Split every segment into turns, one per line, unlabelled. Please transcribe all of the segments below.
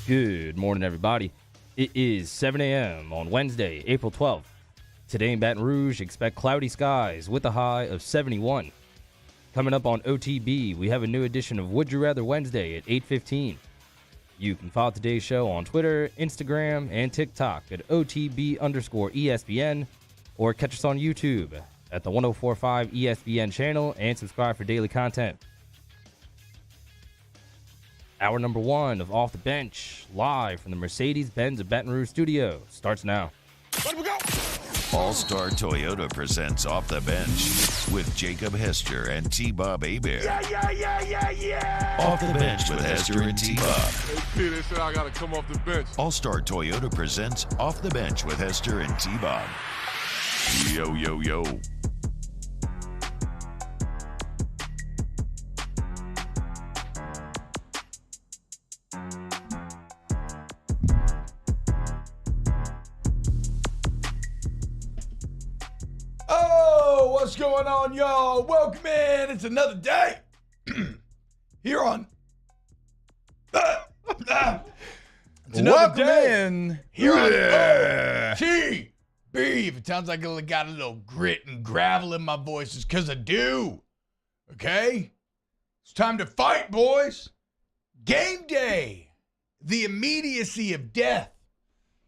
Good morning, everybody. It is 7 a.m. on Wednesday, April 12th. Today in Baton Rouge, expect cloudy skies with a high of 71. Coming up on OTB, we have a new edition of Would You Rather Wednesday at 8:15. You can follow today's show on Twitter, Instagram, and TikTok at OTB_ESPN, or catch us on YouTube at the 1045 ESPN channel and subscribe for daily content. Hour number one of Off the Bench, live from the Mercedes-Benz of Baton Rouge studio, starts now.
Let me go!
All-Star Toyota presents Off the Bench with Jacob Hester and T-Bob Hebert.
Yeah!
Off the Bench with Hester and T-Bob.
Hey, P, they said I gotta come off the bench.
All-Star Toyota presents Off the Bench with Hester and T-Bob. Yo, yo, yo.
Oh, what's going on, y'all? Welcome in. It's another day here on. It's another day here on OTB. If it sounds like I got a little grit and gravel in my voice, it's because I do. Okay? It's time to fight, boys. Game day. The immediacy of death.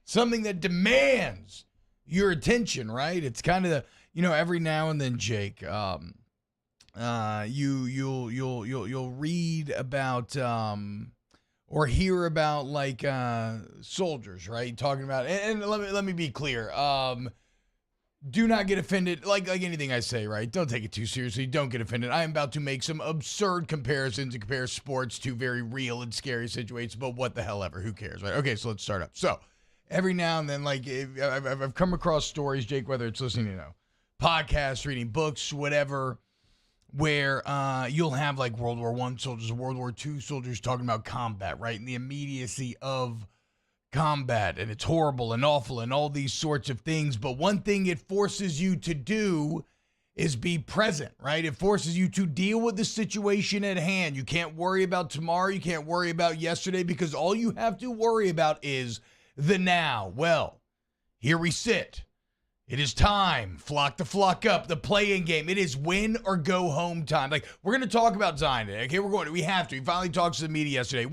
Something that demands your attention, right? It's kind of the, every now and then, Jake, you'll read about or hear about like soldiers, right? Talking about, and let me be clear. Do not get offended, like anything I say, right? Don't take it too seriously. Don't get offended. I am about to make some absurd comparisons and compare sports to very real and scary situations, but what the hell ever, who cares, right? Okay, so let's start up. So every now and then, like I've come across stories, Jake, whether it's listening to podcasts, reading books, whatever, where you'll have like World War I soldiers, World War II soldiers talking about combat, right? And the immediacy of combat, and it's horrible and awful and all these sorts of things. But one thing it forces you to do is be present, right? It forces you to deal with the situation at hand. You can't worry about tomorrow. You can't worry about yesterday, because all you have to worry about is the now. Well, here we sit. It is time. Flock to flock up. The play-in game. It is win or go home time. Like, we're going to talk about Zion today. Okay, we have to. We finally talked to the media yesterday,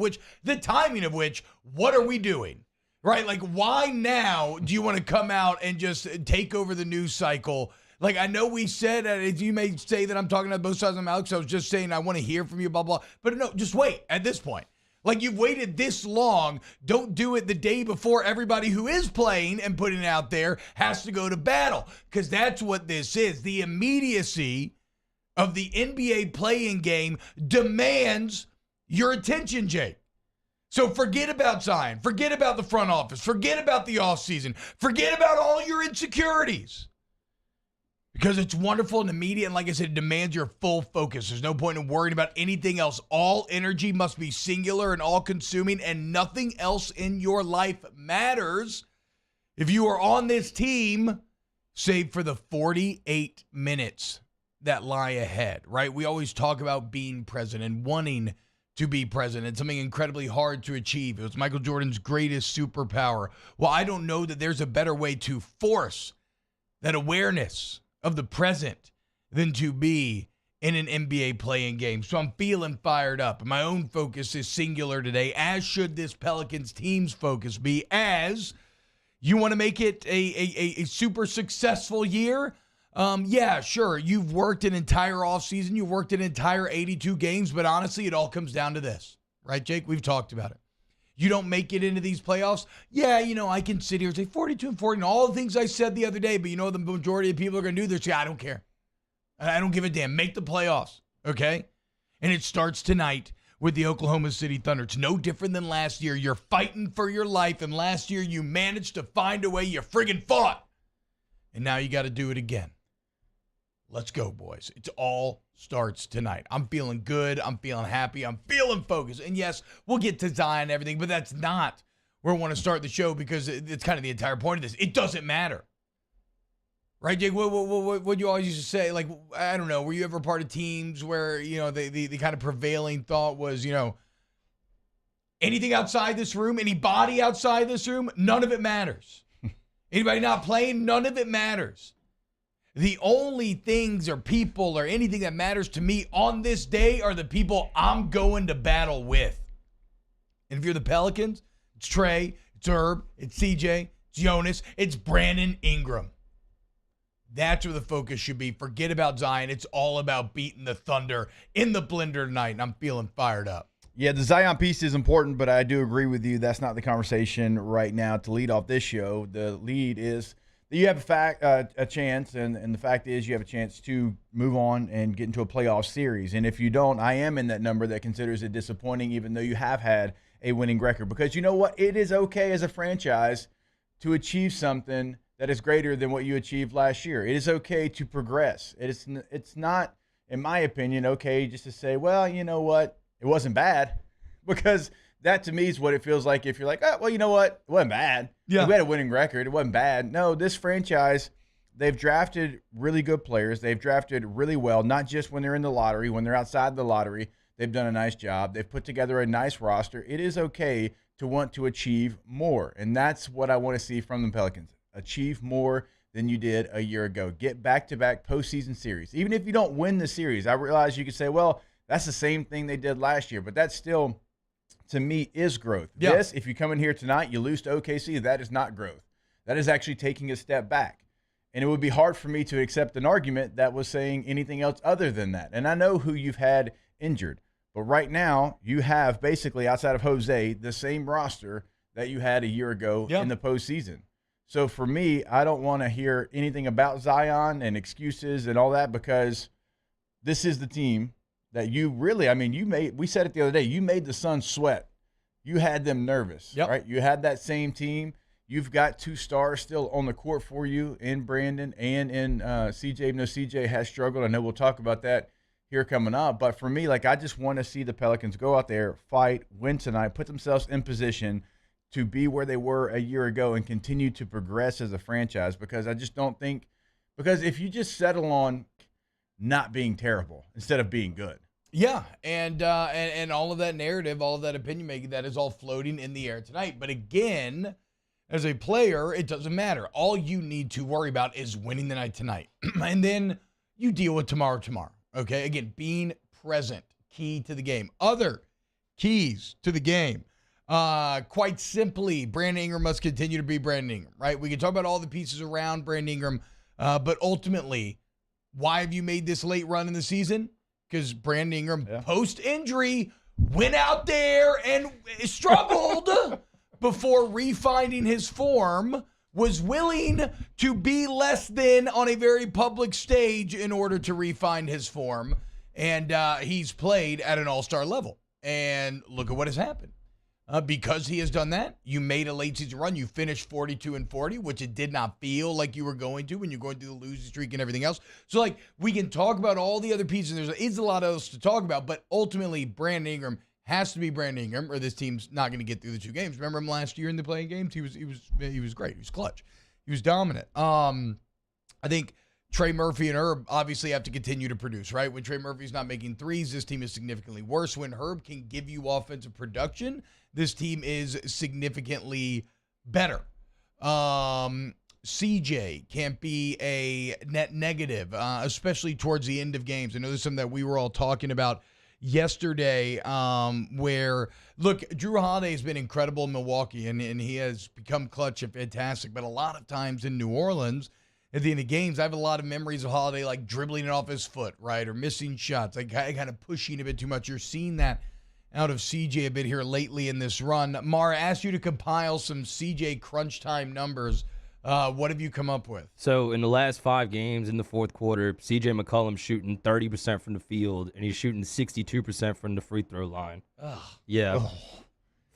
the timing of which, what are we doing? Right? Like, why now do you want to come out and just take over the news cycle? Like, I know we said, you may say that I'm talking about both sides of the mouth, because I was just saying I want to hear from you, blah, blah. But no, just wait at this point. Like, you've waited this long. Don't do it the day before everybody who is playing and putting it out there has to go to battle, because that's what this is. The immediacy of the NBA play-in game demands your attention, Jake. So forget about Zion. Forget about the front office. Forget about the offseason. Forget about all your insecurities. Because it's wonderful and immediate, and like I said, it demands your full focus. There's no point in worrying about anything else. All energy must be singular and all-consuming, and nothing else in your life matters if you are on this team, save for the 48 minutes that lie ahead, right? We always talk about being present and wanting to be present. It's something incredibly hard to achieve. It was Michael Jordan's greatest superpower. Well, I don't know that there's a better way to force that awareness of the present than to be in an NBA play-in game. So I'm feeling fired up. My own focus is singular today, as should this Pelicans team's focus be, as you want to make it a super successful year. Yeah, sure. You've worked an entire offseason. You've worked an entire 82 games, but honestly, it all comes down to this. Right, Jake? We've talked about it. You don't make it into these playoffs. Yeah, I can sit here and say 42 and 40 and all the things I said the other day, but the majority of people are going to do this. Yeah, I don't care. I don't give a damn. Make the playoffs, okay? And it starts tonight with the Oklahoma City Thunder. It's no different than last year. You're fighting for your life, and last year you managed to find a way. You friggin' fought. And now you got to do it again. Let's go, boys. It all starts tonight. I'm feeling good. I'm feeling happy. I'm feeling focused. And yes, we'll get to Zion and everything, but that's not where I want to start the show, because it's kind of the entire point of this. It doesn't matter. Right, Jake? What you always used to say, like, I don't know, were you ever part of teams where, the kind of prevailing thought was, Anything outside this room, anybody outside this room, none of it matters. Anybody not playing, none of it matters. The only things or people or anything that matters to me on this day are the people I'm going to battle with. And if you're the Pelicans, it's Trey, it's Herb, it's CJ, it's Jonas, it's Brandon Ingram. That's where the focus should be. Forget about Zion. It's all about beating the Thunder in the blender tonight, and I'm feeling fired up.
Yeah, the Zion piece is important, but I do agree with you. That's not the conversation right now to lead off this show. The lead is that you have a chance, and the fact is you have a chance to move on and get into a playoff series. And if you don't, I am in that number that considers it disappointing, even though you have had a winning record. Because you know what? It is okay as a franchise to achieve something that is greater than what you achieved last year. It is okay to progress. It's not, in my opinion, okay just to say, well, you know what? It wasn't bad, because that to me is what it feels like if you're like, oh, well, you know what? It wasn't bad.
Yeah.
We had a winning record. It wasn't bad. No, this franchise, they've drafted really good players. They've drafted really well, not just when they're in the lottery. When they're outside the lottery, they've done a nice job. They've put together a nice roster. It is okay to want to achieve more, and that's what I want to see from the Pelicans. Achieve more than you did a year ago. Get back-to-back postseason series. Even if you don't win the series, I realize you could say, well, that's the same thing they did last year, but that still, to me, is growth.
Yeah.
This, if you come in here tonight, you lose to OKC, that is not growth. That is actually taking a step back. And it would be hard for me to accept an argument that was saying anything else other than that. And I know who you've had injured, but right now you have basically, outside of Jose, the same roster that you had a year ago in the postseason. So for me, I don't want to hear anything about Zion and excuses and all that, because this is the team that you really, I mean, we said it the other day, you made the Suns sweat. You had them nervous, right? You had that same team. You've got two stars still on the court for you in Brandon and in CJ, even though CJ has struggled. I know we'll talk about that here coming up. But for me, like, I just want to see the Pelicans go out there, fight, win tonight, put themselves in position to be where they were a year ago and continue to progress as a franchise, because I just don't think – because if you just settle on – not being terrible instead of being good.
Yeah, and all of that narrative, all of that opinion making, that is all floating in the air tonight. But again, as a player, it doesn't matter. All you need to worry about is winning the night tonight. And then you deal with tomorrow. Okay? Again, being present, key to the game. Other keys to the game. Quite simply, Brandon Ingram must continue to be Brandon Ingram, right? We can talk about all the pieces around Brandon Ingram, but ultimately, why have you made this late run in the season? Because Brandon Ingram, post-injury, went out there and struggled before refinding his form, was willing to be less than on a very public stage in order to refine his form, and he's played at an all-star level. And look at what has happened. Because he has done that, you made a late season run. You finished 42-40, which it did not feel like you were going to when you're going through the losing streak and everything else. So, like, we can talk about all the other pieces. There is a lot else to talk about, but ultimately, Brandon Ingram has to be Brandon Ingram, or this team's not going to get through the two games. Remember him last year in the playing games? He was great. He was clutch. He was dominant. I think Trey Murphy and Herb obviously have to continue to produce, right? When Trey Murphy's not making threes, this team is significantly worse. When Herb can give you offensive production, this team is significantly better. CJ can't be a net negative, especially towards the end of games. I know there's something that we were all talking about yesterday where, look, Drew Holiday has been incredible in Milwaukee, and he has become clutch and fantastic. But a lot of times in New Orleans, at the end of games, I have a lot of memories of Holiday like dribbling it off his foot, right, or missing shots, like kind of pushing a bit too much. You're seeing that out of CJ a bit here lately in this run. Mara, asked you to compile some CJ crunch time numbers. What have you come up with?
So in the last 5 games in the fourth quarter, CJ McCollum's shooting 30% from the field, and he's shooting 62% from the free throw line.
Ugh.
Yeah.
Oh.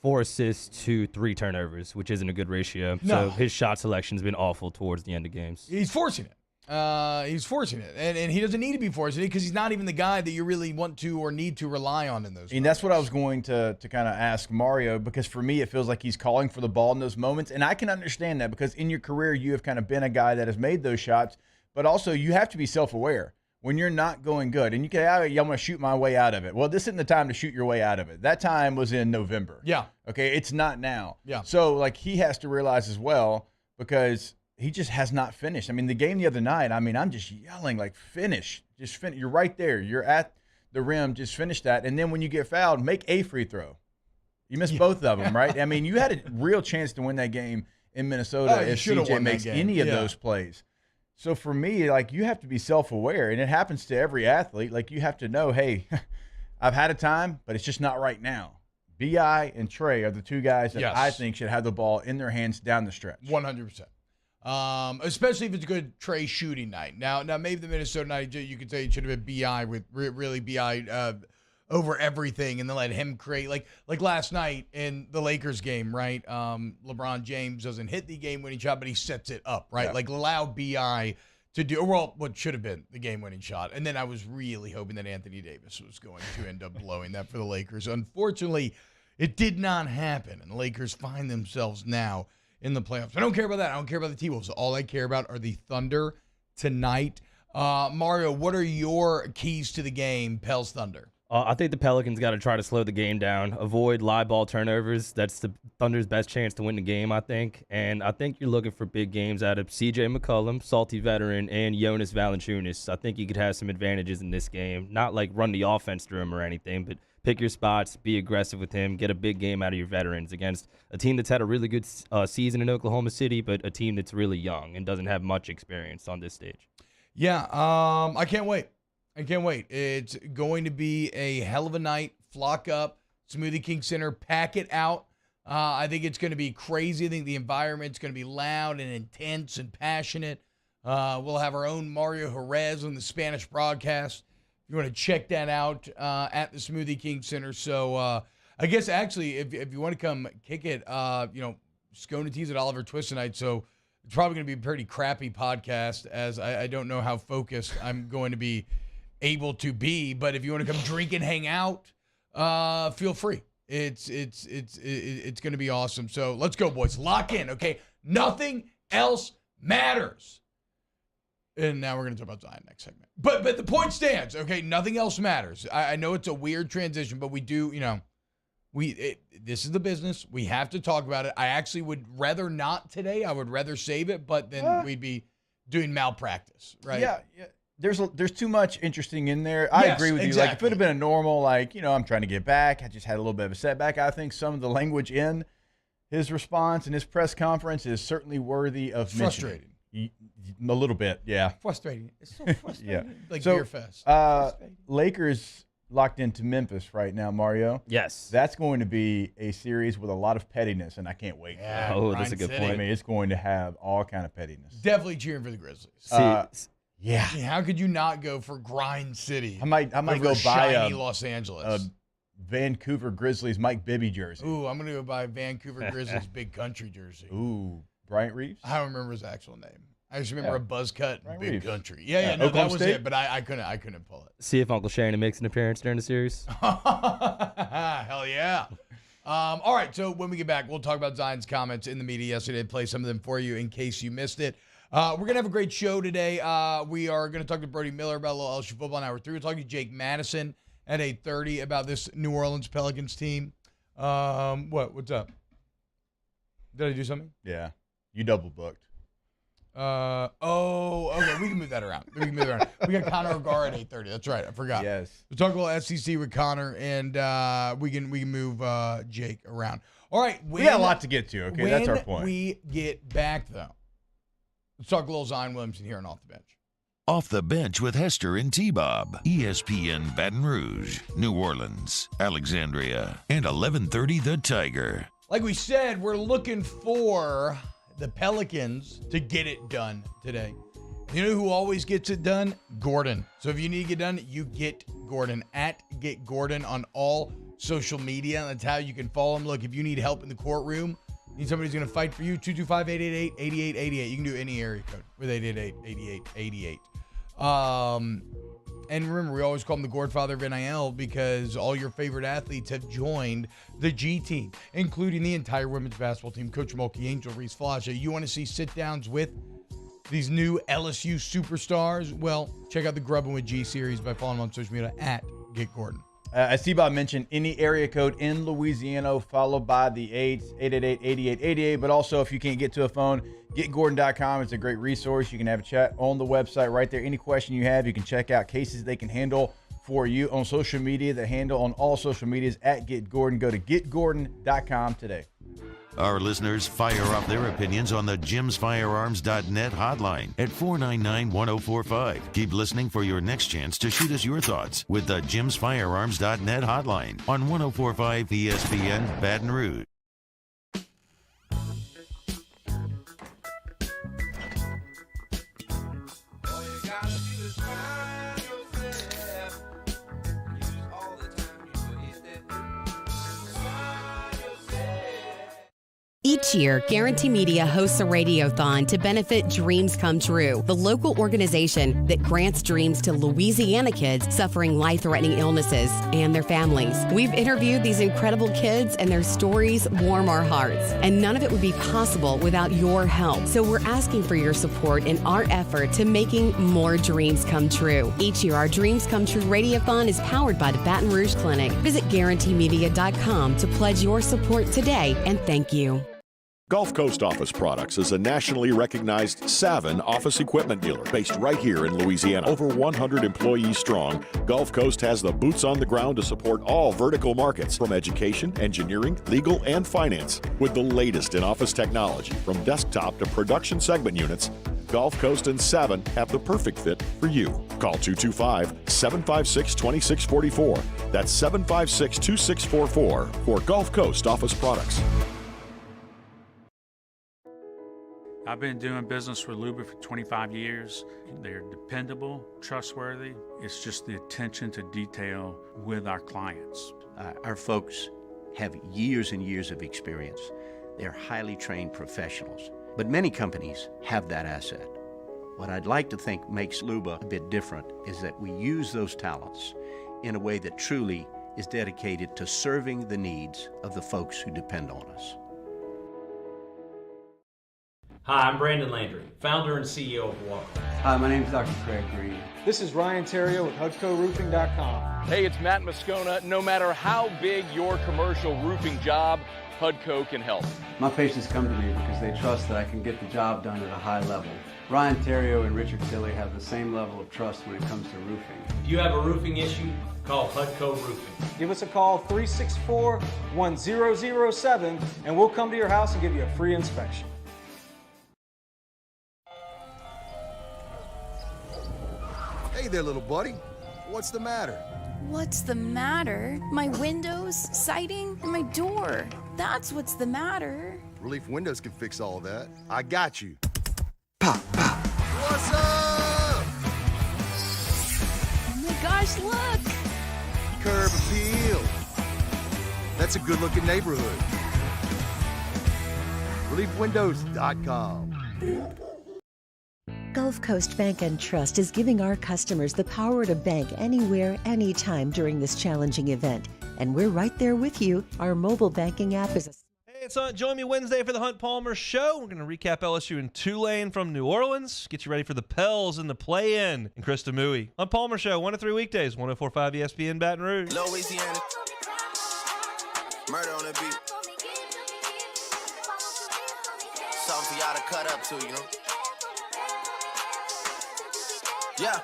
4 assists to 3 turnovers, which isn't a good ratio.
No.
So his shot selection's been awful towards the end of games.
He's forcing it. And he doesn't need to be forcing it because he's not even the guy that you really want to or need to rely on in those moments.
And that's what I was going to kind of ask Mario, because for me it feels like he's calling for the ball in those moments. And I can understand that because in your career you have kind of been a guy that has made those shots, but also you have to be self-aware. when you're not going good, and you can, I'm going to shoot my way out of it. Well, this isn't the time to shoot your way out of it. That time was in November.
Yeah.
Okay, it's not now.
Yeah.
So, like, he has to realize as well, because he just has not finished. I mean, the game the other night, I mean, I'm just yelling, like, finish. Just finish. You're right there. You're at the rim. Just finish that. And then when you get fouled, make a free throw. You missed both of them, right? I mean, you had a real chance to win that game in Minnesota if CJ makes any of those plays. So for me, like, you have to be self-aware, and it happens to every athlete. Like, you have to know, hey, I've had a time, but it's just not right now. B.I. and Trey are the two guys that I think should have the ball in their hands down the stretch.
100%. Especially if it's a good Trey shooting night. Now maybe the Minnesota night, you could say it should have been B.I. with really B.I. Over everything, and then let him create like last night in the Lakers game, right? LeBron James doesn't hit the game-winning shot, but he sets it up, right?
Yeah.
Like, allow B.I. to do, well, what should have been the game-winning shot. And then I was really hoping that Anthony Davis was going to end up blowing that for the Lakers. Unfortunately, it did not happen, and the Lakers find themselves now in the playoffs. I don't care about that. I don't care about the T-Wolves. All I care about are the Thunder tonight. Mario, what are your keys to the game, Pels Thunder?
I think the Pelicans got to try to slow the game down, avoid live ball turnovers. That's the Thunder's best chance to win the game, I think. And I think you're looking for big games out of C.J. McCollum, salty veteran, and Jonas Valanciunas. I think you could have some advantages in this game. Not like run the offense through him or anything, but pick your spots, be aggressive with him, get a big game out of your veterans against a team that's had a really good season in Oklahoma City, but a team that's really young and doesn't have much experience on this stage.
Yeah, I can't wait. It's going to be a hell of a night. Flock up, Smoothie King Center, pack it out. I think it's going to be crazy. I think the environment's going to be loud and intense and passionate. We'll have our own Mario Jerez on the Spanish broadcast. If you want to check that out at the Smoothie King Center. So I guess actually, if you want to come kick it, Scone and Teas at Oliver Twist tonight. So it's probably going to be a pretty crappy podcast, as I don't know how focused I'm going to be able to be. But if you want to come drink and hang out, feel free. It's going to be awesome. So let's go, boys. Lock in, okay? Nothing else matters. And now we're going to talk about Zion next segment. But the point stands, okay? Nothing else matters. I know it's a weird transition, but we do, this is the business. We have to talk about it. I actually would rather not today. I would rather save it, but then we'd be doing malpractice, right?
Yeah. There's too much interesting in there. I agree with you. Like, if it would have been a normal, I'm trying to get back, I just had a little bit of a setback. I think some of the language in his response and his press conference is certainly worthy of
frustrating.
A little bit, yeah.
Frustrating. It's so frustrating.
Yeah.
Like Beer Fest.
Lakers locked into Memphis right now, Mario.
Yes.
That's going to be a series with a lot of pettiness, and I can't wait.
Yeah,
that's a good point.
I mean, it's going to have all kind of pettiness.
Definitely cheering for the Grizzlies.
Yeah.
How could you not go for Grind City?
I might go buy
shiny Los Angeles.
A Vancouver Grizzlies Mike Bibby jersey.
Ooh, I'm going to go buy Vancouver Grizzlies Big Country jersey.
Ooh, Bryant Reeves?
I don't remember his actual name. I just remember a buzz cut Big
Reeves.
Country. Yeah, no, that was State? It, but I couldn't pull it.
See if Uncle Shannon makes an appearance during the series.
Hell yeah. All right, so when we get back, we'll talk about Zion's comments in the media yesterday, play some of them for you in case you missed it. We're going to have a great show today. We are going to talk to Brody Miller about a little LSU football in hour 3. We'll talk to Jake Madison at 8:30 about this New Orleans Pelicans team. What's up? Did I do something?
Yeah. You double booked.
Okay. We can move that around. We got Connor O'Gara at 8:30. That's right. I forgot.
Yes.
We'll talk a little SEC with Connor, and we can move Jake around. All right.
We got a lot to get to. Okay, that's our point.
When we get back, though, let's talk a little Zion Williamson here and off the bench.
Off the Bench with Hester and T-Bob. ESPN Baton Rouge, New Orleans, Alexandria, and 1130 The Tiger.
Like we said, we're looking for the Pelicans to get it done today. You know who always gets it done? Gordon. So if you need to get done, you get Gordon at Get Gordon on all social media. That's how you can follow him. Look, if you need help in the courtroom, need somebody who's going to fight for you, 225-888-8888. You can do any area code with 888-8888. And remember, we always call him the Godfather of NIL because all your favorite athletes have joined the G team, including the entire women's basketball team. Coach Mulkey, Angel Reese, Flasha. You want to see sit-downs with these new LSU superstars? Well, check out the Grubbin' with G series by following him on social media at Get Gordon.
As T-Bob mentioned, any area code in Louisiana followed by the 888-8888. But also, if you can't get to a phone, getgordon.com. It's a great resource. You can have a chat on the website right there. Any question you have, you can check out cases they can handle for you on social media. The handle on all social medias at Get Gordon. Go to getgordon.com today.
Our listeners fire off their opinions on the jimsfirearms.net hotline at 499-1045. Keep listening for your next chance to shoot us your thoughts with the jimsfirearms.net hotline on 1045 ESPN Baton Rouge.
Each year, Guarantee Media hosts a radiothon to benefit Dreams Come True, the local organization that grants dreams to Louisiana kids suffering life-threatening illnesses and their families. We've interviewed these incredible kids, and their stories warm our hearts. And none of it would be possible without your help. So we're asking for your support in our effort to making more dreams come true. Each year, our Dreams Come True radiothon is powered by the Baton Rouge Clinic. Visit GuaranteeMedia.com to pledge your support today, and thank you.
Gulf Coast Office Products is a nationally recognized Savin office equipment dealer based right here in Louisiana. Over 100 employees strong, Gulf Coast has the boots on the ground to support all vertical markets from education, engineering, legal, and finance. With the latest in office technology from desktop to production segment units, Gulf Coast and Savin have the perfect fit for you. Call 225-756-2644. That's 756-2644 for Gulf Coast Office Products.
I've been doing business with Luba for 25 years. They're dependable, trustworthy. It's just the attention to detail with our clients.
Our folks have years and years of experience. They're highly trained professionals, but many companies have that asset. What I'd like to think makes Luba a bit different is that we use those talents in a way that truly is dedicated to serving the needs of the folks who depend on us.
Hi, I'm Brandon Landry, founder and CEO of Walker.
Hi, my name is Dr. Craig Green.
This is Ryan Terrio with HUDCORoofing.com.
Hey, it's Matt Moscona. No matter how big your commercial roofing job, HUDCO can help.
My patients come to me because they trust that I can get the job done at a high level. Ryan Terrio and Richard Tilley have the same level of trust when it comes to roofing.
If you have a roofing issue, call HUDCO Roofing.
Give us a call, 364-1007, and we'll come to your house and give you a free inspection.
Hey there, little buddy. What's the matter?
What's the matter? My windows, siding, and my door. That's what's the matter.
Relief Windows can fix all of that. I got you. Pop, pop. What's up?
Oh my gosh, look!
Curb appeal. That's a good-looking neighborhood. ReliefWindows.com.
Gulf Coast Bank and Trust is giving our customers the power to bank anywhere, anytime during this challenging event. And we're right there with you. Our mobile banking app is a...
Hey, it's on. Join me Wednesday for the Hunt Palmer Show. We're going to recap LSU and Tulane from New Orleans. Get you ready for the Pels in the play-in and Chris Demouy. Hunt Palmer Show, 1 to 3 weekdays, 104.5 ESPN Baton Rouge.
Louisiana. Murder on the beat. Something for y'all to cut up to, you know? Yeah.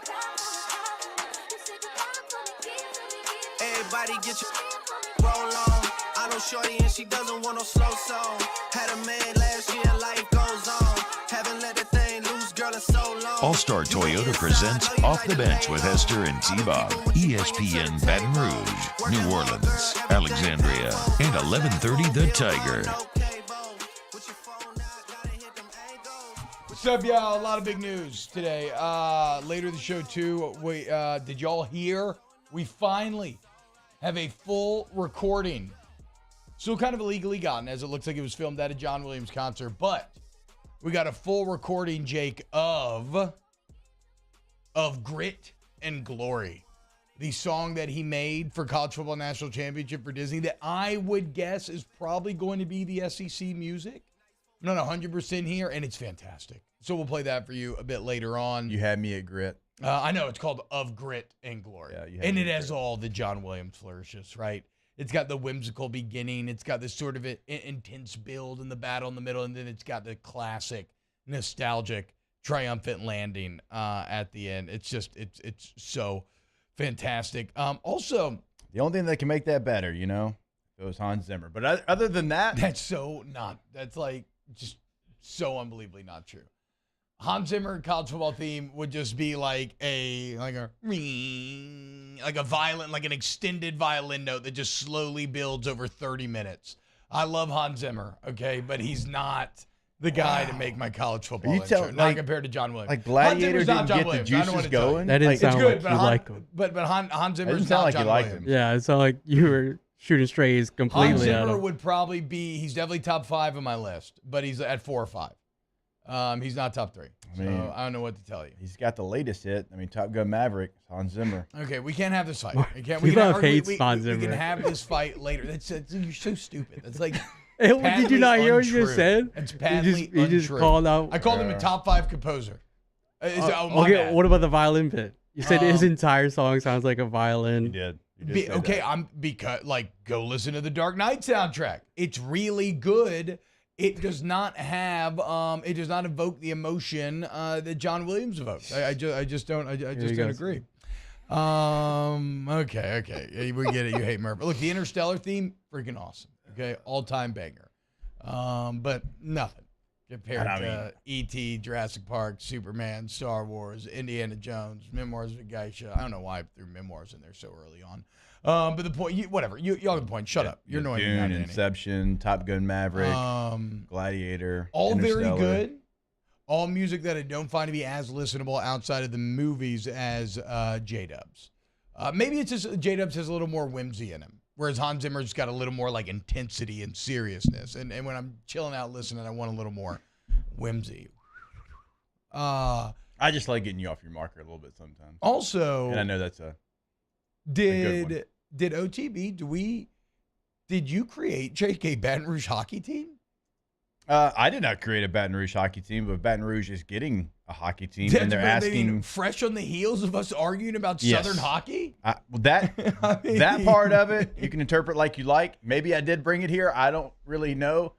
Everybody get your roll on. I know shorty and she doesn't want no slow song. Had a man last year, life goes on. Haven't let the thing loose, girl, it's so long.
All-Star Toyota presents Off the Bench with Hester and T-Bob. ESPN Baton Rouge, New Orleans, Alexandria, and 1130 The Tiger.
What's up, y'all? A lot of big news today. Later in the show, too, did y'all hear? We finally have a full recording. Still kind of illegally gotten, as it looks like it was filmed at a John Williams concert. But we got a full recording, Jake, of Grit and Glory. The song that he made for College Football National Championship for Disney that I would guess is probably going to be the SEC music. I'm not 100% here, and it's fantastic. So we'll play that for you a bit later on.
You had me at Grit.
I know, it's called Of Grit and Glory.
Yeah,
and it has all the John Williams flourishes, right? It's got the whimsical beginning. It's got this sort of intense build in the battle in the middle, and then it's got the classic, nostalgic, triumphant landing at the end. It's just, it's so fantastic. Also,
the only thing that can make that better, you know, it was Hans Zimmer. But other than that,
that's like just so unbelievably not true. Hans Zimmer college football theme would just be like a violin, like an extended violin note that just slowly builds over 30 minutes. I love Hans Zimmer, okay, but he's not the guy to make my college football intro. Not compared to John Williams.
Like Gladiator didn't get the juices going.
That didn't sound like you like him.
But Hans Zimmer's
sound
not
like
John
you liked
Williams.
him.
Yeah, it sounded like you were shooting strays completely.
Hans
out
Zimmer
of
would probably be, he's definitely top 5 on my list, but he's at 4 or 5. He's not top 3. So I don't know what to tell you.
He's got the latest hit. I mean, Top Gun Maverick, Hans Zimmer.
Okay, we can't have this fight. We can have this fight later. You're so stupid. That's like
did you not hear what you just said?
It's patently
you just called out.
I called him a top 5 composer.
Okay, what about the violin bit? You said his entire song sounds like a violin.
You did.
Go listen to the Dark Knight soundtrack. It's really good. It does not have, it does not evoke the emotion that John Williams evokes. I just don't agree. Okay. We get it. You hate Murphy. Look, the Interstellar theme, freaking awesome. Okay, all-time banger. But nothing compared to E.T., Jurassic Park, Superman, Star Wars, Indiana Jones, Memoirs of a Geisha. I don't know why I threw Memoirs in there so early on. But the point, you have the point. Shut up. You're annoying me.
Dune, Inception, Top Gun Maverick, Gladiator,
all very
Interstellar.
good. All music that I don't find to be as listenable outside of the movies as J-Dubs. Maybe it's just J-Dubs has a little more whimsy in him, whereas Hans Zimmer's got a little more like intensity and seriousness. And when I'm chilling out listening, I want a little more whimsy.
I just like getting you off your marker a little bit sometimes.
Also,
and I know that's a
Did OTB, did you create JK Baton Rouge hockey team?
I did not create a Baton Rouge hockey team, but Baton Rouge is getting a hockey team, and they're asking.
Fresh on the heels of us arguing about Southern hockey?
That part of it, you can interpret like you like. Maybe I did bring it here. I don't really know.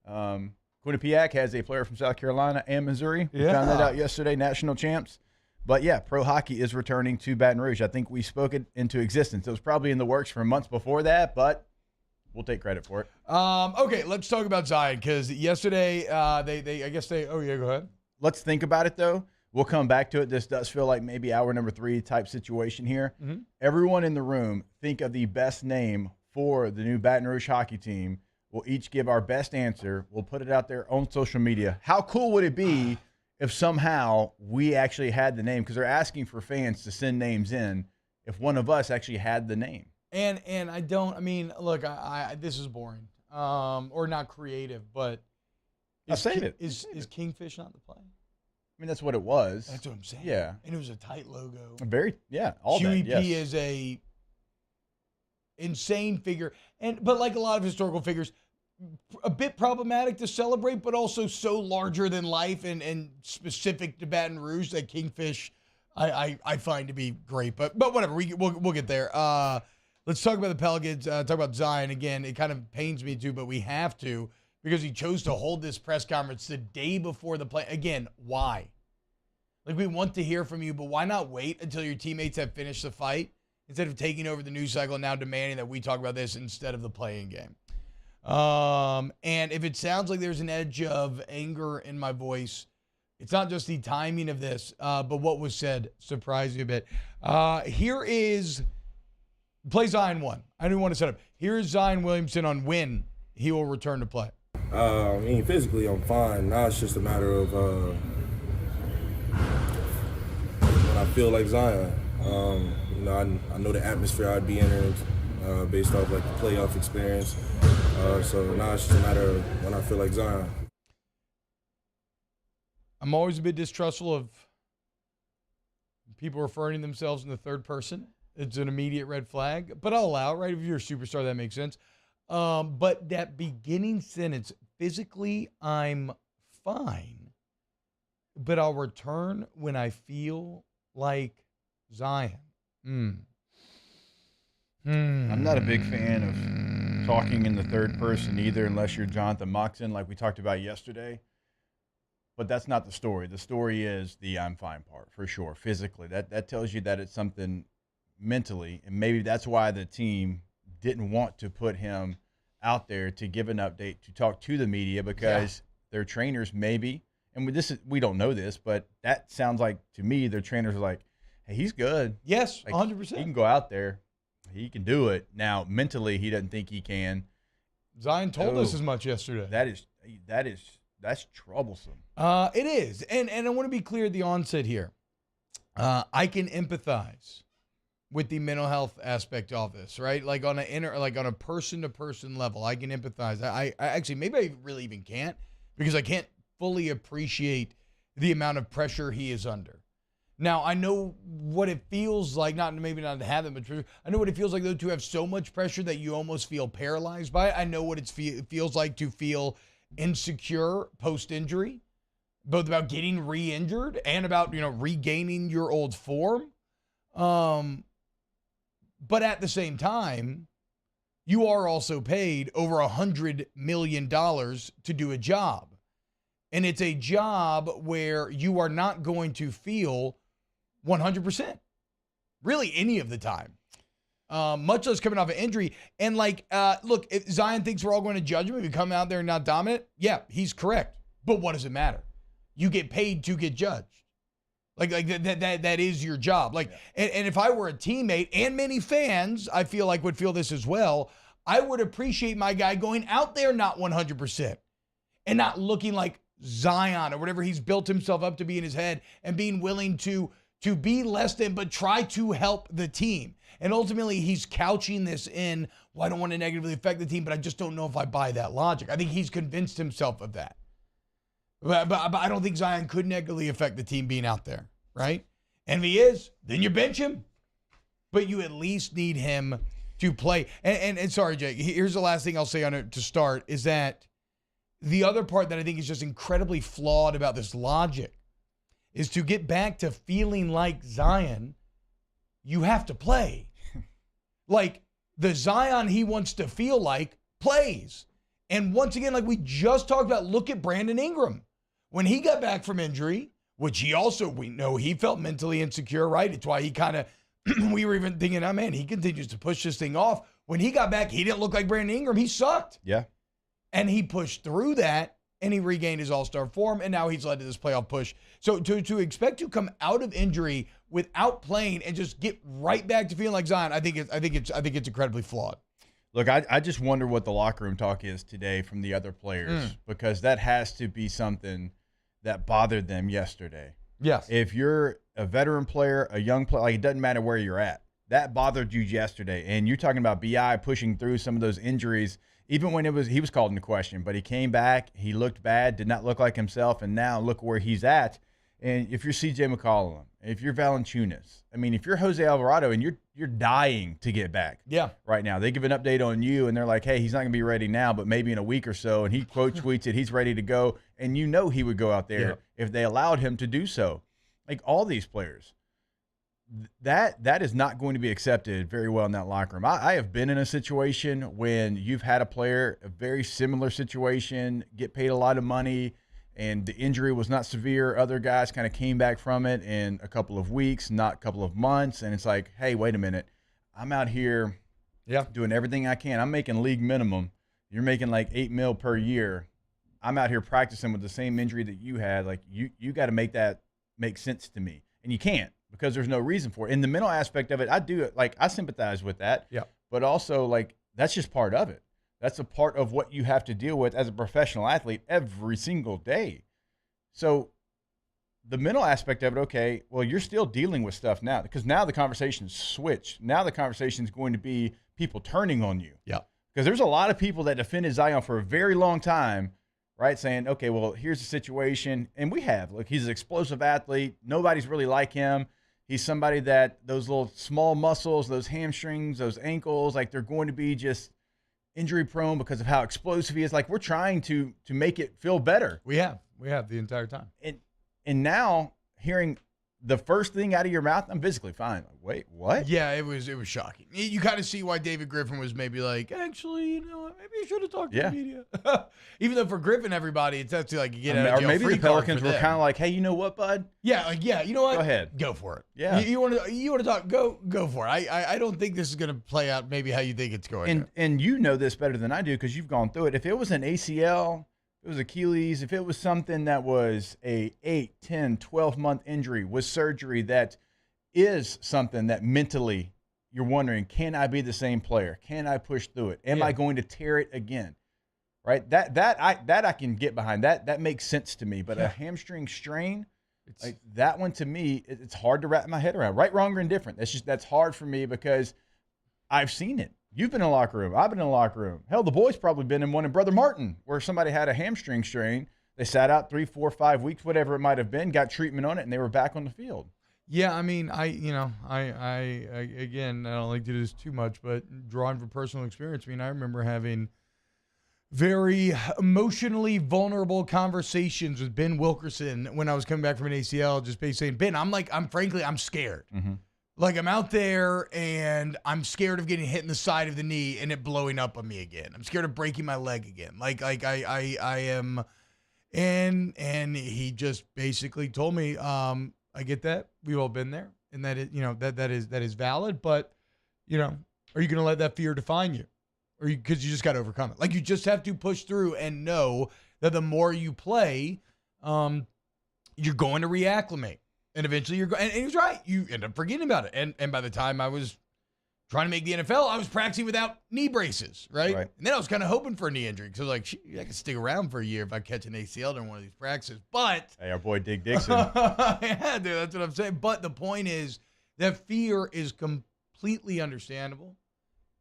Quinnipiac has a player from South Carolina and Missouri. We found that out yesterday, national champs. But yeah, pro hockey is returning to Baton Rouge. I think we spoke it into existence. It was probably in the works for months before that, but we'll take credit for it.
Okay, let's talk about Zion, because yesterday go ahead.
Let's think about it, though. We'll come back to it. This does feel like maybe hour number 3 type situation here.
Mm-hmm.
Everyone in the room, think of the best name for the new Baton Rouge hockey team. We'll each give our best answer. We'll put it out there on social media. How cool would it be if somehow we actually had the name? Because they're asking for fans to send names in. If one of us actually had the name.
And look, this is boring or not creative, but
I'll save it.
Is Kingfish not the play?
I mean, that's what it was.
That's what I'm saying.
Yeah.
And it was a tight logo.
All
QEP
that, yes.
is a insane figure. But like a lot of historical figures, a bit problematic to celebrate, but also so larger than life and specific to Baton Rouge that Kingfish I find to be great. But whatever, we'll get there. Let's talk about the Pelicans, talk about Zion. Again, it kind of pains me to, but we have to, because he chose to hold this press conference the day before the play. Again, why? Like, we want to hear from you, but why not wait until your teammates have finished the fight instead of taking over the news cycle and now demanding that we talk about this instead of the play-in game? And if it sounds like there's an edge of anger in my voice, it's not just the timing of this, but what was said surprised me a bit. Here is play Zion 1. I didn't want to set up. Here is Zion Williamson on when he will return to play.
Physically I'm fine. Now it's just a matter of when I feel like Zion. I know the atmosphere I'd be in based off like the playoff experience. So now it's just a matter of when I feel like Zion.
I'm always a bit distrustful of people referring to themselves in the third person. It's an immediate red flag, but I'll allow it, right? If you're a superstar, that makes sense. But that beginning sentence, physically I'm fine, but I'll return when I feel like Zion.
I'm not a big fan of talking in the third person either, unless you're Jonathan Moxon, like we talked about yesterday. But that's not the story. The story is the I'm fine part, for sure, physically. That tells you that it's something mentally, and maybe that's why the team didn't want to put him out there to give an update, to talk to the media, because their trainers maybe, and we don't know this, but that sounds like, to me, their trainers are like, hey, he's good.
Yes,
like,
100%.
He can go out there. He can do it. Now, mentally, he doesn't think he can.
Zion told us as much yesterday.
That's troublesome.
It is. And I want to be clear at the onset here. I can empathize with the mental health aspect of this, right? Like on a person-to-person level, I can empathize. I actually, maybe I really even can't, because I can't fully appreciate the amount of pressure he is under. Now, I know what it feels like, maybe not to have that much pressure. I know what it feels like, though, to have so much pressure that you almost feel paralyzed by it. I know what it feels like to feel insecure post-injury, both about getting re-injured and about, regaining your old form. But at the same time, you are also paid over $100 million to do a job. And it's a job where you are not going to feel 100%, really any of the time, much less coming off an injury. And look, if Zion thinks we're all going to judge him if he come out there and not dominant, yeah, he's correct. But what does it matter? You get paid to get judged. That is your job. And if I were a teammate, and many fans, I feel like would feel this as well, I would appreciate my guy going out there not 100% and not looking like Zion or whatever he's built himself up to be in his head, and being willing to be less than, but try to help the team. And ultimately, he's couching this in, well, I don't want to negatively affect the team, but I just don't know if I buy that logic. I think he's convinced himself of that. But I don't think Zion could negatively affect the team being out there, right? And if he is, then you bench him. But you at least need him to play. And sorry, Jake, here's the last thing I'll say on it to start, is that the other part that I think is just incredibly flawed about this logic is, to get back to feeling like Zion, you have to play. Like, the Zion he wants to feel like plays. And once again, like we just talked about, look at Brandon Ingram. When he got back from injury, which we know he felt mentally insecure, right? It's why he kind of, we were even thinking, oh man, he continues to push this thing off. When he got back, he didn't look like Brandon Ingram. He sucked.
Yeah.
And he pushed through that, and he regained his all-star form, and now he's led to this playoff push. So to expect to come out of injury without playing and just get right back to feeling like Zion, I think it's incredibly flawed.
Look, I just wonder what the locker room talk is today from the other players, because that has to be something that bothered them yesterday.
Yes.
If you're a veteran player, a young player, it doesn't matter where you're at. That bothered you yesterday. And you're talking about BI pushing through some of those injuries, even when he was called into question, but he came back, he looked bad, did not look like himself, and now look where he's at. And if you're CJ McCollum, if you're Valanciunas, if you're Jose Alvarado and you're dying to get back right now, they give an update on you and they're like, hey, he's not going to be ready now, but maybe in a week or so, and he quote tweets it, he's ready to go, and he would go out there if they allowed him to do so. Like all these players, that is not going to be accepted very well in that locker room. I have been in a situation when you've had a player, a very similar situation, get paid a lot of money, and the injury was not severe. Other guys kind of came back from it in a couple of weeks, not a couple of months. And it's like, hey, wait a minute. I'm out here doing everything I can. I'm making league minimum. You're making like $8 million per year. I'm out here practicing with the same injury that you had. Like you got to make that make sense to me. And you can't, because there's no reason for it. In the mental aspect of it, I sympathize with that.
Yeah.
But also, that's just part of it. That's a part of what you have to deal with as a professional athlete every single day. So the mental aspect of it, okay, well, you're still dealing with stuff now, because now the conversation's switched. Now the conversation's going to be people turning on you.
Yeah.
Because there's a lot of people that defended Zion for a very long time, right, saying, okay, well, here's the situation. And look, he's an explosive athlete. Nobody's really like him. He's somebody that those little small muscles, those hamstrings, those ankles, they're going to be just injury prone because of how explosive he is. Like, we're trying to make it feel better.
We have the entire time.
And now hearing the first thing out of your mouth, I'm physically fine. Like, wait, what?
Yeah, it was shocking. You kind of see why David Griffin was maybe like, actually, you know what, maybe you should have talked to the media. Even though for Griffin, everybody, it's actually like you get out of jail
or maybe
free
the Pelicans
card
were kind of like, hey, you know what, bud?
Yeah, you know what?
Go ahead.
Go for it.
Yeah.
You want to talk, go for it. I don't think this is going to play out maybe how you think it's going.
And you know this better than I do because you've gone through it. If it was an ACL, if it was Achilles, if it was something that was a 8, 10, 12-month injury with surgery that is something that mentally you're wondering, can I be the same player? Can I push through it? Am I going to tear it again? Right? That I can get behind. That makes sense to me. But a hamstring strain, like that one to me, it's hard to wrap my head around. Right, wrong, or indifferent. That's hard for me because I've seen it. You've been in the locker room. I've been in the locker room. Hell, the boys probably been in one in Brother Martin where somebody had a hamstring strain. They sat out 3, 4, 5 weeks, whatever it might have been, got treatment on it, and they were back on the field.
Yeah, I mean, I again, I don't like to do this too much, but drawing from personal experience, I mean, I remember having very emotionally vulnerable conversations with Ben Wilkerson when I was coming back from an ACL, just basically saying, Ben, I'm scared.
Mm-hmm.
Like, I'm out there and I'm scared of getting hit in the side of the knee and it blowing up on me again. I'm scared of breaking my leg again. Like I am, and he just basically told me, I get that. We've all been there, and that is, that is valid. But, are you going to let that fear define you, or because you just got to overcome it? Like, you just have to push through and know that the more you play, you're going to reacclimate. And eventually you're going, and he was right. You end up forgetting about it. And by the time I was trying to make the NFL, I was practicing without knee braces, right? And then I was kind of hoping for a knee injury because I was like, I could stick around for a year if I catch an ACL during one of these practices. But
hey, our boy Dick Dixon.
Yeah, dude, that's what I'm saying. But the point is that fear is completely understandable,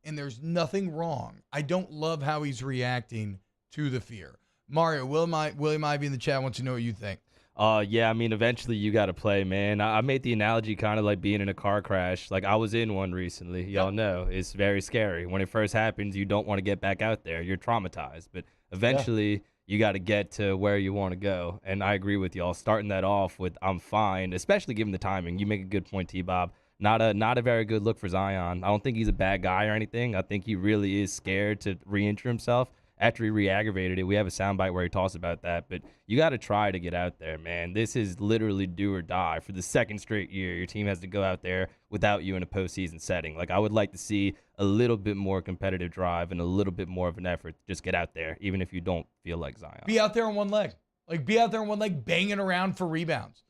and there's nothing wrong. I don't love how he's reacting to the fear. Mario, William Ivy in the chat wants to know what you think.
Yeah, I mean, eventually you got to play, man. I made the analogy kind of like being in a car crash. Like, I was in one recently. Y'all know it's very scary. When it first happens, you don't want to get back out there. You're traumatized. But eventually you got to get to where you want to go. And I agree with y'all. Starting that off with I'm fine, especially given the timing. You make a good point, T-Bob. Not a very good look for Zion. I don't think he's a bad guy or anything. I think he really is scared to re-injure himself. After he re-aggravated it, we have a soundbite where he talks about that. But you got to try to get out there, man. This is literally do or die. For the second straight year, your team has to go out there without you in a postseason setting. Like, I would like to see a little bit more competitive drive and a little bit more of an effort. Just get out there, even if you don't feel like Zion.
Be out there on one leg. Like, be out there on one leg banging around for rebounds.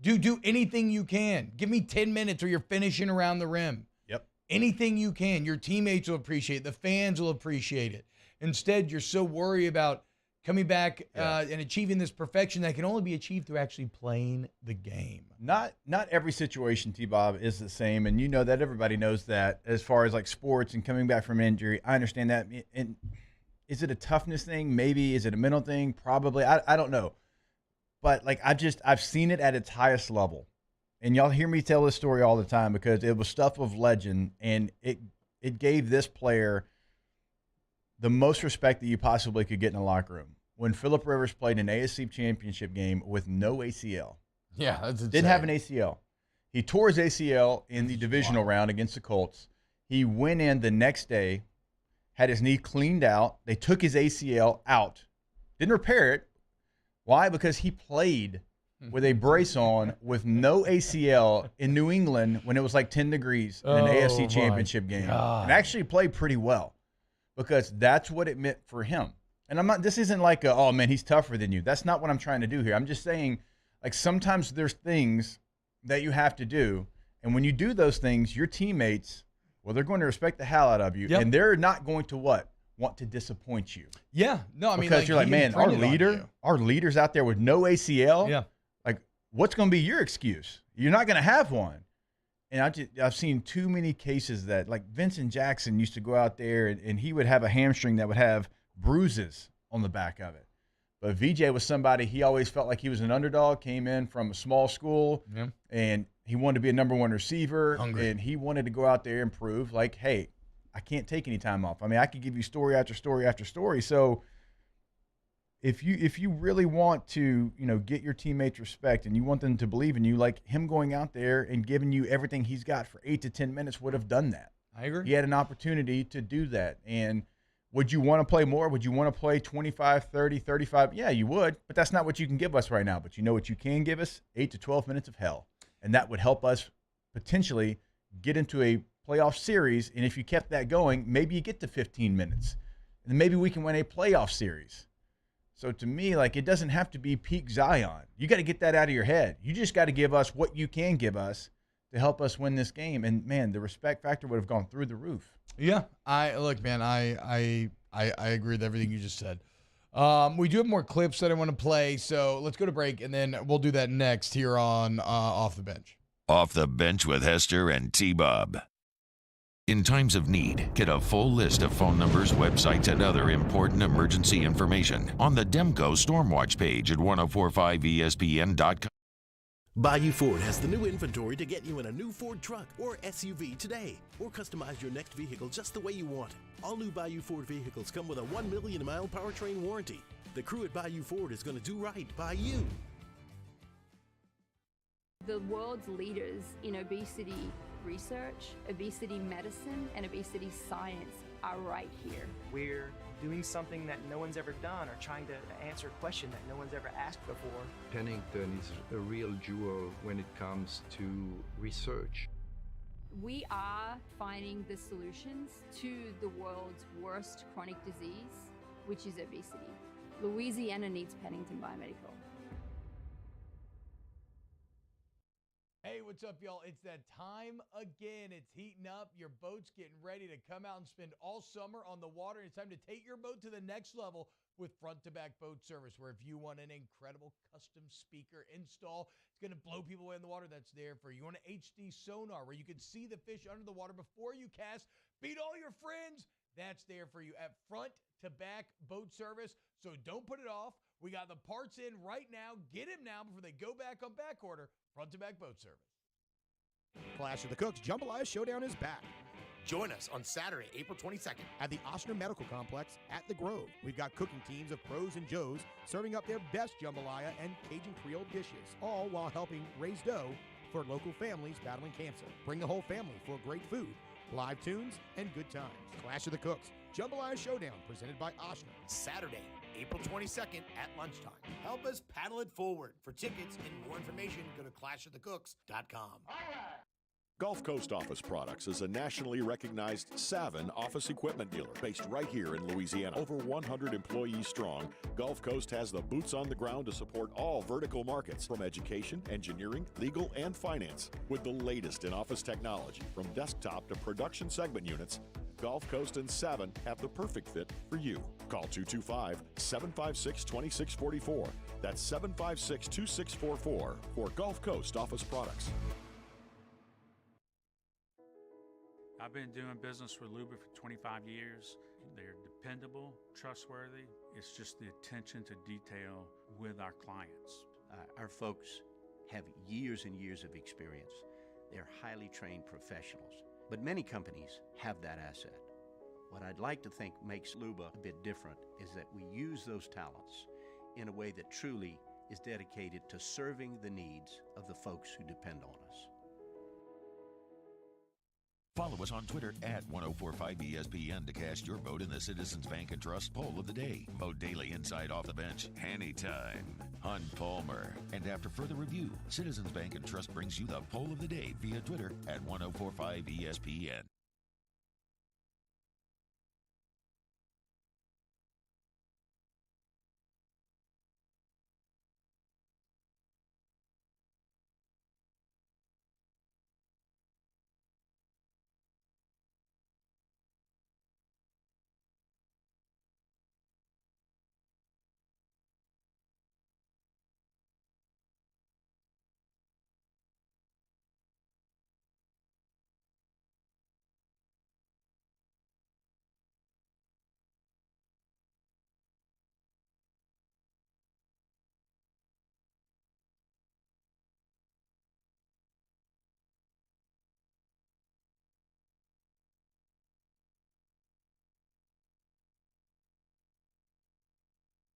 Do anything you can. Give me 10 minutes or you're finishing around the rim.
Yep.
Anything you can. Your teammates will appreciate it. The fans will appreciate it. Instead, you're so worried about coming back and achieving this perfection that can only be achieved through actually playing the game.
Not every situation, T-Bob, is the same, and you know that. Everybody knows that. As far as like sports and coming back from injury, I understand that. And is it a toughness thing? Maybe. Is it a mental thing? Probably. I don't know. But like I've seen it at its highest level, and y'all hear me tell this story all the time because it was stuff of legend, and it gave this player the most respect that you possibly could get in a locker room. When Phillip Rivers played an AFC championship game with no ACL.
Yeah, that's insane.
Didn't have an ACL. He tore his ACL in the divisional round against the Colts. He went in the next day, had his knee cleaned out. They took his ACL out. Didn't repair it. Why? Because he played with a brace on with no ACL in New England when it was like 10 degrees in an AFC championship game.
God.
And actually played pretty well. Because that's what it meant for him. And this isn't like, oh, man, he's tougher than you. That's not what I'm trying to do here. I'm just saying, like, sometimes there's things that you have to do. And when you do those things, your teammates, well, they're going to respect the hell out of you.
Yep.
And they're not going to what? Want to disappoint you.
Yeah. No, I mean,
because you're like, man, our leader's out there with no ACL.
Yeah.
Like, what's going to be your excuse? You're not going to have one. And I've seen too many cases that, like Vincent Jackson used to go out there and he would have a hamstring that would have bruises on the back of it. But VJ was somebody, he always felt like he was an underdog, came in from a small school, and he wanted to be a number one receiver, and he wanted to go out there and prove, like, hey, I can't take any time off. I mean, I could give you story after story after story. So if you really want to, get your teammates respect and you want them to believe in you, like him going out there and giving you everything he's got for 8 to 10 minutes would have done that.
I agree.
He had an opportunity to do that. And would you want to play more? Would you want to play 25, 30, 35? Yeah, you would, but that's not what you can give us right now. But you know what you can give us? 8 to 12 minutes of hell. And that would help us potentially get into a playoff series. And if you kept that going, maybe you get to 15 minutes. And maybe we can win a playoff series. So to me, like, it doesn't have to be peak Zion. You got to get that out of your head. You just got to give us what you can give us to help us win this game. And man, the respect factor would have gone through the roof.
Yeah, I agree with everything you just said. We do have more clips that I want to play, so let's go to break, and then we'll do that next here on Off the Bench.
Off the Bench with Hester and T-Bob. In times of need, get a full list of phone numbers, websites, and other important emergency information on the Demco Stormwatch page at 1045ESPN.com.
Bayou Ford has the new inventory to get you in a new Ford truck or SUV today, or customize your next vehicle just the way you want it. All new Bayou Ford vehicles come with a 1 million mile powertrain warranty. The crew at Bayou Ford is going to do right by you.
The world's leaders in obesity research, obesity medicine, and obesity science are right here.
We're doing something that no one's ever done, or trying to answer a question that no one's ever asked before.
Pennington is a real jewel when it comes to research.
We are finding the solutions to the world's worst chronic disease, which is obesity. Louisiana needs Pennington Biomedical.
Hey, what's up, y'all? It's that time again. It's heating up. Your boat's getting ready to come out and spend all summer on the water. It's time to take your boat to the next level with front-to-back boat service, where if you want an incredible custom speaker install, it's going to blow people away in the water, that's there for you. You want an HD sonar where you can see the fish under the water before you cast, beat all your friends, that's there for you at front-to-back boat service. So don't put it off. We got the parts in right now. Get them now before they go back on back order. Front-to-back boat service.
Clash of the Cooks Jambalaya Showdown is back. Join us on Saturday, April 22nd at the Ochsner Medical Complex at The Grove. We've got cooking teams of pros and joes serving up their best jambalaya and Cajun Creole dishes, all while helping raise dough for local families battling cancer. Bring the whole family for great food, live tunes, and good times. Clash of the Cooks Jambalaya Showdown presented by Ochsner. Saturday, April 22nd at lunchtime. Help us paddle it forward. For tickets and more information, go to clashofthecooks.com.
Gulf Coast Office Products is a nationally recognized Savin office equipment dealer based right here in Louisiana. Over 100 employees strong, Gulf Coast has the boots on the ground to support all vertical markets, from education, engineering, legal, and finance. With the latest in office technology, from desktop to production segment units, Gulf Coast and Savin have the perfect fit for you. Call 225-756-2644. That's 756-2644 for Gulf Coast Office Products.
I've been doing business with Luba for 25 years. They're dependable, trustworthy. It's just the attention to detail with our clients.
Our folks have years and years of experience. They're highly trained professionals, but many companies have that asset. What I'd like to think makes Luba a bit different is that we use those talents in a way that truly is dedicated to serving the needs of the folks who depend on us.
Follow us on Twitter at 1045ESPN to cast your vote in the Citizens Bank and Trust Poll of the Day. Vote daily inside Off the Bench, anytime. Hunt Palmer. And after further review, Citizens Bank and Trust brings you the Poll of the Day via Twitter at 1045ESPN.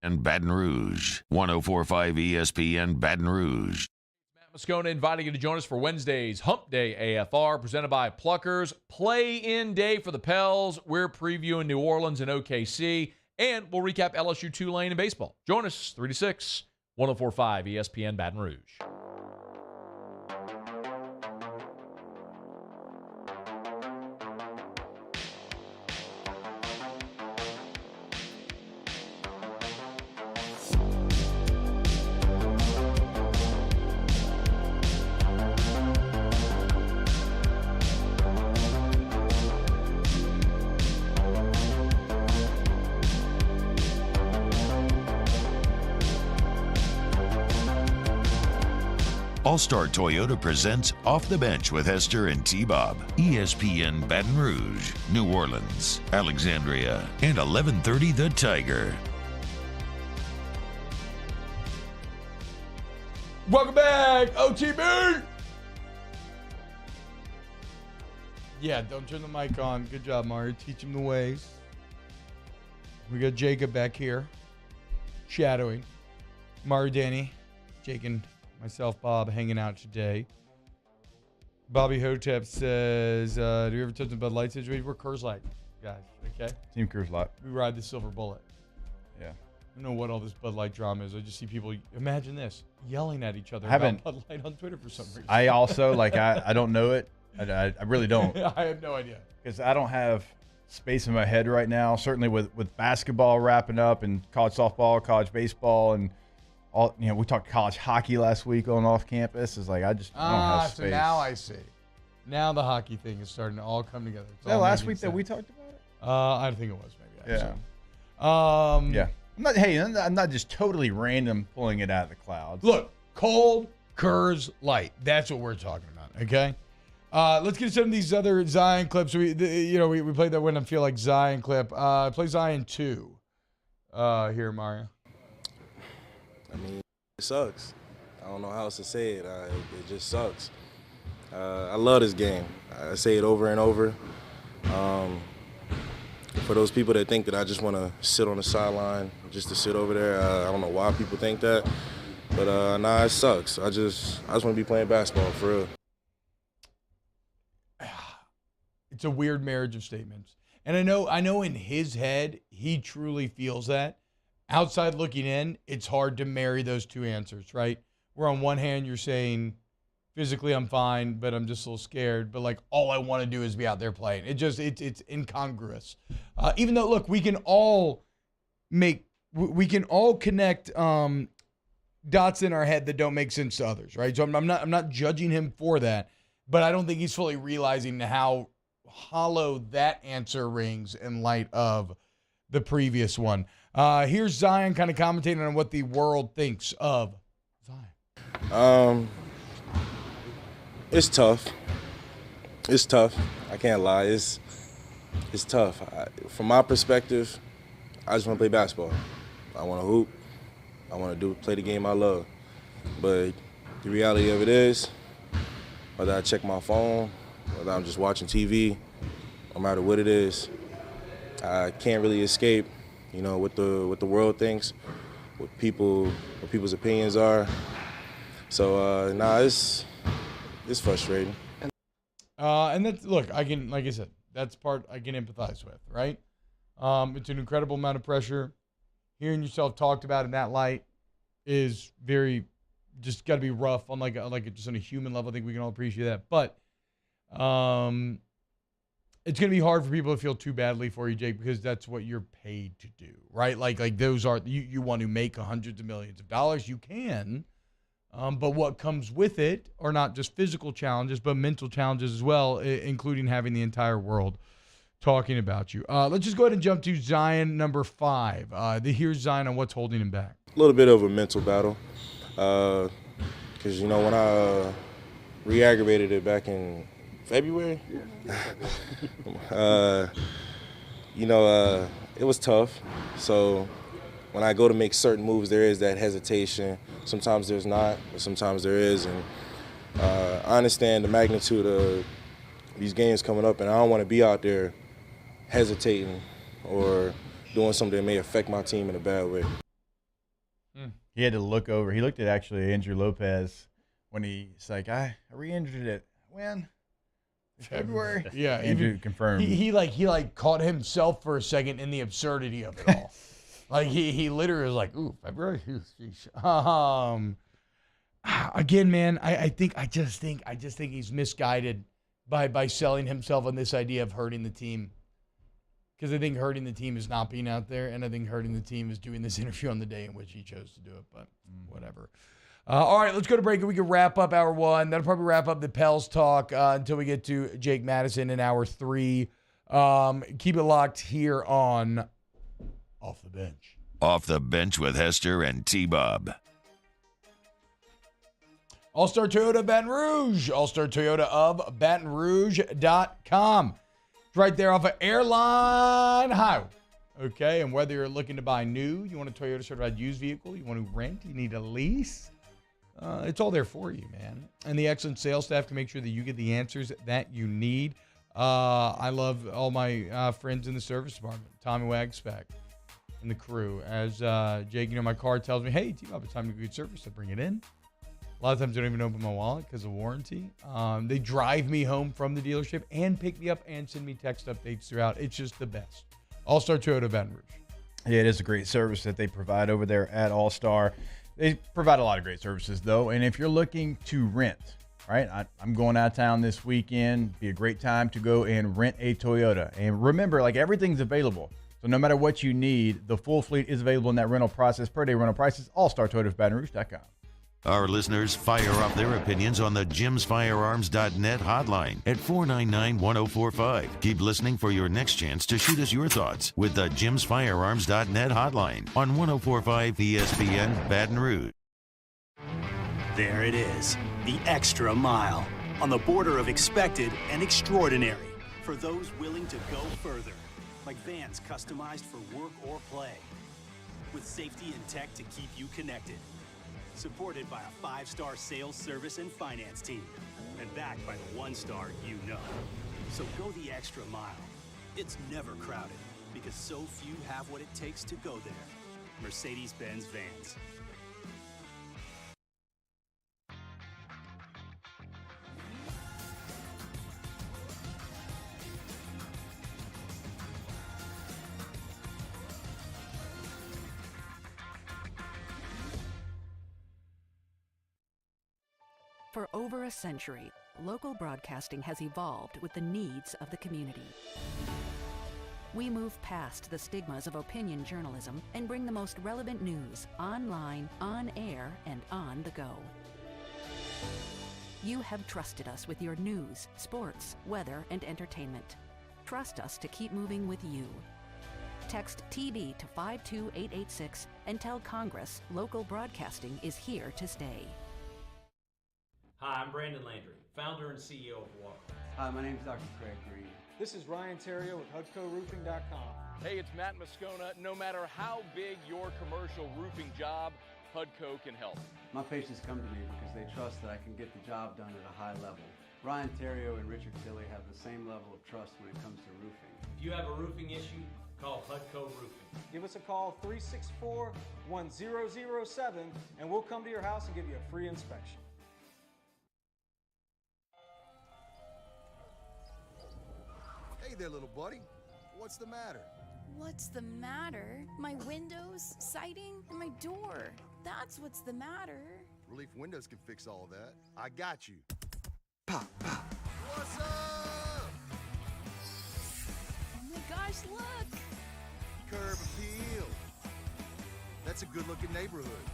and Baton Rouge. 104.5 ESPN Baton Rouge.
Moscona inviting you to join us for Wednesday's Hump Day AFR, presented by Pluckers. Play-in day for the Pels. We're previewing New Orleans and OKC, and we'll recap LSU Tulane and baseball. Join us 3 to 6, 104.5 ESPN Baton Rouge.
All-Star Toyota presents Off the Bench with Hester and T-Bob. ESPN Baton Rouge, New Orleans, Alexandria, and 1130 The Tiger.
Welcome back, OTB! Yeah, don't turn the mic on. Good job, Mario. Teach him the ways. We got Jacob back here, shadowing. Mario, Danny, Jake, and myself, Bob, hanging out today. Bobby Hotep says, do you ever touch the Bud Light situation? We're Coors Light guys, okay?
Team Coors Light.
We ride the silver bullet.
Yeah.
I don't know what all this Bud Light drama is. I just see people, imagine this, yelling at each other
Haven't-
about Bud Light on Twitter for some reason.
I also, I don't know it. I really don't.
I have no idea.
Because I don't have space in my head right now. Certainly with basketball wrapping up and college softball, college baseball, and all, we talked college hockey last week on off campus. It's like I don't have space.
So now I see. Now the hockey thing is starting to all come together. It's
Is that
all
last
making
week that
sense.
we talked about it?
I think it was maybe.
Yeah.
Actually.
Yeah. I'm not just totally random pulling it out of the clouds.
Look, cold Coors Light. That's what we're talking about. Okay. Let's get some of these other Zion clips. We played that When I Feel Like Zion clip. Play Zion 2 here, Mario.
I mean, it sucks. I don't know how else to say it. It just sucks. I love this game. I say it over and over. For those people that think that I just want to sit on the sideline, just to sit over there, I don't know why people think that. But it sucks. I just want to be playing basketball for real.
It's a weird marriage of statements. And I know in his head, he truly feels that. Outside looking in, it's hard to marry those two answers, right? Where on one hand, you're saying, physically I'm fine, but I'm just a little scared. But like, all I want to do is be out there playing. It's incongruous. Even though, look, we can all connect dots in our head that don't make sense to others, right? So I'm not judging him for that, but I don't think he's fully realizing how hollow that answer rings in light of the previous one. Here's Zion kind of commentating on what the world thinks of Zion.
It's tough. It's tough. I can't lie. It's tough. From my perspective, I just want to play basketball. I want to hoop. I want to play the game I love. But the reality of it is, whether I check my phone, whether I'm just watching TV, no matter what it is, I can't really escape, what the world thinks, what people's opinions are. So it's frustrating.
And that's, look, like I said, that's part I can empathize with, right? It's an incredible amount of pressure. Hearing yourself talked about in that light is just got to be rough on just on a human level. I think we can all appreciate that. But it's going to be hard for people to feel too badly for you, Jake, because that's what you're paid to do, right? Like those are, you want to make hundreds of millions of dollars. You can. But what comes with it are not just physical challenges, but mental challenges as well, including having the entire world talking about you. Let's just go ahead and jump to Zion number 5. Here's Zion on what's holding him back.
A little bit of a mental battle. Because, when I re-aggravated it back in February, it was tough. So when I go to make certain moves, there is that hesitation. Sometimes there's not, but sometimes there is. And I understand the magnitude of these games coming up, and I don't want to be out there hesitating or doing something that may affect my team in a bad way.
He had to look over. He looked at actually Andrew Lopez when he's like, I re-injured it. When? February?
Yeah.
Andrew confirmed.
He caught himself for a second in the absurdity of it all. Like he literally was like, ooh, February? Again, man, I just think he's misguided by selling himself on this idea of hurting the team. Because I think hurting the team is not being out there, and I think hurting the team is doing this interview on the day in which he chose to do it, but whatever. All right, let's go to break, and we can wrap up hour 1. That'll probably wrap up the Pels talk until we get to Jake Madison in hour 3. Keep it locked here on Off the Bench.
Off the Bench with Hester and T-Bob.
All-Star Toyota Baton Rouge. All-Star Toyota of BatonRouge.com. It's right there off of Airline Highway. Okay, and whether you're looking to buy new, you want a Toyota certified used vehicle, you want to rent, you need a lease, it's all there for you, man. And the excellent sales staff can make sure that you get the answers that you need. I love all my friends in the service department, Tommy Wagspec and the crew. As Jake, my car tells me, hey, T-Bob, it's time to get service. I bring it in. A lot of times I don't even open my wallet because of warranty. They drive me home from the dealership and pick me up and send me text updates throughout. It's just the best. All-Star Toyota Baton Rouge.
Yeah, it is a great service that they provide over there at All-Star. They provide a lot of great services, though. And if you're looking to rent, right, I'm going out of town this weekend. Be a great time to go and rent a Toyota. And remember, like, everything's available. So no matter what you need, the full fleet is available in that rental process. Per day rental prices, allstartoyotasbatonrouge.com.
Our listeners fire up their opinions on the jimsfirearms.net hotline at 499-1045. Keep listening for your next chance to shoot us your thoughts with the jimsfirearms.net hotline on 1045 ESPN Baton Rouge.
There it is, the extra mile, on the border of expected and extraordinary, for those willing to go further, like vans customized for work or play, with safety and tech to keep you connected. Supported by a 5-star sales, service, and finance team. And backed by the 1-star you know. So go the extra mile. It's never crowded because so few have what it takes to go there. Mercedes-Benz Vans.
For over a century, local broadcasting has evolved with the needs of the community. We move past the stigmas of opinion journalism and bring the most relevant news online, on air, and on the go. You have trusted us with your news, sports, weather, and entertainment. Trust us to keep moving with you. Text TB to 52886 and tell Congress local broadcasting is here to stay.
Hi, I'm Brandon Landry, founder and CEO of Walker.
Hi, my name is Dr. Craig Green.
This is Ryan Terrio with HUDCORoofing.com.
Hey, it's Matt Moscona. No matter how big your commercial roofing job, HUDCO can help.
My patients come to me because they trust that I can get the job done at a high level. Ryan Terrio and Richard Tilley have the same level of trust when it comes to roofing.
If you have a roofing issue, call HUDCO Roofing.
Give us a call, 364-1007, and we'll come to your house and give you a free inspection.
Hey there, little buddy. What's the matter?
What's the matter? My windows, siding, and my door. That's what's the matter.
Relief Windows can fix all that. I got you. Pop, pop. What's up?
Oh my gosh, look!
Curb appeal. That's a good-looking neighborhood.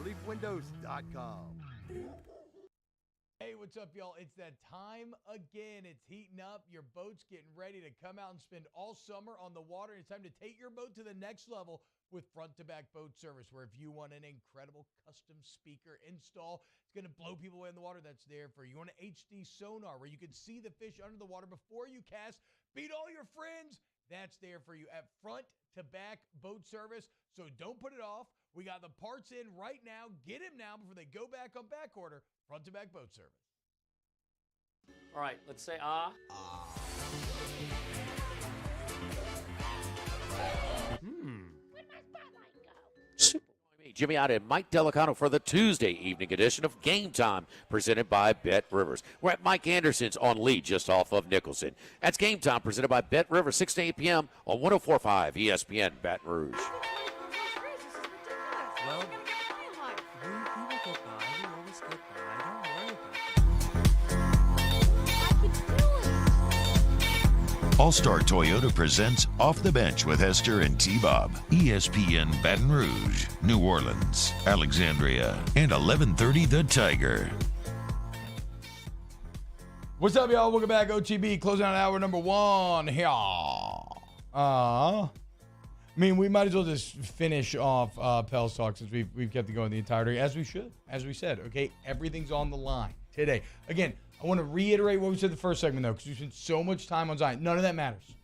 ReliefWindows.com.
Hey, what's up, y'all? It's that time again. It's heating up. Your boat's getting ready to come out and spend all summer on the water. It's time to take your boat to the next level with front-to-back boat service, where if you want an incredible custom speaker install, it's going to blow people away in the water, that's there for you. You want an HD sonar where you can see the fish under the water before you cast, beat all your friends, that's there for you at front-to-back boat service. So don't put it off. We got the parts in right now. Get them now before they go back on back order. Front-to-back boat service.
All right, let's say ah.
Where'd my spotlight go?
Jimmy Otta and Mike Delicano for the Tuesday evening edition of Game Time, presented by Bet Rivers. We're at Mike Anderson's on Lee, just off of Nicholson. That's Game Time, presented by Bet Rivers, 6 to 8 p.m. on 104.5 ESPN Baton Rouge.
Well, we will get by. We always get by. Don't worry about
All-Star Toyota presents Off the Bench with Hester and T-Bob. ESPN Baton Rouge, New Orleans, Alexandria, and 1130 The Tiger.
What's up, y'all? Welcome back. OTB, closing out hour number 1 here. I mean, we might as well just finish off Pels talk since we've kept it going the entire day, as we should, as we said. Okay, everything's on the line today. Again, I want to reiterate what we said the first segment, though, because we spent so much time on Zion. None of that matters.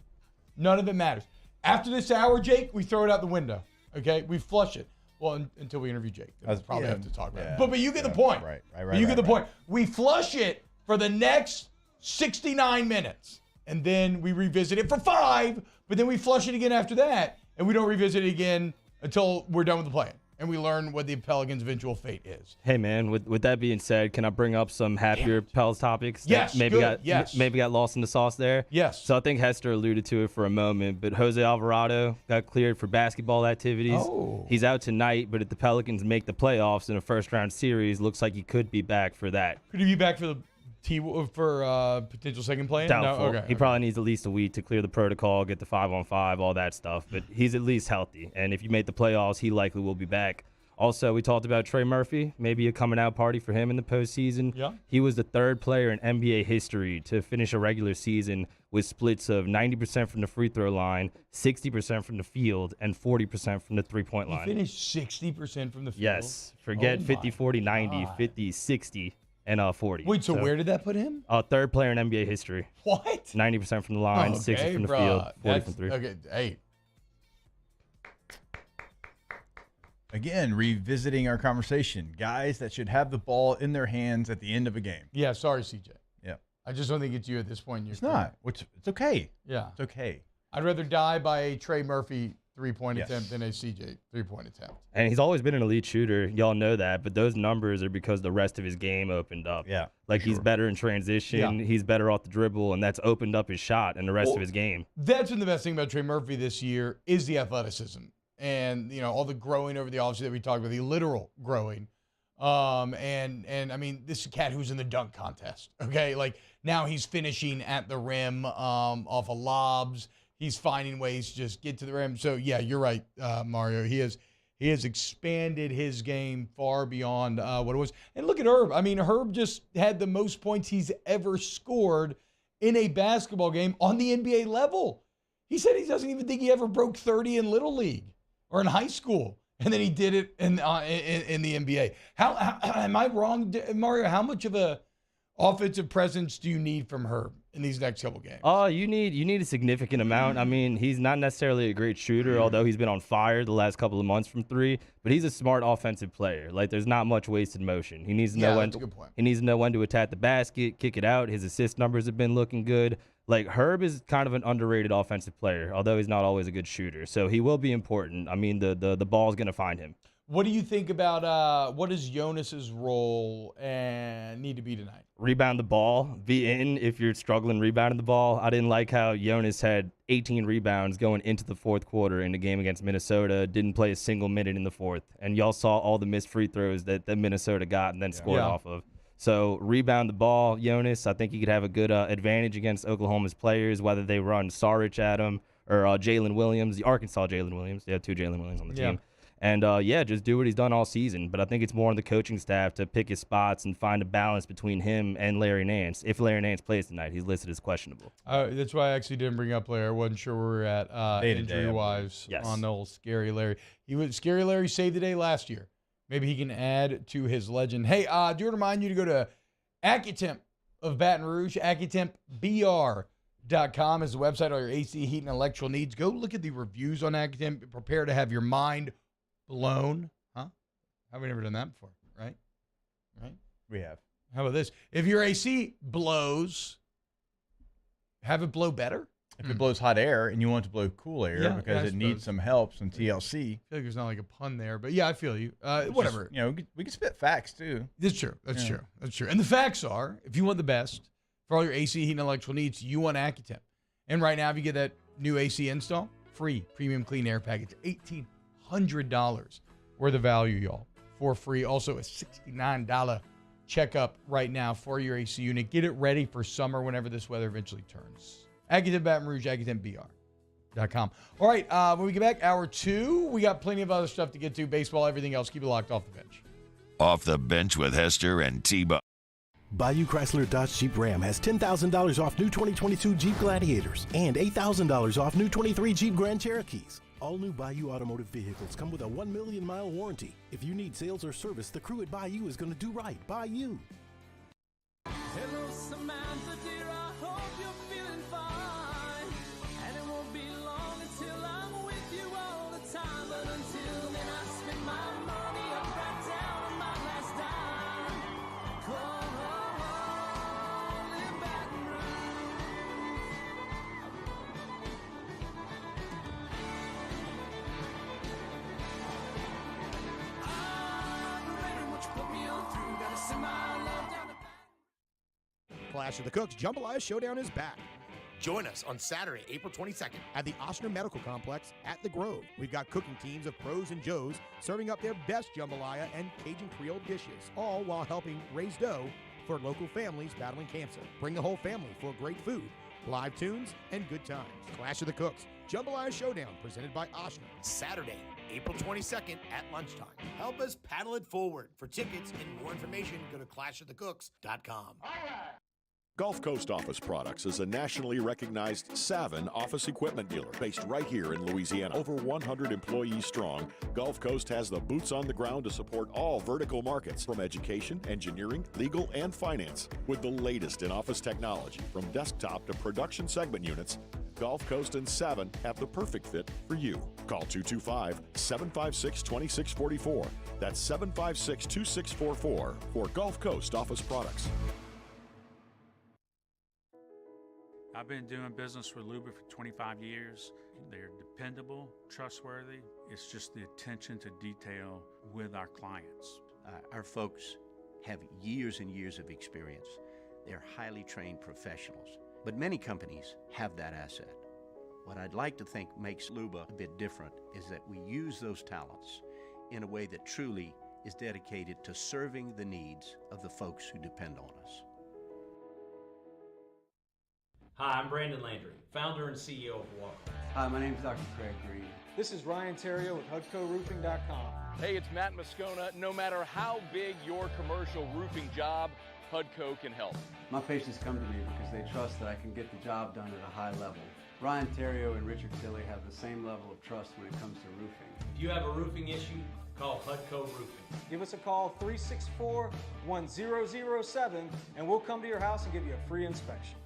None of it matters. After this hour, Jake, we throw it out the window. Okay, we flush it. Well, until we interview Jake, we'll probably have to talk about it. But you get the point.
Right.
You get the point. We flush it for the next 69 minutes, and then we revisit it for 5. But then we flush it again after that, and we don't revisit it again until we're done with the play, and we learn what the Pelicans' eventual fate is.
Hey, man, with that being said, can I bring up some happier Pels topics
Yes,
that maybe
good.
maybe got lost in the sauce there?
Yes.
So I think Hester alluded to it for a moment, but Jose Alvarado got cleared for basketball activities.
Oh.
He's out tonight, but if the Pelicans make the playoffs in a first-round series, looks like he could be back for that.
Could he be back for the potential second play?
Doubtful.
No? Okay.
He probably needs at least a week to clear the protocol, get the 5-on-5, all that stuff. But he's at least healthy. And if you make the playoffs, he likely will be back. Also, we talked about Trey Murphy, maybe a coming out party for him in the postseason.
Yeah.
He was the 3rd player in NBA history to finish a regular season with splits of 90% from the free throw line, 60% from the field, and 40% from the three-point line.
He finished 60% from the field?
Yes. Forget 50, 40, 90, 50, 60. And 40.
Wait, so where did that put him?
3rd player in NBA history.
What?
90% from the line, 60 from the field, 40 from 3.
Okay, hey.
Again, revisiting our conversation. Guys that should have the ball in their hands at the end of a game.
Yeah, sorry, CJ.
Yeah.
I just don't think it's you at this point in your
It's
career.
not. It's okay.
Yeah.
It's okay.
I'd rather die by a Trey Murphy three-point
Yes.
attempt than a CJ three-point attempt.
And he's always been an elite shooter. Y'all know that. But those numbers are because the rest of his game opened up.
Yeah.
Like he's better in transition.
Yeah.
He's better off the dribble. And that's opened up his shot and the rest of his game.
That's been the best thing about Trey Murphy this year is the athleticism. And, all the growing over the offseason that we talked about, the literal growing. And I mean, this is a cat who's in the dunk contest, okay? Like, now he's finishing at the rim off of lobs. He's finding ways to just get to the rim. So, yeah, you're right, Mario. He has expanded his game far beyond what it was. And look at Herb. I mean, Herb just had the most points he's ever scored in a basketball game on the NBA level. He said he doesn't even think he ever broke 30 in Little League or in high school. And then he did it in the NBA. How am I wrong, Mario? How much of a offensive presence do you need from Herb in these next couple games?
You need a significant amount. I mean, he's not necessarily a great shooter, although he's been on fire the last couple of months from 3. But he's a smart offensive player. Like, there's not much wasted motion. He needs to know when.
That's a good point.
He needs to know when to attack the basket, kick it out. His assist numbers have been looking good. Like, Herb is kind of an underrated offensive player, although he's not always a good shooter. So he will be important. I mean, the ball's going to find him.
What do you think about what is Jonas's role and need to be tonight?
Rebound the ball, be in if you're struggling rebounding the ball. I didn't like how Jonas had 18 rebounds going into the 4th quarter in the game against Minnesota, didn't play a single minute in the 4th. And y'all saw all the missed free throws that Minnesota got and then scored off of. So rebound the ball, Jonas. I think he could have a good advantage against Oklahoma's players, whether they run Saric at him or Jalen Williams, the Arkansas Jalen Williams. They have 2 Jalen Williams on the team. And, just do what he's done all season. But I think it's more on the coaching staff to pick his spots and find a balance between him and Larry Nance. If Larry Nance plays tonight, he's listed as questionable.
That's why I actually didn't bring up Larry. I wasn't sure where we're at injury-wise on the old Scary Larry. Scary Larry saved the day last year. Maybe he can add to his legend. Hey, do you want to remind you to go to AccuTemp of Baton Rouge, AccuTempBR.com is the website, all your AC, heat, and electrical needs. Go look at the reviews on AccuTemp. Prepare to have your mind blown. Huh? Have we never done that before, right? Right?
We have.
How about this? If your AC blows, have it blow better.
if it blows hot air and you want it to blow cool air because it needs some help, some TLC.
I feel like there's not like a pun there, but yeah, I feel you. Whatever.
Just, we can spit facts too.
That's true. That's true. And the facts are, if you want the best for all your AC, heat, and electrical needs, you want Accutemp. And right now, if you get that new AC install, free premium clean air package, $1,800 worth of value, y'all, for free. Also, a $69 checkup right now for your AC unit. Get it ready for summer whenever this weather eventually turns. Accutemp Baton Rouge, AccutempBR.com. All right, when we get back, hour 2, we got plenty of other stuff to get to. Baseball, everything else. Keep it locked off the bench.
Off the bench with Hester and T-Bone.
Bayou Chrysler Dodge Jeep Ram has $10,000 off new 2022 Jeep Gladiators and $8,000 off new 23 Jeep Grand Cherokees. All new Bayou automotive vehicles come with a 1 million mile warranty. If you need sales or service, the crew at Bayou is going to do right by you.
Hello, Samantha, dear, I hope you're feeling fine. And it won't be long until I'm with you all the time. But until then, I spend my money up right down on my last dime. Come on, live Baton Rouge. I'm ready, what you put me on through. Gotta send my love down to
Clash of the Cooks Jambalaya Showdown is back. Join us on Saturday, April 22nd at the Oshner Medical Complex at The Grove. We've got cooking teams of pros and joes serving up their best jambalaya and Cajun Creole dishes, all while helping raise dough for local families battling cancer. Bring the whole family for great food, live tunes, and good times. Clash of the Cooks Jambalaya Showdown presented by Oshner. Saturday, April 22nd at lunchtime. Help us paddle it forward. For tickets and more information, go to clashofthecooks.com.
Gulf Coast Office Products is a nationally recognized Savin office equipment dealer based right here in Louisiana. Over 100 employees strong, Gulf Coast has the boots on the ground to support all vertical markets from education, engineering, legal, and finance. With the latest in office technology from desktop to production segment units, Gulf Coast and Savin have the perfect fit for you. Call 225-756-2644. That's 756-2644 for Gulf Coast Office Products.
I've been doing business with Luba for 25 years. They're dependable, trustworthy. It's just the attention to detail with our clients.
Our folks have years and years of experience. They're highly trained professionals. But many companies have that asset. What I'd like to think makes Luba a bit different is that we use those talents in a way that truly is dedicated to serving the needs of the folks who depend on us.
Hi, I'm Brandon Landry, founder and CEO of Walker.
Hi, my name is Dr. Craig Green.
This is Ryan Terrio with HUDCORoofing.com.
Hey, it's Matt Moscona. No matter how big your commercial roofing job, HUDCO can help.
My patients come to me because they trust that I can get the job done at a high level. Ryan Terrio and Richard Tilley have the same level of trust when it comes to roofing.
If you have a roofing issue, call HUDCO Roofing.
Give us a call, 364-1007, and we'll come to your house and give you a free inspection.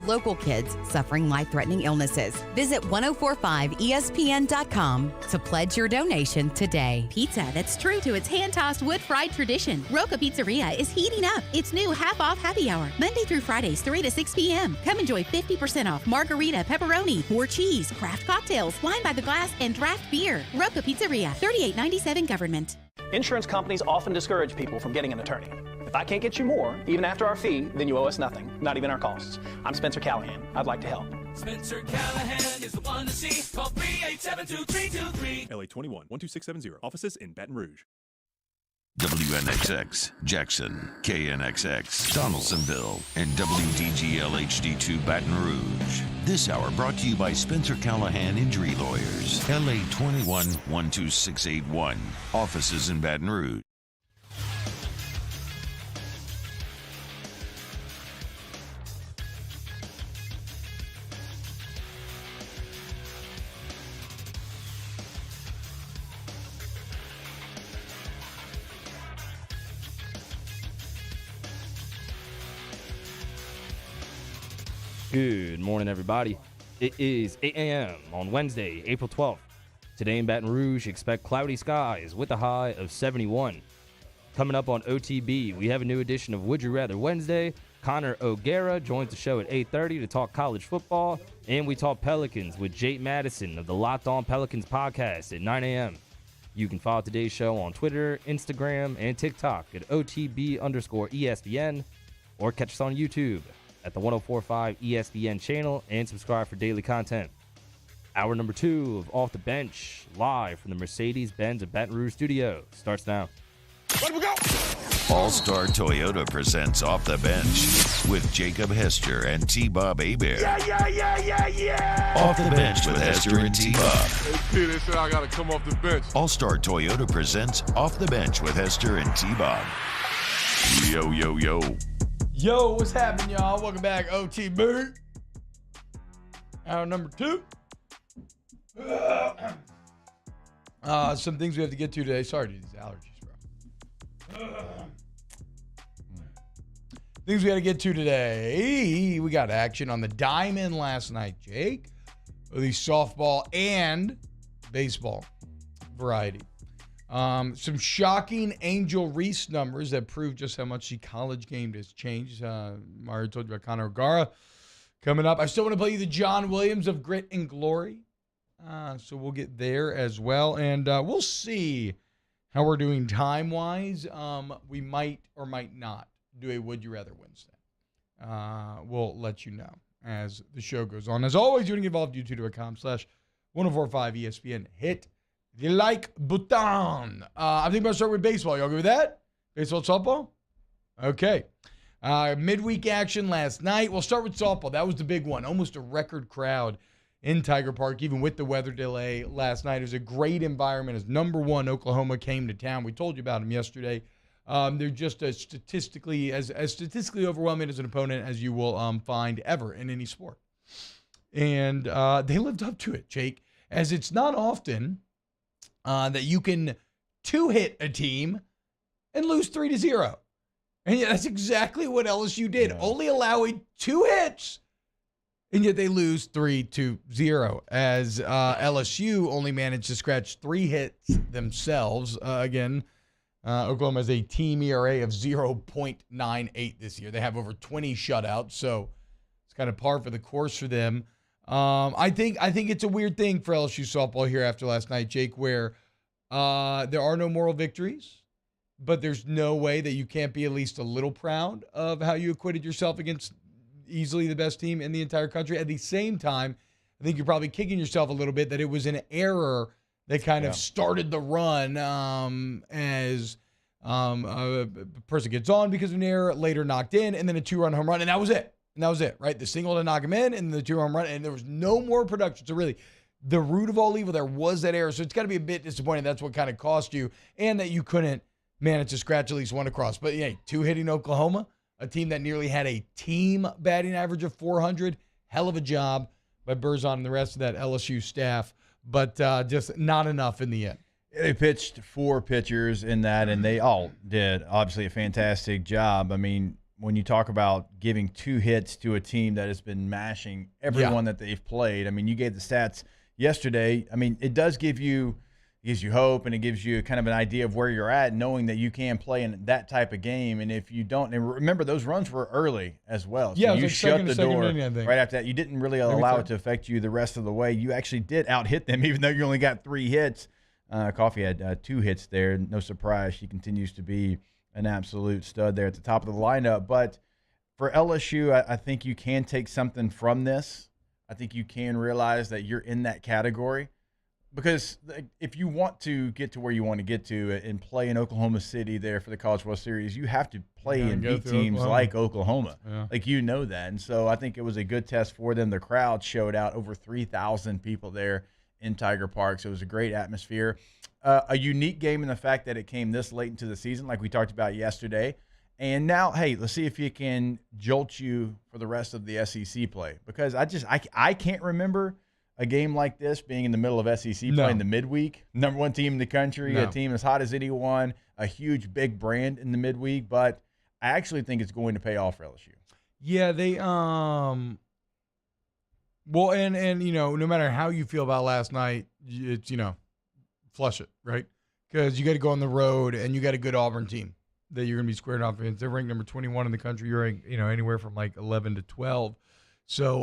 Local kids suffering life-threatening illnesses. Visit 1045ESPN.com to pledge your donation today.
Pizza that's true to its hand-tossed wood-fried tradition. Roca Pizzeria is heating up its new half-off happy hour, Monday through Fridays, 3 to 6 p.m. Come enjoy 50% off margarita, pepperoni, more cheese, craft cocktails, wine by the glass, and draft beer. Roca Pizzeria, 3897 Government.
Insurance companies often discourage people from getting an attorney. If I can't get you more, even after our fee, then you owe us nothing, not even our costs. I'm Spencer Callahan. I'd like to help.
Spencer Callahan is the one to see. Call 387-2323.
LA 21 12670. Offices in Baton Rouge.
WNXX, Jackson, KNXX, Donaldsonville, and WDGL HD2 Baton Rouge. This hour brought to you by Spencer Callahan Injury Lawyers, LA 21 12681. Offices in Baton Rouge.
Good morning, everybody. It is 8 a.m. on Wednesday, April 12th. Today in Baton Rouge, expect cloudy skies with a high of 71. Coming up on OTB, we have a new edition of Would You Rather Wednesday. Connor O'Gara joins the show at 8:30 to talk college football, and we talk Pelicans with Jake Madison of the Locked On Pelicans podcast at 9 a.m. You can follow today's show on Twitter, Instagram, and TikTok at OTB_ESPN, or catch us on YouTube at the 1045 ESPN channel and subscribe for daily content. Hour number 2 of Off the Bench, live from the Mercedes-Benz of Baton Rouge studio, starts now.
Let we go! All-Star Toyota presents Off the Bench with Jacob Hester and T-Bob Hebert.
Yeah.
Off the Bench with Hester and T-Bob.
Hey, they said I got to come off the bench.
All-Star Toyota presents Off the Bench with Hester and T-Bob. Yo, yo, yo.
Yo, what's happening, y'all? Welcome back, OTB. Hour number 2. Some things we have to get to today. Sorry, dude, these allergies, bro. Things we got to get to today. We got action on the diamond last night, Jake. The softball and baseball variety. Some shocking Angel Reese numbers that prove just how much the college game has changed. Mario told you about Connor O'Gara coming up. I still want to play you the John Williams of Grit and Glory. So we'll get there as well. And we'll see how we're doing time-wise. We might or might not do a Would You Rather Wednesday. We'll let you know as the show goes on. As always, you want to get involved, youtube.com/1045ESPN. Hit the like button. I think I'm going to start with baseball. Y'all go with that? Baseball, softball? Okay. Midweek action last night. We'll start with softball. That was the big one. Almost a record crowd in Tiger Park, even with the weather delay last night. It was a great environment as number 1 Oklahoma came to town. We told you about them yesterday. They're just as statistically overwhelming as an opponent as you will find ever in any sport. And they lived up to it, Jake, as it's not often that you can 2-hit a team and lose 3-0. And yeah, that's exactly what LSU did, only allowing 2 hits. And yet they lose 3-0 as LSU only managed to scratch 3 hits themselves. Again, Oklahoma has a team ERA of 0.98 this year. They have over 20 shutouts, so it's kind of par for the course for them. I think it's a weird thing for LSU softball here after last night, Jake, where there are no moral victories, but there's no way that you can't be at least a little proud of how you acquitted yourself against easily the best team in the entire country. At the same time, I think you're probably kicking yourself a little bit that it was an error that kind of started the run as a person gets on because of an error, later knocked in, and then a 2-run home run, and that was it. And that was it, right? The single to knock him in, and the 2-run run, and there was no more production. So really, the root of all evil there was that error. So it's got to be a bit disappointing. That's what kind of cost you, and that you couldn't manage to scratch at least one across. But yeah, 2-hitting Oklahoma, a team that nearly had a team batting average of 400. Hell of a job by Berzon and the rest of that LSU staff, but just not enough in the end.
They pitched 4 pitchers in that, and they all did obviously a fantastic job. I mean, when you talk about giving 2 hits to a team that has been mashing everyone that they've played, I mean, you gave the stats yesterday. I mean, it does gives you hope, and it gives you kind of an idea of where you're at, knowing that you can play in that type of game. And if you don't, and remember, those runs were early as well. So you shut the door right after that. You didn't really allow it to affect you the rest of the way. You actually did out-hit them, even though you only got 3 hits. Coffee had 2 hits there. No surprise. She continues to be an absolute stud there at the top of the lineup. But for LSU, I think you can take something from this. I think you can realize that you're in that category. Because if you want to get to where you want to get to and play in Oklahoma City there for the College World Series, you have to play and beat teams like Oklahoma. Yeah. Like, you know that. And so I think it was a good test for them. The crowd showed out, over 3,000 people there in Tiger Park. So it was a great atmosphere. A unique game in the fact that it came this late into the season, like we talked about yesterday. And now, hey, let's see if you can jolt you for the rest of the SEC play. Because I can't remember a game like this being in the middle of SEC play in the midweek. Number 1 team in the country, a team as hot as anyone, a huge, big brand in the midweek. But I actually think it's going to pay off for LSU.
Yeah, they Well, and no matter how you feel about last night, it's flush it, right? Because you got to go on the road and you got a good Auburn team that you're going to be squaring off against. They're ranked number 21 in the country. You're ranked, anywhere from like 11 to 12. So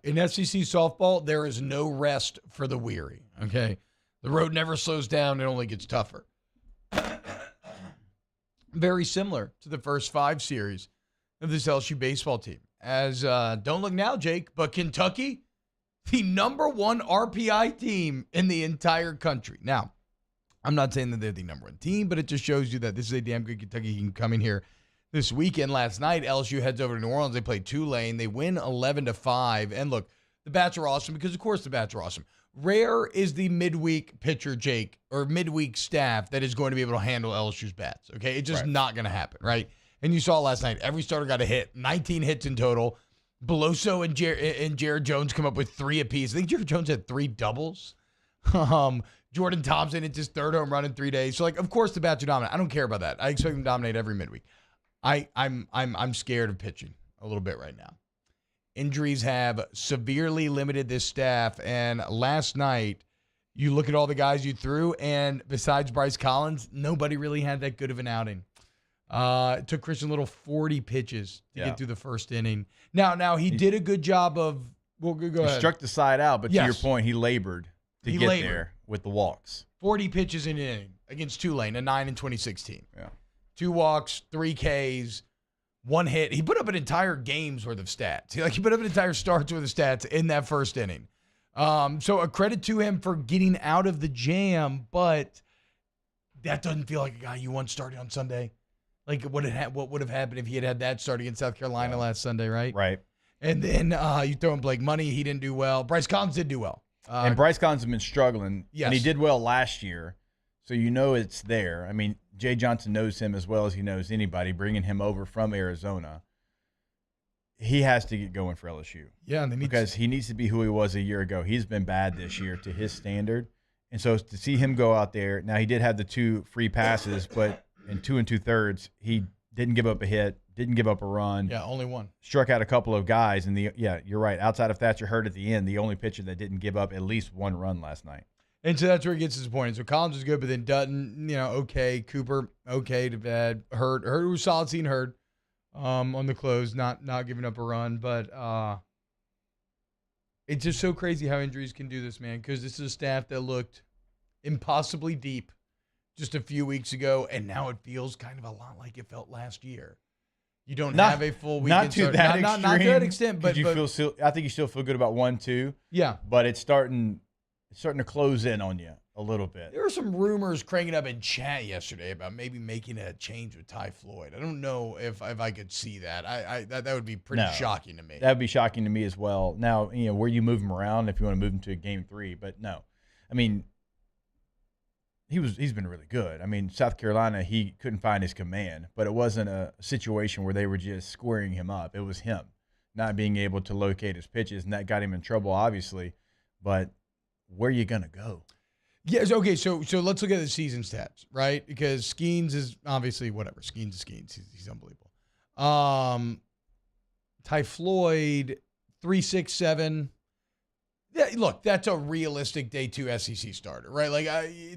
in SEC softball, there is no rest for the weary. Okay, the road never slows down; it only gets tougher. Very similar to the first 5 series of this LSU baseball team. As don't look now, Jake, but Kentucky, the number 1 RPI team in the entire country. Now, I'm not saying that they're the number 1 team, but it just shows you that this is a damn good Kentucky team coming here this weekend. Last night, LSU heads over to New Orleans. They play Tulane. They win 11-5. And look, the bats are awesome because, of course, the bats are awesome. Rare is the midweek pitcher, Jake, or midweek staff that is going to be able to handle LSU's bats. Okay, it's just not going to happen, right? And you saw last night, every starter got a hit, 19 hits in total. Beloso and Jared Jones come up with 3 apiece. I think Jared Jones had 3 doubles. Jordan Thompson hit his 3rd home run in 3 days. So, of course, the bats are dominant. I don't care about that. I expect them to dominate every midweek. I'm scared of pitching a little bit right now. Injuries have severely limited this staff, and last night, you look at all the guys you threw, and besides Bryce Collins, nobody really had that good of an outing. It took Christian Little 40 pitches to get through the first inning. Now he did a good job of. Well, go ahead.
He struck the side out, but to your point, he labored to get there with the walks.
40 pitches in an inning against Tulane, a 9-26 team. Yeah, 2 walks, 3 Ks. 1 hit. He put up an entire game's worth of stats. He put up an entire start's worth of stats in that first inning. So a credit to him for getting out of the jam, but that doesn't feel like a guy you want starting on Sunday. Like what would have happened if he had that start against South Carolina last Sunday, right?
Right.
And then you throw in Blake Money. He didn't do well. Bryce Collins did do well.
And Bryce Collins has been struggling.
Yes.
And he did well last year. So it's there. I mean, Jay Johnson knows him as well as he knows anybody, bringing him over from Arizona. He has to get going for LSU.
Yeah,
because he needs to be who he was a year ago. He's been bad this year to his standard. And so to see him go out there, now he did have the 2 free passes, but in 2 2/3, he didn't give up a hit, didn't give up a run.
Yeah, only 1.
Struck out a couple of guys. And you're right. Outside of Thatcher Hurd at the end, the only pitcher that didn't give up at least 1 run last night.
And so that's where he gets disappointed. So Collins was good, but then Dutton, okay. Cooper, okay to bad. Hurd was solid seeing Hurd on the close, not giving up a run. But it's just so crazy how injuries can do this, man, because this is a staff that looked impossibly deep just a few weeks ago, and now it feels kind of a lot like it felt last year. You don't have a full weekend.
Not to that extreme.
Not to that extent, but
I think you still feel good about 1-2.
Yeah.
But it's starting to close in on you a little bit.
There were some rumors cranking up in chat yesterday about maybe making a change with Ty Floyd. I don't know if I could see that. That would be pretty shocking to me.
That would be shocking to me as well. Now, where you move him around if you want to move him to a game 3, but no. I mean, he's been really good. I mean, South Carolina, he couldn't find his command, but it wasn't a situation where they were just squaring him up. It was him not being able to locate his pitches, and that got him in trouble, obviously. But where are you going to go?
Yes, okay, so let's look at the season stats, right? Because Skeens is obviously whatever. Skeens is Skeens. He's unbelievable. Ty Floyd, 3.67. Yeah, look, that's a realistic day 2 SEC starter, right? Like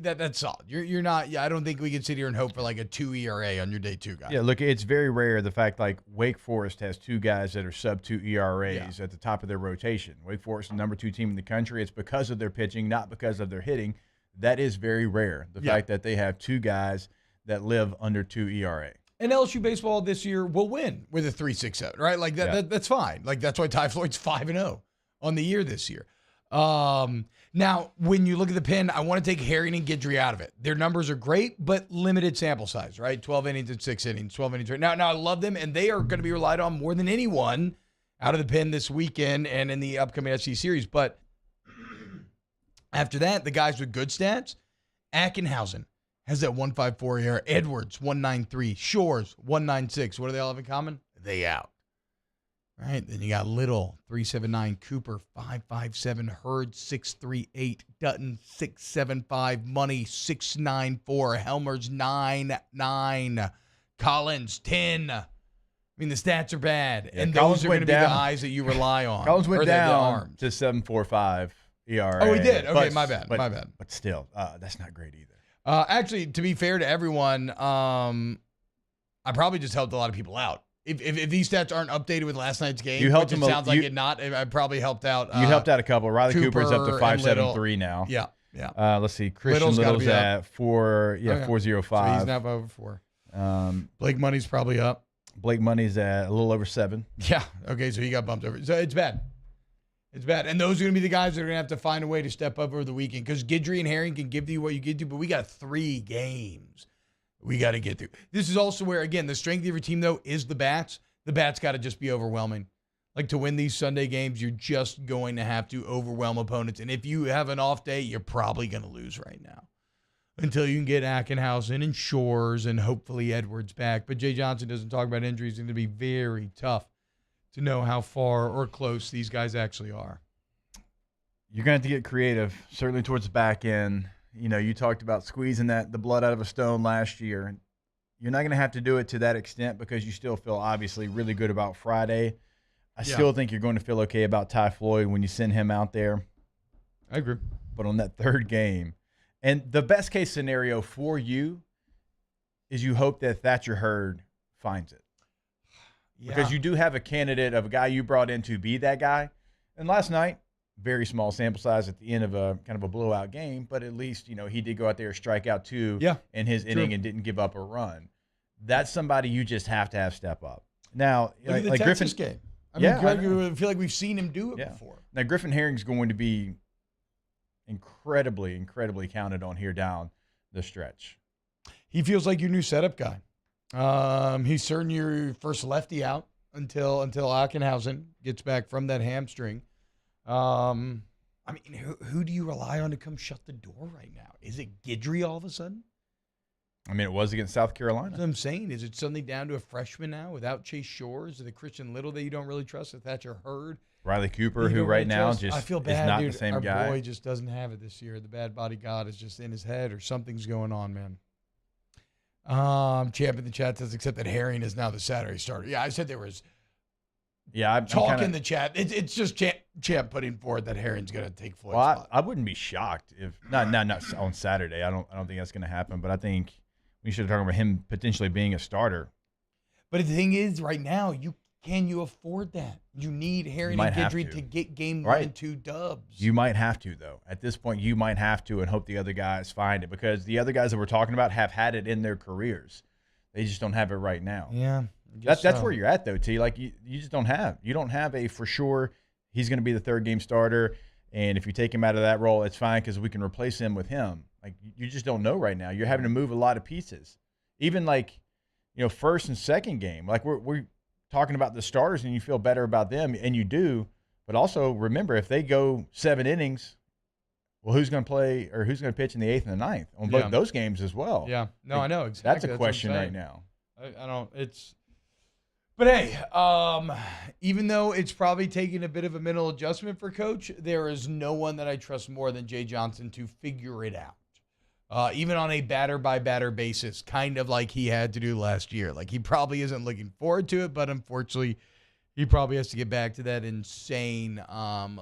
that's solid. You're not. Yeah, I don't think we can sit here and hope for like a 2 ERA on your day 2 guy.
Yeah, look, it's very rare the fact like Wake Forest has 2 guys that are sub 2 ERAs at the top of their rotation. Wake Forest, the number 2 team in the country. It's because of their pitching, not because of their hitting. That is very rare. The fact that they have 2 guys that live under 2 ERA.
And LSU baseball this year will win with a 3.67, right? Like that's fine. Like that's why Ty Floyd's 5-0 on the year this year. Now, when you look at the pen, I want to take Herring and Guidry out of it. Their numbers are great, but limited sample size, right? 12 innings and 6 innings, 12 innings. Now I love them, and they are going to be relied on more than anyone out of the pen this weekend and in the upcoming SEC series. But after that, the guys with good stats, Ackenhausen has that 1.54 ERA. Edwards, 1.93. Shores, 1.96. What do they all have in common? They out. Right, then you got Little, 3.79, Cooper, 5.57, Hurd, 6.38, Dutton, 6.75, Money, 6.94, Helmers, 9.9, Collins, 10. I mean, the stats are bad, and
Collins
those are going to be
went
the
down.
eyes that you rely on.
Collins went
or the
down
arms.
to 7.45 ERA.
Oh, he did? Okay, my bad.
But still, that's not great either.
Actually, to be fair to everyone, I probably just helped a lot of people out. If these stats aren't updated with last night's game,
You helped
which
him
it sounds like it not, I probably helped out.
You helped out a couple. Riley Cooper's up to
Cooper and
5.73 now.
Yeah.
Let's see. Christian Little's at 4.05.
So he's now over 4. Blake Money's probably up.
Blake Money's at a little over 7.
Yeah. Okay, so he got bumped over. So it's bad. It's bad. And those are going to be the guys that are going to have to find a way to step up over the weekend because Guidry and Herring can give you what you get to, but we got 3 games we got to get through. This is also where, again, the strength of your team, though, is the bats. The bats got to just be overwhelming. Like, to win these Sunday games, you're just going to have to overwhelm opponents. And if you have an off day, you're probably going to lose right now until you can get Ackenhausen and Shores and hopefully Edwards back. But Jay Johnson doesn't talk about injuries. It's going to be very tough to know how far or close these guys actually are.
You're going to have to get creative, certainly towards the back end. You know, you talked about squeezing the blood out of a stone last year. You're not going to have to do it to that extent because you still feel obviously really good about Friday. I still think you're going to feel okay about Ty Floyd when you send him out there.
I agree.
But on that third game, and the best case scenario for you is you hope that Thatcher Hurd finds it. Yeah. Because you do have a candidate of a guy you brought in to be that guy. And last night, very small sample size at the end of a kind of a blowout game, but at least, you know, he did go out there, strike out 2 in his inning and didn't give up a run. That's somebody you just have to have step up. Now,
look at the Texas game. I feel like we've seen him do it before.
Now, Griffin Herring's going to be incredibly, incredibly counted on here down the stretch.
He feels like your new setup guy. He's certainly your first lefty out until Ackenhausen gets back from that hamstring. I mean, who do you rely on to come shut the door right now? Is it Guidry all of a sudden?
I mean, it was against South Carolina.
That's what I'm saying. Is it suddenly down to a freshman now without Chase Shores or the Christian Little that you don't really trust, the Thatcher Hurd?
Riley Cooper, who right now just
I feel bad,
is not
dude.
the same
Our
guy.
Our boy just doesn't have it this year. The bad body god is just in his head or something's going on, man. Champ in the chat says, except that Herring is now the Saturday starter. Yeah, I said there was talk in the chat. It's just Champ putting forward that Herring's going to take Floyd's spot.
I wouldn't be shocked if not on Saturday. I don't think that's going to happen. But I think we should have talked about him potentially being a starter.
But the thing is, right now, can you afford that? You need Herring and Guidry to get game 1 and 2 dubs.
You might have to, though. At this point, you might have to and hope the other guys find it because the other guys that we're talking about have had it in their careers. They just don't have it right now.
Yeah.
That's where you're at, though, T. Like, you just don't have. You don't have a for sure he's going to be the third game starter. And if you take him out of that role, it's fine because we can replace him with him. Like, you just don't know right now. You're having to move a lot of pieces. Even, like, you know, first and second game. Like, we're talking about the starters and you feel better about them, and you do. But also, remember, if they go 7 innings, well, who's going to play or who's going to pitch in the 8th and the 9th on both those games as well?
Yeah. No,
like,
I know. Exactly.
That's a question right now.
I don't – it's – but, hey, even though it's probably taking a bit of a mental adjustment for Coach, there is no one that I trust more than Jay Johnson to figure it out. Even on a batter-by-batter basis, kind of like he had to do last year. Like, he probably isn't looking forward to it, but unfortunately, he probably has to get back to that insane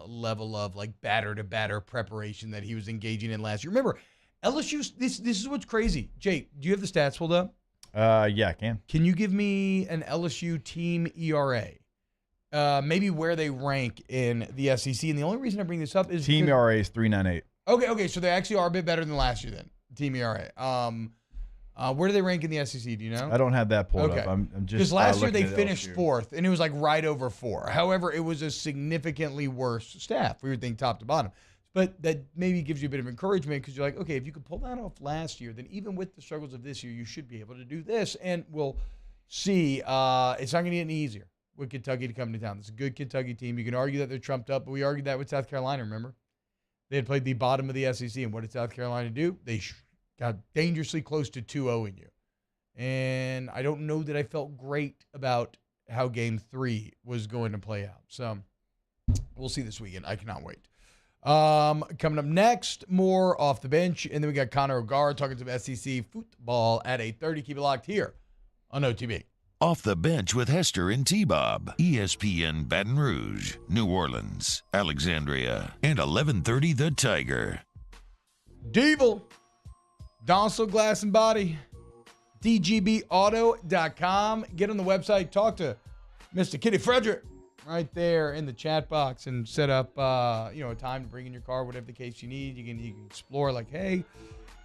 level of, like, batter-to-batter preparation that he was engaging in last year. Remember, LSU, this is what's crazy. Jay, do you have the stats pulled up?
Yeah, I can.
Can you give me an LSU team ERA? Maybe where they rank in the SEC. And the only reason I bring this up is
team ERA is 3.98.
Okay, so they actually are a bit better than last year then. Team ERA. Where do they rank in the SEC? Do you know?
I don't have that pulled up. I'm just
because last year they finished
LSU.
4th, and it was like right over 4. However, it was a significantly worse staff. We would think top to bottom. But that maybe gives you a bit of encouragement because you're like, okay, if you could pull that off last year, then even with the struggles of this year, you should be able to do this. And we'll see. It's not going to get any easier with Kentucky to come to town. It's a good Kentucky team. You can argue that they're trumped up, but we argued that with South Carolina, remember? They had played the bottom of the SEC, and what did South Carolina do? They got dangerously close to 2-0 in you. And I don't know that I felt great about how Game 3 was going to play out. So we'll see this weekend. I cannot wait. Coming up next, more off the bench, and then we got Connor O'Gara talking some SEC football at 8:30. Keep it locked here on OTB.
Off the Bench with Hester and T-Bob. ESPN Baton Rouge, New Orleans, Alexandria, and 1130 The Tiger.
Devil, Donsel Glass and Body, dgbauto.com. Get on the website, talk to Mr. Kitty Frederick right there in the chat box and set up a time to bring in your car, whatever the case you need. You can explore like, hey,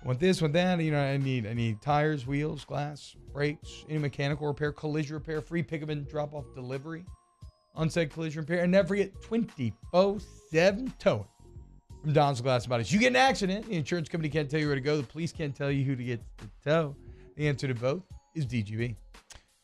I want this, want that. I need tires, wheels, glass, brakes, any mechanical repair, collision repair, free pickup and drop off delivery, unsaid collision repair, and never forget 24/7 towing from Don's Glass Bodies. You get an accident, the insurance company can't tell you where to go. The police can't tell you who to get to tow. The answer to both is DGB.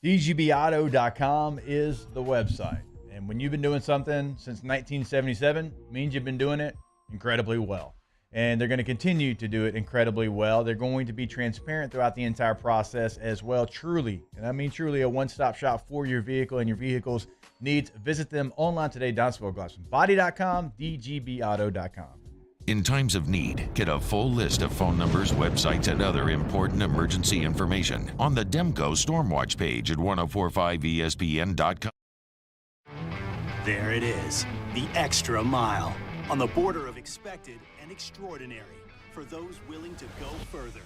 DGBauto.com is the website. And when you've been doing something since 1977, means you've been doing it incredibly well. And they're going to continue to do it incredibly well. They're going to be transparent throughout the entire process as well. Truly, and I mean truly, a one-stop shop for your vehicle and your vehicle's needs. Visit them online today, DonsvilleGlassandBody.com, DGBauto.com.
In times of need, get a full list of phone numbers, websites, and other important emergency information on the Demco Stormwatch page at 1045ESPN.com.
There it is, the extra mile, on the border of expected and extraordinary for those willing to go further,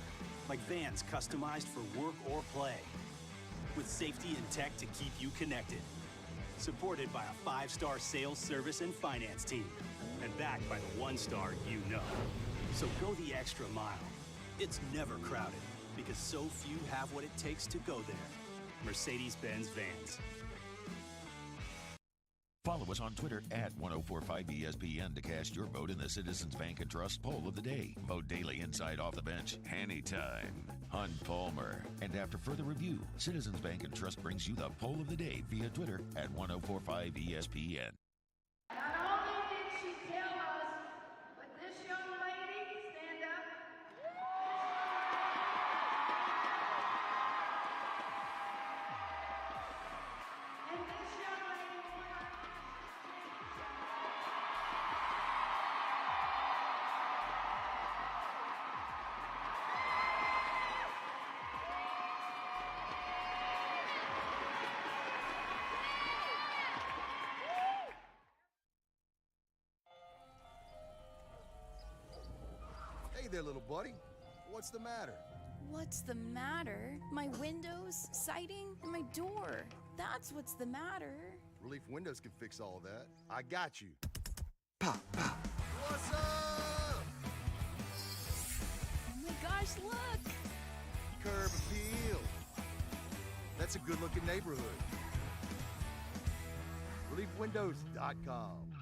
like vans customized for work or play, with safety and tech to keep you connected, supported by a 5-star sales, service, and finance team, and backed by the 1-star you know. So go the extra mile. It's never crowded, because so few have what it takes to go there. Mercedes-Benz Vans.
Follow us on Twitter at 1045ESPN to cast your vote in the Citizens Bank and Trust Poll of the Day. Vote daily inside Off the Bench, anytime. Hunt Palmer. And after further review, Citizens Bank and Trust brings you the Poll of the Day via Twitter at 1045ESPN.
Not only did she tell us, but this young lady, stand up. And this young lady
Hey there, little buddy. What's the matter?
What's the matter? My windows, siding, and my door. That's what's the matter.
Relief Windows can fix all of that. I got you. Pop, pop. What's up?
Oh my gosh, look!
Curb appeal. That's a good-looking neighborhood. ReliefWindows.com.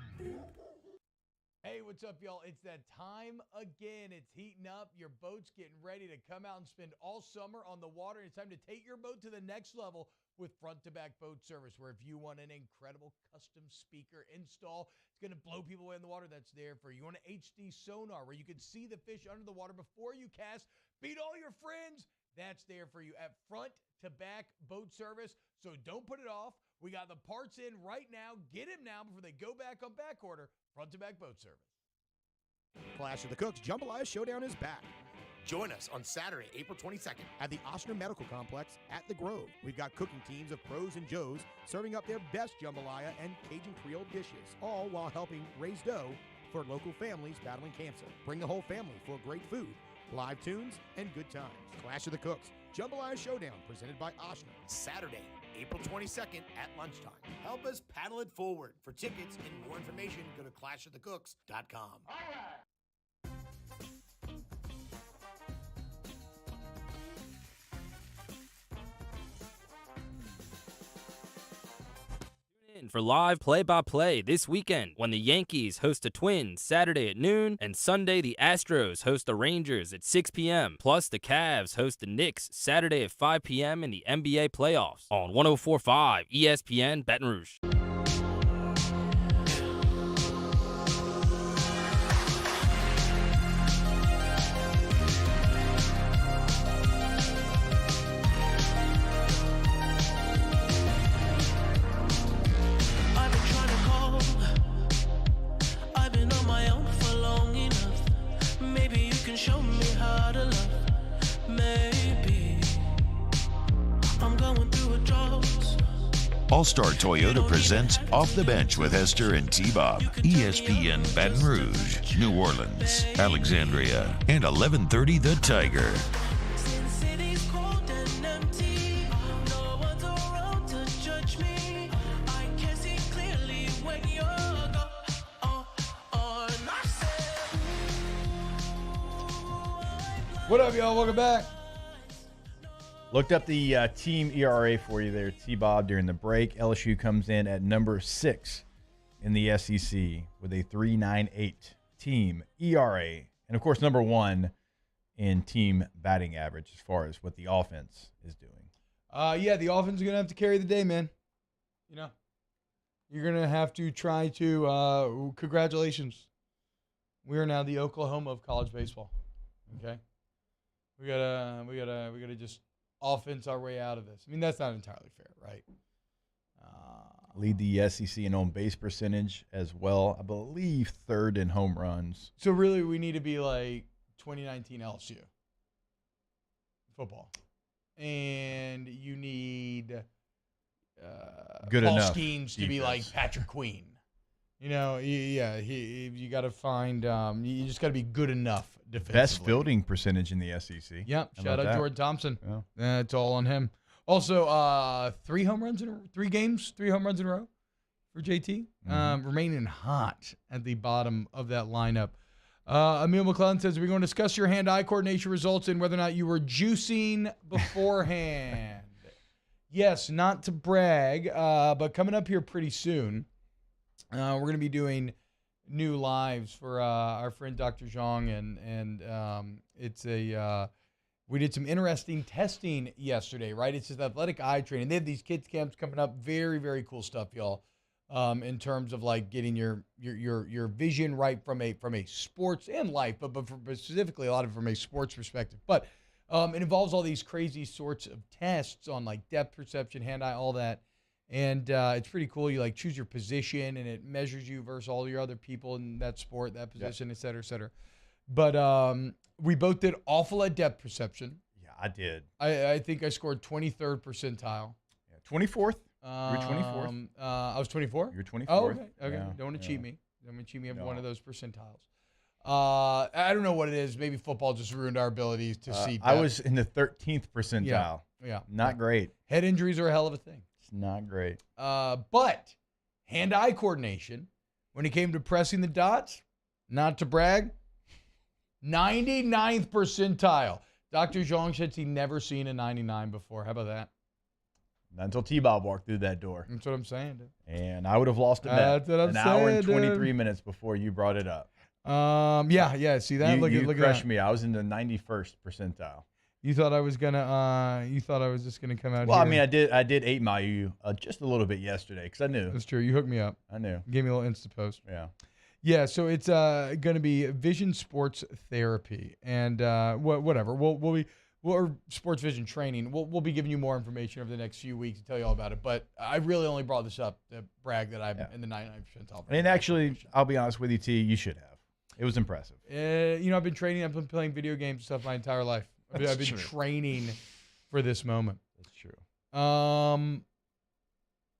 Hey, what's up, y'all? It's that time again. It's heating up. Your boat's getting ready to come out and spend all summer on the water. It's time to take your boat to the next level with front-to-back boat service, where if you want an incredible custom speaker install, it's going to blow people away in the water, that's there for you. You want an HD sonar where you can see the fish under the water before you cast, beat all your friends, that's there for you at front-to-back boat service. So don't put it off. We got the parts in right now. Get them now before they go back on back order. Front-to-back boat service.
Clash of the Cooks Jambalaya Showdown is back. Join us on Saturday, April 22nd at the Oshner Medical Complex at The Grove. We've got cooking teams of pros and joes serving up their best jambalaya and Cajun Creole dishes, all while helping raise dough for local families battling cancer. Bring the whole family for great food, live tunes, and good times. Clash of the Cooks Jambalaya Showdown presented by Oshner. Saturday, April 22nd at lunchtime. Help us paddle it forward. For tickets and more information, go to clashofthecooks.com.
In for live play-by-play this weekend when the Yankees host the Twins Saturday at noon, and Sunday the Astros host the Rangers at 6 p.m. Plus the Cavs host the Knicks Saturday at 5 p.m. in the NBA playoffs on 104.5 ESPN Baton Rouge.
Show me how to love. Maybe I'm going through a drought.
All-Star Toyota presents Off the Bench with Hester and T-Bob. ESPN Baton Rouge, New Orleans, Alexandria, and 1130 The Tiger.
What up, y'all? Welcome back.
Looked up the team ERA for you there, T-Bob, during the break. LSU comes in at number 6 in the SEC with a 3.98 team ERA. And, of course, number 1 in team batting average as far as what the offense is doing.
Yeah, the offense is going to have to carry the day, man. You know, you're going to have to try to congratulations. We are now the Oklahoma of college baseball. Okay? We gotta just offense our way out of this. I mean, that's not entirely fair, right?
Lead the SEC in on base percentage as well. I believe 3rd in home runs.
So really, we need to be like 2019 LSU football, and you need
good
Paul
enough
Skeens to be like Patrick Queen. You know, you got to find. You just got to be good enough defensively.
Best fielding percentage in the SEC.
Yep. Shout out Jordan Thompson.
Yeah.
It's all on him. Also, 3 home runs in 3 games, 3 home runs in a row for JT. Remaining hot at the bottom of that lineup. Emil McClellan says, we're going to discuss your hand-eye coordination results and whether or not you were juicing beforehand. Yes, not to brag, but coming up here pretty soon, we're going to be doing new lives for our friend Dr. Zhang, and it's we did some interesting testing yesterday, right? It's just athletic eye training. They have these kids camps coming up. Very, very cool stuff, y'all. In terms of like getting your vision right from a sports and life, but specifically a lot of it from a sports perspective. But it involves all these crazy sorts of tests on like depth perception, hand-eye, all that. And it's pretty cool. You like choose your position, and it measures you versus all your other people in that sport, that position, et cetera, et cetera. But we both did awful at depth perception.
Yeah, I did.
I think I scored 23rd percentile.
Yeah, 24th. You were 24th.
I was 24?
You were 24th.
Oh, okay.
Yeah,
Don't want to cheat me. Don't want to cheat me of one of those percentiles. I don't know what it is. Maybe football just ruined our ability to see depth.
I was in the 13th percentile.
Yeah.
Not great.
Head injuries are a hell of a thing.
It's not great.
But hand-eye coordination, when it came to pressing the dots, not to brag, 99th percentile. Dr. Zhang said he'd never seen a 99 before. How about that?
Not until T-Bob walked through that door.
That's what I'm saying, dude.
And I would have lost a bet.
That's what I'm
An hour and
saying,
23
dude.
minutes before you brought it up.
Yeah. See that?
You
Look at
crushed
that.
me. I was in the 91st percentile.
You thought I was gonna. You thought I was just gonna come out.
Well,
here.
I mean, I did 8 Bayou just a little bit yesterday because I knew.
That's true. You hooked me up.
I knew.
Gave me a little Insta post.
Yeah.
Yeah. So it's going to be Vision Sports Therapy and whatever. Or Sports Vision Training. We'll be giving you more information over the next few weeks to tell you all about it. But I really only brought this up to brag that I'm in the 99th percentile.
And actually, I'll be honest with you, T. You should have. It was impressive.
I've been training. I've been playing video games and stuff my entire life. I've been training for this moment.
That's true.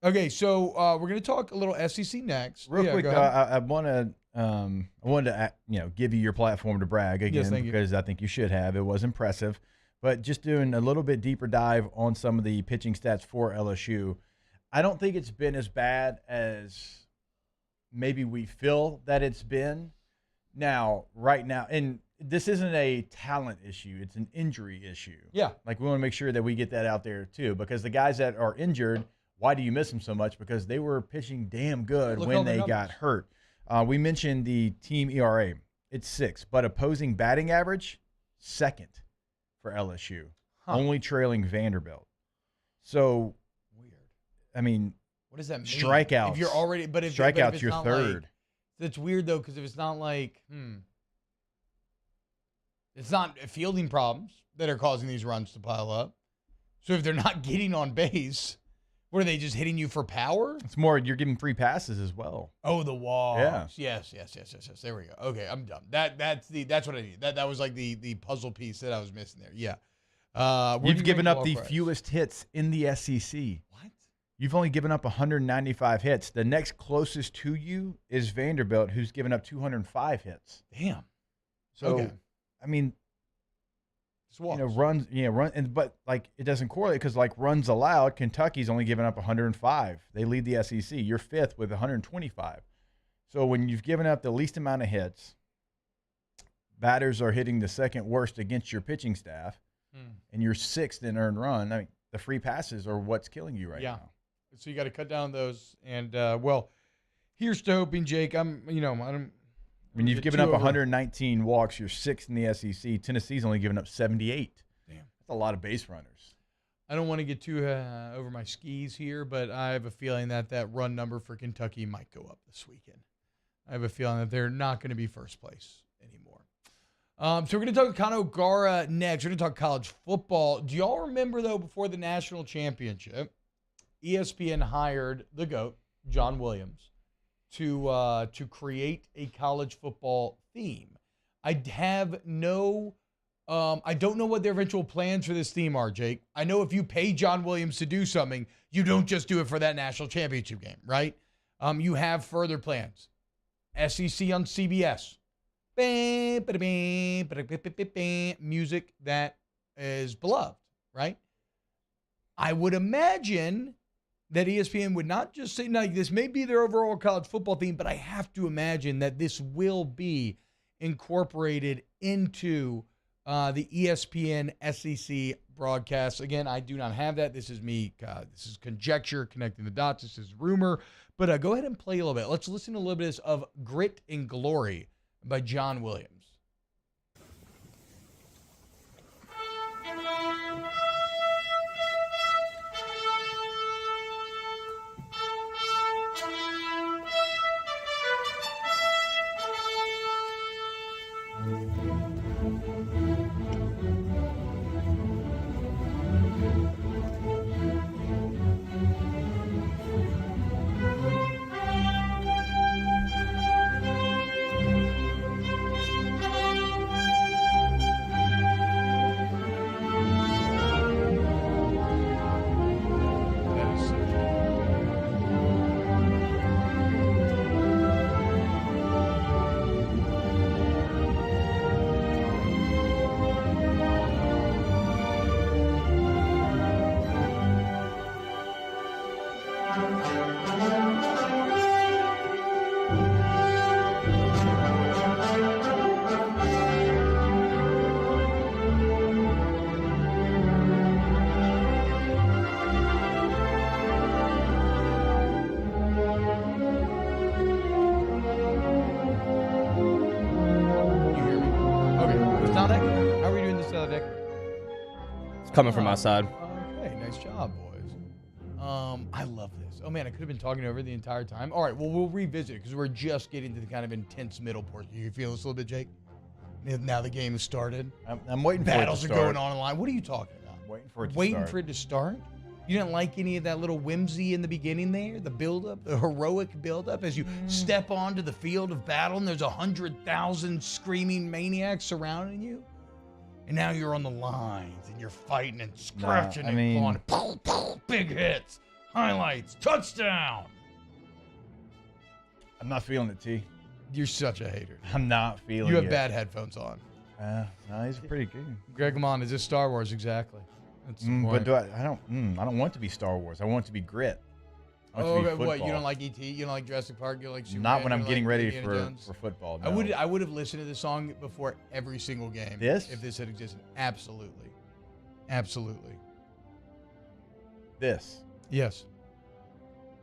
Okay, so we're going to talk a little SEC next.
Real quick, I wanted to give you your platform to brag again because I think you should have. It was impressive. But just doing a little bit deeper dive on some of the pitching stats for LSU, I don't think it's been as bad as maybe we feel that it's been. Now, right now, and this isn't a talent issue, it's an injury issue.
Yeah.
Like, we want to make sure that we get that out there, too, because the guys that are injured, why do you miss them so much? Because they were pitching damn good when they got hurt. We mentioned the team ERA. It's 6, but opposing batting average, 2nd for LSU, only trailing Vanderbilt. So,
weird.
I mean,
what does that mean?
Strikeouts.
If you're already, but if
strikeouts,
if it's
you're
not
3rd.
Like, that's weird though, because if it's not like, it's not fielding problems that are causing these runs to pile up. So if they're not getting on base, what are they just hitting you for power?
It's more you're getting free passes as well.
Oh, the walks.
Yeah.
Yes. There we go. Okay, I'm done. That's what I need. That was like the puzzle piece that I was missing there. Yeah.
You've given up the fewest hits in the SEC.
What?
You've only given up 195 hits. The next closest to you is Vanderbilt, who's given up 205 hits.
Damn.
So,
Okay.
I mean,
Swamps.
but like it doesn't correlate because like runs allowed, Kentucky's only given up 105. They lead the SEC. You're fifth with 125. So when you've given up the least amount of hits, batters are hitting the second worst against your pitching staff, and you're sixth in earned run. I mean, the free passes are what's killing you right now.
So you got to cut down those. And well, here's to hoping, Jake. I don't.
When you've given up 119 walks, you're sixth in the SEC. Tennessee's only given up 78.
Damn.
That's a lot of base runners.
I don't want to get too over my skis here, but I have a feeling that run number for Kentucky might go up this weekend. I have a feeling that they're not going to be first place anymore. So we're going to talk Con O'Gara next. We're going to talk college football. Do y'all remember, though, before the national championship, ESPN hired the GOAT, John Williams, to create a college football theme? I don't know what their eventual plans for this theme are, Jake. I know if you pay John Williams to do something, you don't just do it for that national championship game, right? You have further plans. SEC on CBS. Music that is beloved, right? I would imagine that ESPN would not just say, no, this may be their overall college football theme, but I have to imagine that this will be incorporated into the ESPN SEC broadcast. Again, I do not have that. This is me. This is conjecture, connecting the dots. This is rumor. But go ahead and play a little bit. Let's listen to a little bit of Grit and Glory by John Williams.
Coming from outside.
Okay, nice job, boys. I love this. Oh, man, I could have been talking over the entire time. All right, well, we'll revisit it because we're just getting to the kind of intense middle portion. You feel this a little bit, Jake? Now the game has started.
I'm waiting for it to
Battles are
start.
going on in line. What are you talking about?
Waiting for it to
Waiting
start.
for it to start? You didn't like any of that little whimsy in the beginning there? The buildup, the heroic buildup as you step onto the field of battle and there's 100,000 screaming maniacs surrounding you? And now you're on the lines and you're fighting and scratching and clawing. Big hits, highlights, touchdown.
I'm not feeling it, T.
You're such a hater.
I'm not feeling it.
You have bad headphones on.
No, these are pretty good.
Greg Lamont, is this Star Wars? Exactly. That's the
But
point.
I don't want it to be Star Wars. I want it to be grit. I want
Oh,
it to be
okay, what? You
football.
don't like E.T.? You don't like Jurassic Park? You don't like Superman?
Not when
You
I'm
don't
getting
like
ready
Indiana
for
Jones?
football.
I
no.
would have listened to this song before every single game.
This?
If this had existed. Absolutely. Absolutely.
This.
Yes.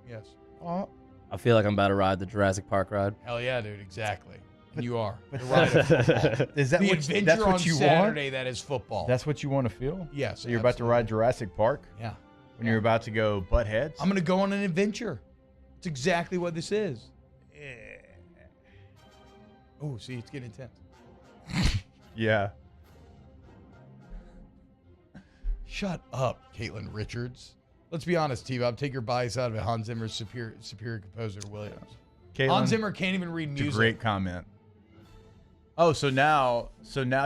Yes.
Oh.
I feel like I'm about to ride the Jurassic Park ride.
Hell yeah, dude. Exactly. And you are.
But
You're right.
Is that
the
what,
adventure
that's what
on
you
Saturday
want?
that is football.
That's what you want to feel?
Yes.
So you're about to ride Jurassic Park?
Yeah.
When you're about to go butt heads?
I'm going to go on an adventure. It's exactly what this is. Oh, see, it's getting intense.
Yeah.
Shut up, Caitlin Richards. Let's be honest, T-Bob. Take your bias out of it. Hans Zimmer's superior composer, Williams.
Caitlin,
Hans Zimmer can't even read
it's a
music.
great comment. Oh, so now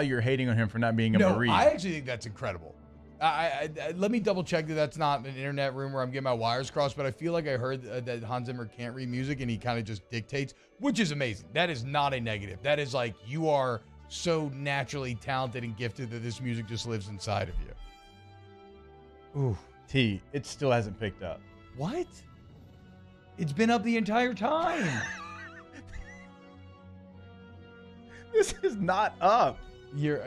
you're hating on him for not being able to read.
I actually think that's incredible. Let me double check that that's not an internet room where I'm getting my wires crossed, but I feel like I heard that Hans Zimmer can't read music and he kind of just dictates, which is amazing. That is not a negative. That is like you are so naturally talented and gifted that this music just lives inside of you. Ooh.
T, it still hasn't picked up.
What? It's been up the entire time.
This is not up.
You're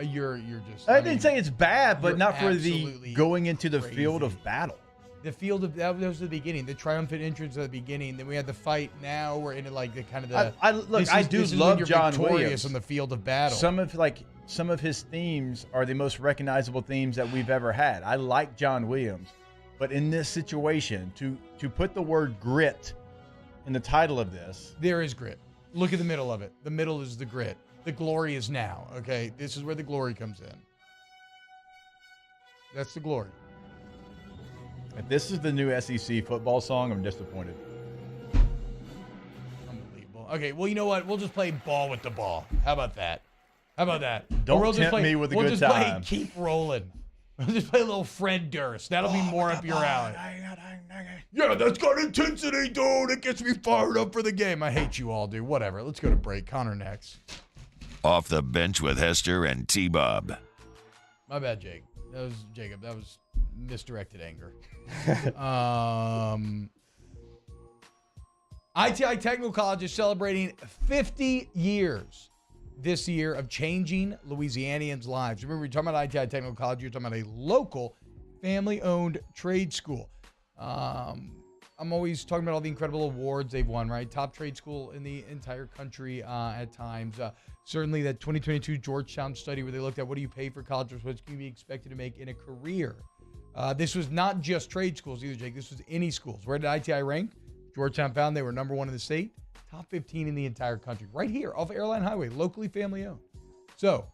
just.
I didn't say it's bad, but not for the going into the field of battle.
The field of that was the beginning, the triumphant entrance at the beginning. Then we had the fight. Now we're in like the kind of the.
I do love John Williams
on the field of battle.
Some of his themes are the most recognizable themes that we've ever had. I like John Williams, but in this situation, to put the word grit in the title of this,
there is grit. Look at the middle of it. The middle is the grit. The glory is now. Okay, this is where the glory comes in. That's the glory.
If this is the new SEC football song, I'm disappointed.
Unbelievable. Okay, well, you know what? We'll just play ball with the ball. How about that?
Don't tempt me with a good time.
We'll just play keep rolling. We'll just play a little Fred Durst. That'll be more up your alley. Yeah, that's got intensity, dude. It gets me fired up for the game. I hate you all, dude. Whatever. Let's go to break. Connor next.
Off the bench with Hester and T-Bob.
My bad, Jake. That was Jacob. That was misdirected anger. ITI Technical College is celebrating 50 years this year of changing Louisianians' lives. Remember, you're talking about ITI Technical College. You're talking about a local, family-owned trade school. I'm always talking about all the incredible awards they've won, right? Top trade school in the entire country at times. Certainly that 2022 Georgetown study where they looked at what do you pay for college, what can you be expected to make in a career. This was not just trade schools either, Jake. This was any schools. Where did ITI rank? Georgetown found they were number 1 in the state, top 15 in the entire country, right here off Airline Highway, locally family owned. So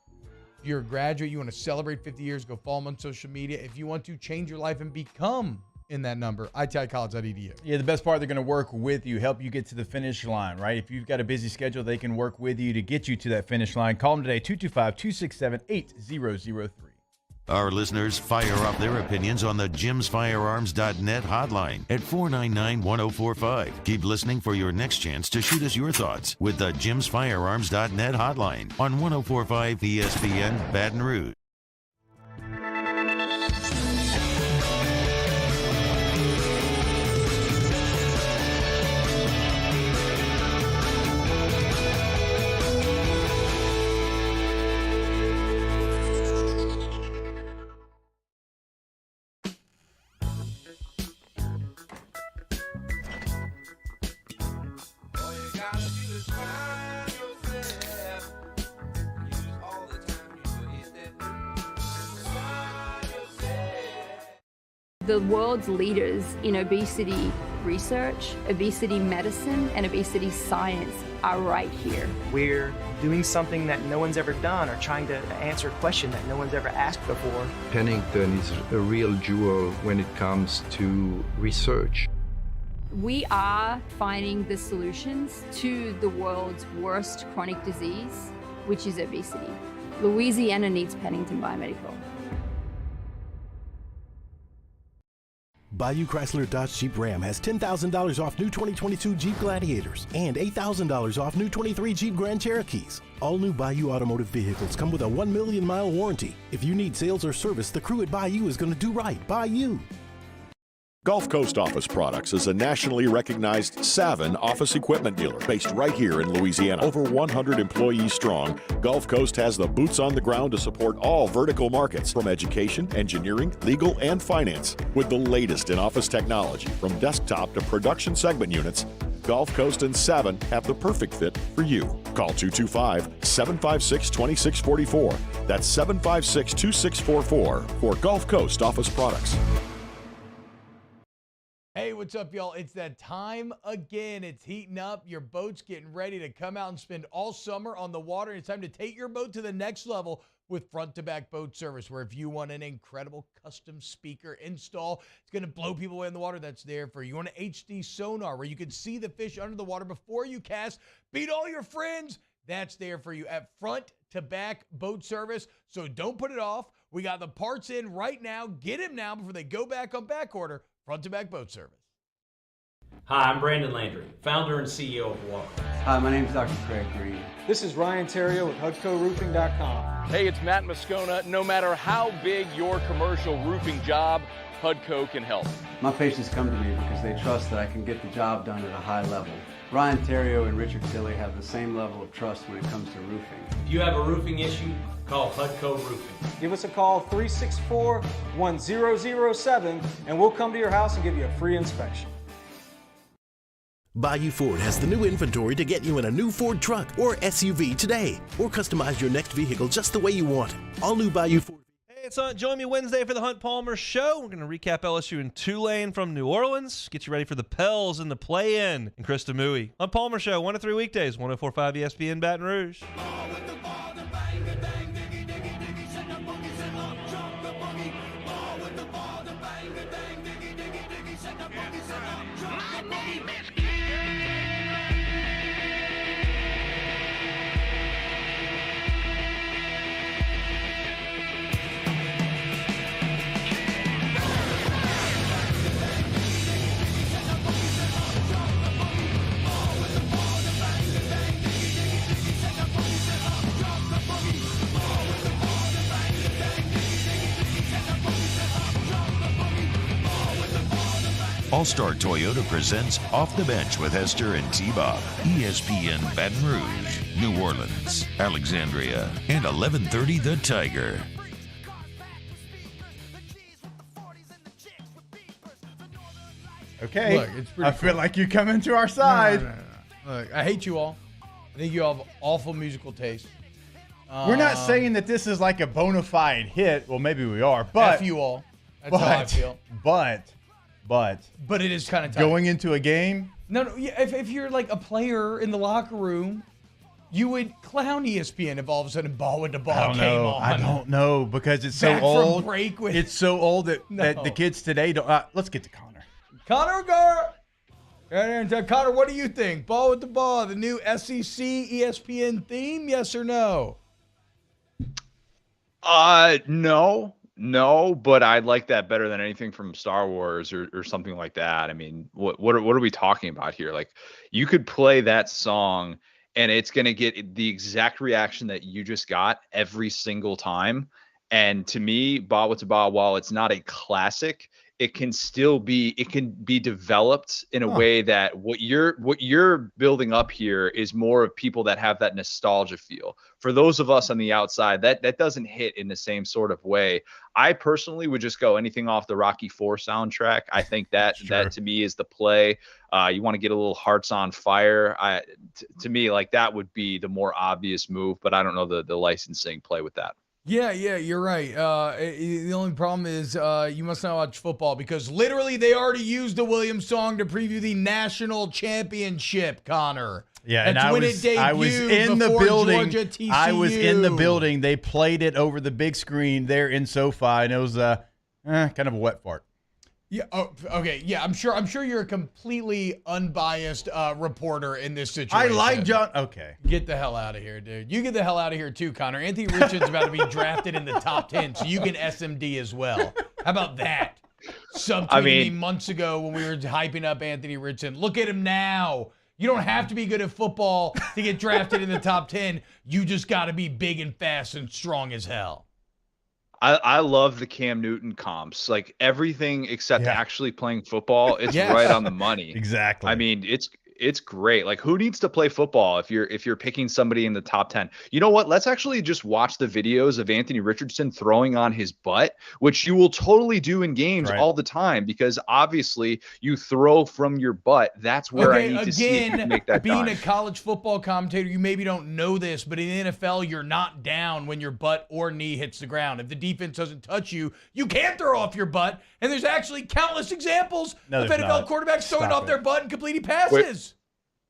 if you're a graduate, you want to celebrate 50 years, go follow them on social media. If you want to change your life and become in that number, iticollege.edu.
Yeah, the best part, they're going to work with you, help you get to the finish line, right? If you've got a busy schedule, they can work with you to get you to that finish line. Call them today, 225-267-8003.
Our listeners fire up their opinions on the jimsfirearms.net hotline at 499-1045. Keep listening for your next chance to shoot us your thoughts with the jimsfirearms.net hotline on 1045 ESPN Baton Rouge.
The world's leaders in obesity research, obesity medicine, and obesity science are right here.
We're doing something that no one's ever done or trying to answer a question that no one's ever asked before.
Pennington is a real jewel when it comes to research.
We are finding the solutions to the world's worst chronic disease, which is obesity. Louisiana needs Pennington Biomedical.
Bayou Chrysler Dodge Jeep Ram has $10,000 off new 2022 Jeep Gladiators and $8,000 off new 23 Jeep Grand Cherokees. All new Bayou automotive vehicles come with a 1 million mile warranty. If you need sales or service, the crew at Bayou is going to do right by you.
Gulf Coast Office Products is a nationally recognized Savin office equipment dealer based right here in Louisiana. Over 100 employees strong, Gulf Coast has the boots on the ground to support all vertical markets from education, engineering, legal, and finance. With the latest in office technology from desktop to production segment units, Gulf Coast and Savin have the perfect fit for you. Call 225-756-2644. That's 756-2644 for Gulf Coast Office Products.
Hey, what's up, y'all? It's that time again. It's heating up. Your boat's getting ready to come out and spend all summer on the water. It's time to take your boat to the next level with front-to-back boat service, where if you want an incredible custom speaker install, it's going to blow people away in the water, that's there for you. You want an HD sonar where you can see the fish under the water before you cast, beat all your friends, that's there for you at Front back-to-back boat service. So don't put it off. We got the parts in right now. Get him now before they go back on back order. Front-to-back boat service.
Hi, I'm Brandon Landry, founder and CEO of Walker.
Hi, my name is Dr. Craig Green.
This is Ryan Terrio with HUDCoRoofing.com.
Hey, it's Matt Moscona. No matter how big your commercial roofing job, HUDCO can help.
My patients come to me because they trust that I can get the job done at a high level. Ryan Terrio and Richard Tilley have the same level of trust when it comes to roofing.
If you have a roofing issue, call HUDCO Roofing.
Give us a call, 364-1007, and we'll come to your house and give you a free inspection.
Bayou Ford has the new inventory to get you in a new Ford truck or SUV today, or customize your next vehicle just the way you want it. All new Bayou Ford.
Hey, it's on. Join me Wednesday for the Hunt Palmer Show. We're going to recap LSU and Tulane from New Orleans, get you ready for the Pels and the play-in, and Chris Demui. Hunt Palmer Show, 1 to 3 weekdays, 104.5 ESPN Baton Rouge.
All-Star Toyota presents Off the Bench with Hester and T-Bob. ESPN Baton Rouge, New Orleans, Alexandria, and 1130 The Tiger.
Okay.
Look, it's pretty
I feel like you come into our side.
No. Look, I hate you all. I think you all have awful musical taste.
We're not saying that this is like a bona fide hit. Well, maybe we are, but
F you all. That's how I feel.
But
it is kind of tough.
Going into a game.
No. Yeah, if you're like a player in the locker room, you would clown ESPN if all of a sudden ball with the ball came on.
I don't know because it's
Back
so old.
From break with,
it's so old that,
No.
that the kids today don't. Let's get to Connor.
Connor Gar. And Connor, what do you think? Ball with the ball, the new SEC ESPN theme, yes or no?
No, but I'd like that better than anything from Star Wars or something like that. I mean, what are we talking about here? Like, you could play that song and it's going to get the exact reaction that you just got every single time. And to me, Ba Wata Ba, while it's not a classic, it can be developed in a way that what you're building up here is more of people that have that nostalgia feel. For those of us on the outside, that doesn't hit in the same sort of way. I personally would just go anything off the Rocky IV soundtrack. I think that to me is the play. You want to get a little Hearts on Fire. To me, like, that would be the more obvious move, but I don't know the licensing play with that.
Yeah, you're right. The only problem is you must not watch football because literally they already used the Williams song to preview the national championship, Connor.
Yeah,
That's
and I was in the building.
Georgia, TCU.
I was in the building. They played it over the big screen there in SoFi, and it was kind of a wet fart.
Yeah. Oh, okay. Yeah. I'm sure you're a completely unbiased reporter in this situation.
I like John. Okay.
Get the hell out of here, dude. You get the hell out of here too, Connor. Anthony Richardson's about to be drafted in the top 10, so you can SMD as well. How about that? Subtweeted me months ago when we were hyping up Anthony Richardson. Look at him now. You don't have to be good at football to get drafted in the top 10. You just got to be big and fast and strong as hell.
I love the Cam Newton comps, like everything except actually playing football. It's right on the money.
Exactly.
I mean, it's great. Like, who needs to play football if you're picking somebody in the top 10? You know what? Let's actually just watch the videos of Anthony Richardson throwing on his butt, which you will totally do in games all the time because obviously you throw from your butt. That's where I need to see if you can make that
being
time.
a college football commentator, you maybe don't know this, but in the NFL, you're not down when your butt or knee hits the ground. If the defense doesn't touch you, you can throw off your butt. And there's actually countless examples of NFL quarterbacks throwing off their butt and completing passes.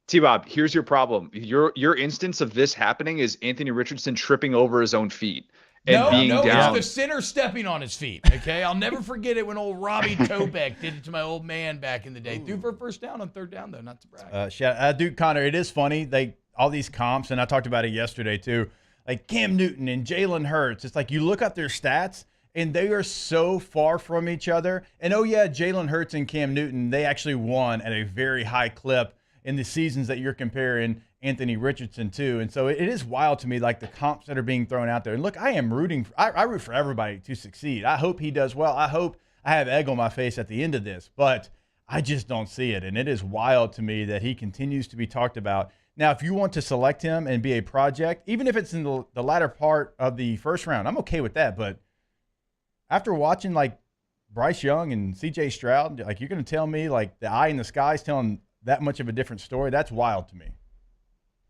T-Bob, here's your problem. Your instance of this happening is Anthony Richardson tripping over his own feet and being down.
It's the center stepping on his feet, okay? I'll never forget it when old Robbie Tobeck did it to my old man back in the day. Threw for a first down on third down, though, not to brag.
Dude, Connor, it is funny. All these comps, and I talked about it yesterday too. like Cam Newton and Jalen Hurts. It's like you look at their stats and they are so far from each other. And oh yeah, Jalen Hurts and Cam Newton, they actually won at a very high clip in the seasons that you're comparing Anthony Richardson to. And so it is wild to me, like the comps that are being thrown out there. And look, I am rooting I root for everybody to succeed. I hope he does well. I hope I have egg on my face at the end of this, but I just don't see it. And it is wild to me that he continues to be talked about. Now, if you want to select him and be a project, even if it's in the latter part of the first round, I'm okay with that. But after watching like Bryce Young and CJ Stroud, like you're going to tell me like the eye in the sky is telling that much of a different story? That's wild to me.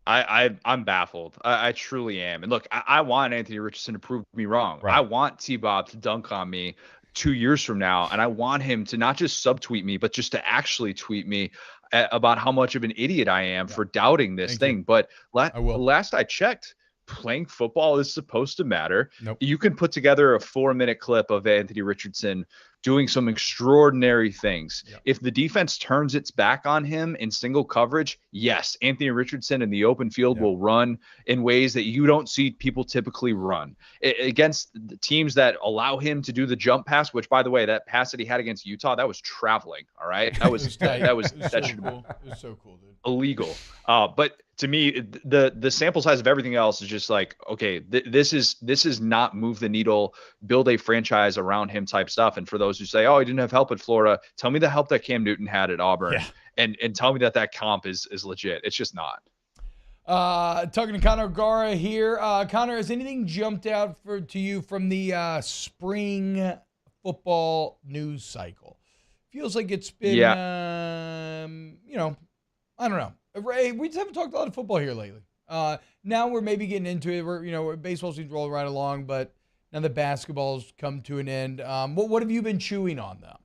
I'm baffled. I truly am. And look, I want Anthony Richardson to prove me wrong.
Right.
I want T-Bob to dunk on me 2 years from now, and I want him to not just subtweet me, but just to actually tweet me about how much of an idiot I am for doubting this thing. But last I checked, playing football is supposed to matter.
Nope.
You can put together a 4-minute clip of Anthony Richardson doing some extraordinary things.
Yep.
If the defense turns its back on him in single coverage, yes, Anthony Richardson in the open field will run in ways that you don't see people typically run. Against the teams that allow him to do the jump pass, which, by the way, that pass that he had against Utah, that was traveling, all right? That was that should
cool. It was so cool, dude.
Illegal. But to me, the sample size of everything else is just like, okay, this is not move the needle, build a franchise around him type stuff. And for those who say, oh, he didn't have help at Florida, tell me the help that Cam Newton had at Auburn, and tell me that comp is legit. It's just not.
Talking to Connor Gara here. Connor, has anything jumped out to you from the spring football news cycle? Feels like it's been, I don't know. We just haven't talked a lot of football here lately. Now we're maybe getting into it. We're baseball seems rolling right along, but now the basketball's come to an end. What have you been chewing on, though?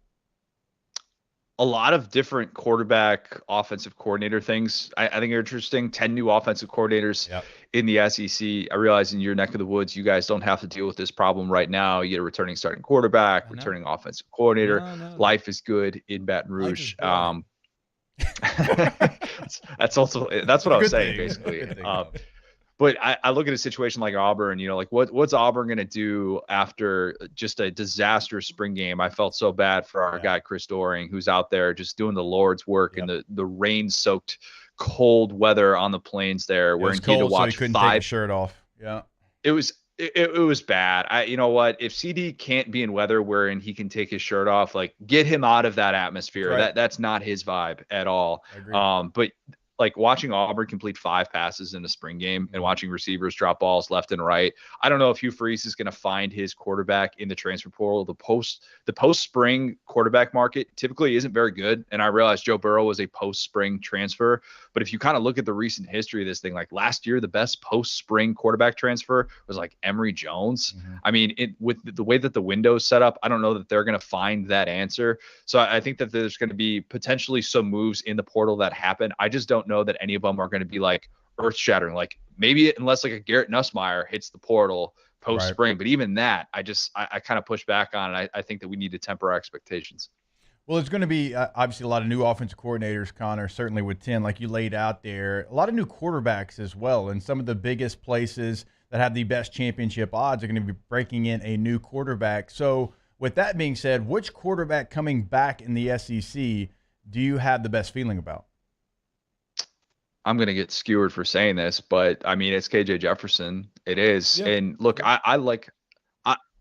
A lot of different quarterback, offensive coordinator things I think are interesting. 10 new offensive coordinators in the SEC. I realize in your neck of the woods, you guys don't have to deal with this problem right now. You get a returning starting quarterback, returning offensive coordinator. Life is good in Baton Rouge. That's what I was saying, basically. But I look at a situation like Auburn, like what's Auburn going to do after just a disastrous spring game? I felt so bad for our guy, Chris Doring, who's out there just doing the Lord's work in the rain-soaked cold weather on the plains there, where he had to watch
so he couldn't take his shirt off. Yeah.
It was bad. You know what? If CD can't be in weather wherein he can take his shirt off, like get him out of that atmosphere.
Right.
That's not his vibe at all.
I agree.
But like watching Auburn complete 5 passes in a spring game and watching receivers drop balls left and right. I don't know if Hugh Freeze is going to find his quarterback in the transfer portal. The post-spring quarterback market typically isn't very good. And I realized Joe Burrow was a post-spring transfer. But if you kind of look at the recent history of this thing, like last year, the best post-spring quarterback transfer was like Emory Jones. I mean, with the way that the window's set up, I don't know that they're going to find that answer. So I think that there's going to be potentially some moves in the portal that happen. I just don't know that any of them are going to be like earth shattering, like maybe unless like a Garrett Nussmeier hits the portal post spring. Right. But even that, I kind of push back on it. I think that we need to temper our expectations.
Well, it's going to be obviously a lot of new offensive coordinators, Connor, certainly with 10, like you laid out there. A lot of new quarterbacks as well. And some of the biggest places that have the best championship odds are going to be breaking in a new quarterback. So with that being said, which quarterback coming back in the SEC do you have the best feeling about?
I'm going to get skewered for saying this, but I mean, it's KJ Jefferson. It is. Yeah. And look, I like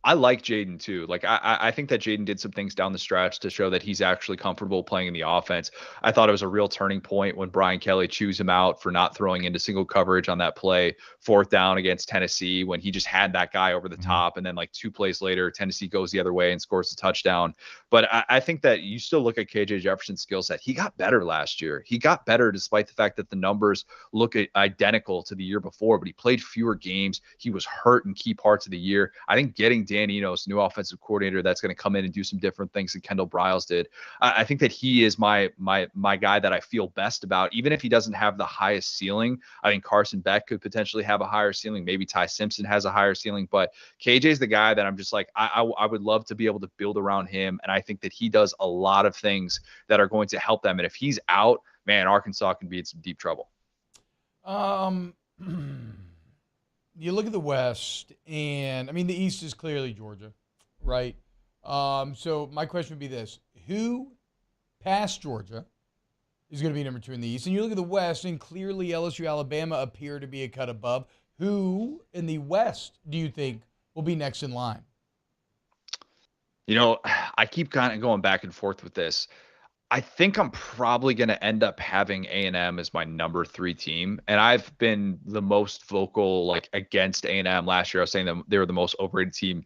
Jaden too. Like I think that Jaden did some things down the stretch to show that he's actually comfortable playing in the offense. I thought it was a real turning point when Brian Kelly chews him out for not throwing into single coverage on that play, 4th down against Tennessee, when he just had that guy over the top. And then like 2 plays later, Tennessee goes the other way and scores a touchdown. But I think that you still look at KJ Jefferson's skill set. He got better last year. He got better despite the fact that the numbers look identical to the year before, but he played fewer games. He was hurt in key parts of the year. I think getting Dan Enos, new offensive coordinator, that's going to come in and do some different things than Kendall Briles did. I think that he is my guy that I feel best about, even if he doesn't have the highest ceiling. I think Carson Beck could potentially have a higher ceiling. Maybe Ty Simpson has a higher ceiling, but KJ is the guy that I'm just like, I would love to be able to build around him. And I think that he does a lot of things that are going to help them. And if he's out, man, Arkansas can be in some deep trouble.
you look at the West, and I mean, the East is clearly Georgia, right? So my question would be this: who past Georgia is going to be number 2 in the East? And you look at the West, and clearly LSU, Alabama appear to be a cut above. Who in the West do you think will be next in line?
You know, I keep kind of going back and forth with this. I think I'm probably going to end up having A&M as my number 3 team. And I've been the most vocal, like, against A&M last year. I was saying that they were the most overrated team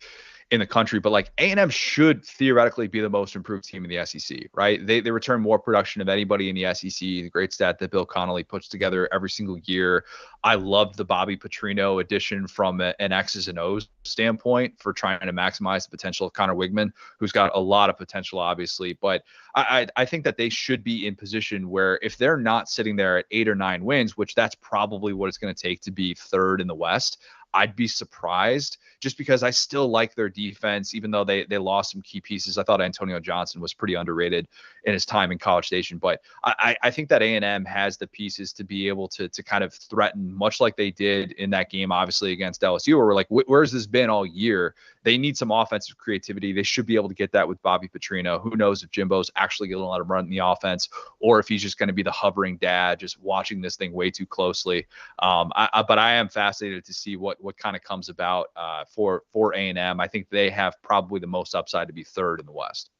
in the country, but like A&M should theoretically be the most improved team in the SEC, right? They return more production of anybody in the SEC. The great stat that Bill Connolly puts together every single year. I loved the Bobby Petrino addition from an X's and O's standpoint for trying to maximize the potential of Connor Wigman, who's got a lot of potential, obviously. But I think that they should be in position where if they're not sitting there at 8 or 9 wins, which that's probably what it's going to take to be 3rd in the West, I'd be surprised just because I still like their defense, even though they lost some key pieces. I thought Antonio Johnson was pretty underrated in his time in College Station, but I think that A&M has the pieces to be able to kind of threaten, much like they did in that game, obviously against LSU, where we're like, where's this been all year? They need some offensive creativity. They should be able to get that with Bobby Petrino. Who knows if Jimbo's actually going to let him run the offense or if he's just going to be the hovering dad, just watching this thing way too closely. But I am fascinated to see what kind of comes about for A&M. I think they have probably the most upside to be 3rd in the West.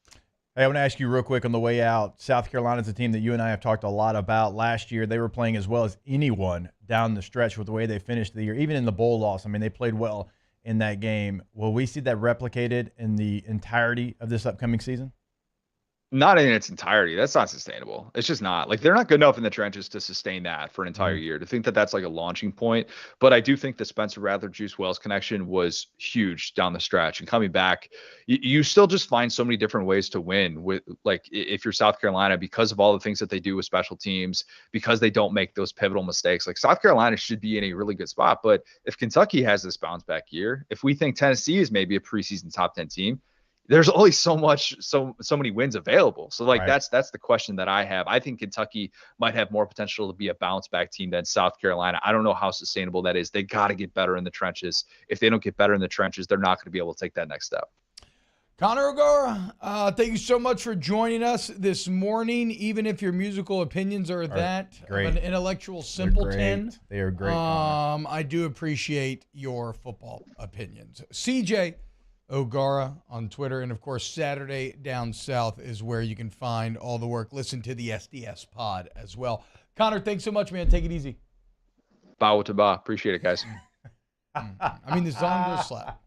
Hey, I want to ask you real quick on the way out. South Carolina's a team that you and I have talked a lot about. Last year, they were playing as well as anyone down the stretch with the way they finished the year, even in the bowl loss. I mean, they played well in that game. Will we see that replicated in the entirety of this upcoming season?
Not in its entirety. That's not sustainable. It's just not. Like, they're not good enough in the trenches to sustain that for an entire year, to think that that's like a launching point. But I do think the Spencer Rattler Juice Wells connection was huge down the stretch. And coming back, you still just find so many different ways to win with, like, if you're South Carolina, because of all the things that they do with special teams, because they don't make those pivotal mistakes. Like, South Carolina should be in a really good spot. But if Kentucky has this bounce back year, if we think Tennessee is maybe a preseason top 10 team, there's only so many wins available. So like, right. That's the question that I have. I think Kentucky might have more potential to be a bounce back team than South Carolina. I don't know how sustainable that is. They got to get better in the trenches. If they don't get better in the trenches, they're not going to be able to take that next step.
Connor O'Gara, thank you so much for joining us this morning. Even if your musical opinions are that of an intellectual simpleton,
they are great.
I do appreciate your football opinions. CJ O'Gara on Twitter, and of course Saturday Down South is where you can find all the work. Listen to the SDS pod as well. Connor, thanks so much, man. Take it easy.
Bow to ba. Appreciate it, guys.
I mean, the song does slap.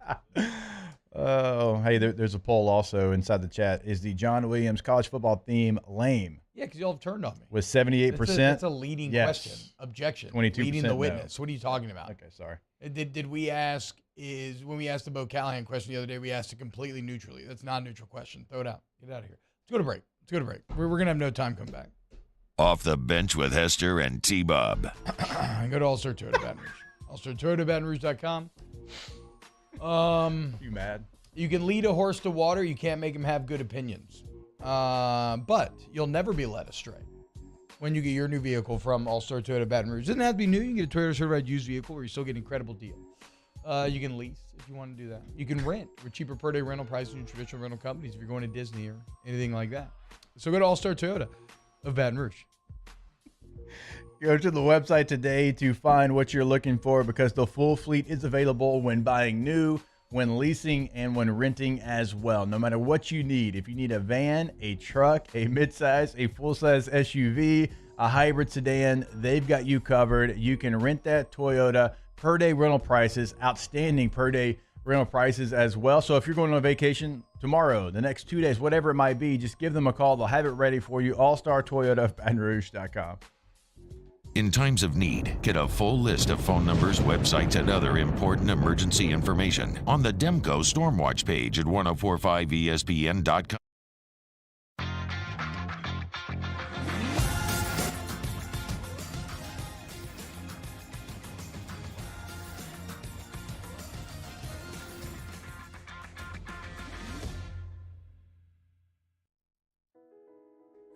Oh, hey, there's a poll also inside the chat. Is the John Williams college football theme lame?
Yeah, because y'all have turned on me.
With 78%.
That's a leading question. Objection.
22%
leading the
no.
witness. What are you talking about?
Okay, sorry.
Did we ask, when we asked the Bo Callahan question the other day, we asked it completely neutrally. That's not a neutral question. Throw it out. Get out of here. Let's go to break. We're going to have no time come back.
Off the bench with Hester and T-Bob.
And go to All-Star Toyota Baton Rouge. AllStarToyotaBatonRouge.com.
You mad?
You can lead a horse to water. You can't make him have good opinions. But you'll never be led astray when you get your new vehicle from All-Star Toyota Baton Rouge. It doesn't have to be new. You can get a Toyota certified used vehicle where you still get an incredible deal. You can lease if you want to do that. You can rent with cheaper per day rental prices than traditional rental companies if you're going to Disney or anything like that. So go to All-Star Toyota of Baton Rouge.
Go to the website today to find what you're looking for, because the full fleet is available when buying new, when leasing, and when renting as well. No matter what you need, if you need a van, a truck, a midsize, a full-size SUV, a hybrid sedan, they've got you covered. You can rent that Toyota. Per-day rental prices, outstanding per-day rental prices as well. So if you're going on a vacation tomorrow, the next 2 days, whatever it might be, just give them a call. They'll have it ready for you. AllStarToyotaBatonRouge.com.
In times of need, get a full list of phone numbers, websites, and other important emergency information on the Demco Stormwatch page at 1045ESPN.com.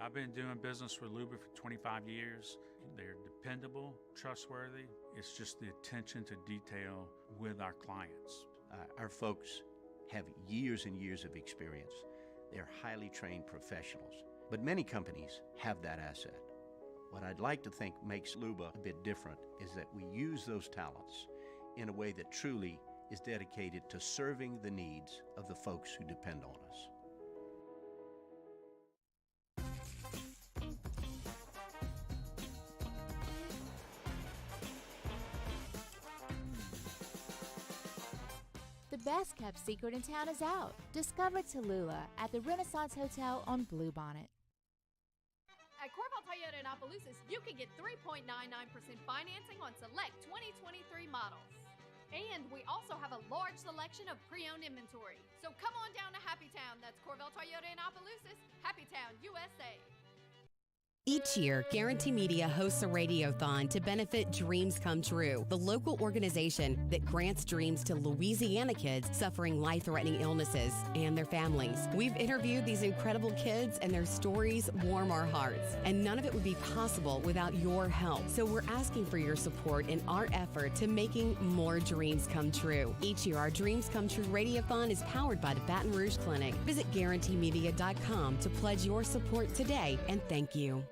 I've been doing business with Luba for 25 years. They're dependable, trustworthy. It's just the attention to detail with our clients.
Our folks have years and years of experience. They're highly trained professionals, but many companies have that asset. What I'd like to think makes Luba a bit different is that we use those talents in a way that truly is dedicated to serving the needs of the folks who depend on us.
The best kept secret in town is out. Discover Tallulah at the Renaissance Hotel on Bluebonnet.
At Corval Toyota in Opelousas, you can get 3.99% financing on select 2023 models. And we also have a large selection of pre-owned inventory. So come on down to Happy Town. That's Corval Toyota in Opelousas, Happy Town, USA.
Each year, Guarantee Media hosts a radiothon to benefit Dreams Come True, the local organization that grants dreams to Louisiana kids suffering life-threatening illnesses and their families. We've interviewed these incredible kids, and their stories warm our hearts. And none of it would be possible without your help. So we're asking for your support in our effort to making more dreams come true. Each year, our Dreams Come True radiothon is powered by the Baton Rouge Clinic. Visit GuaranteeMedia.com to pledge your support today, and thank you.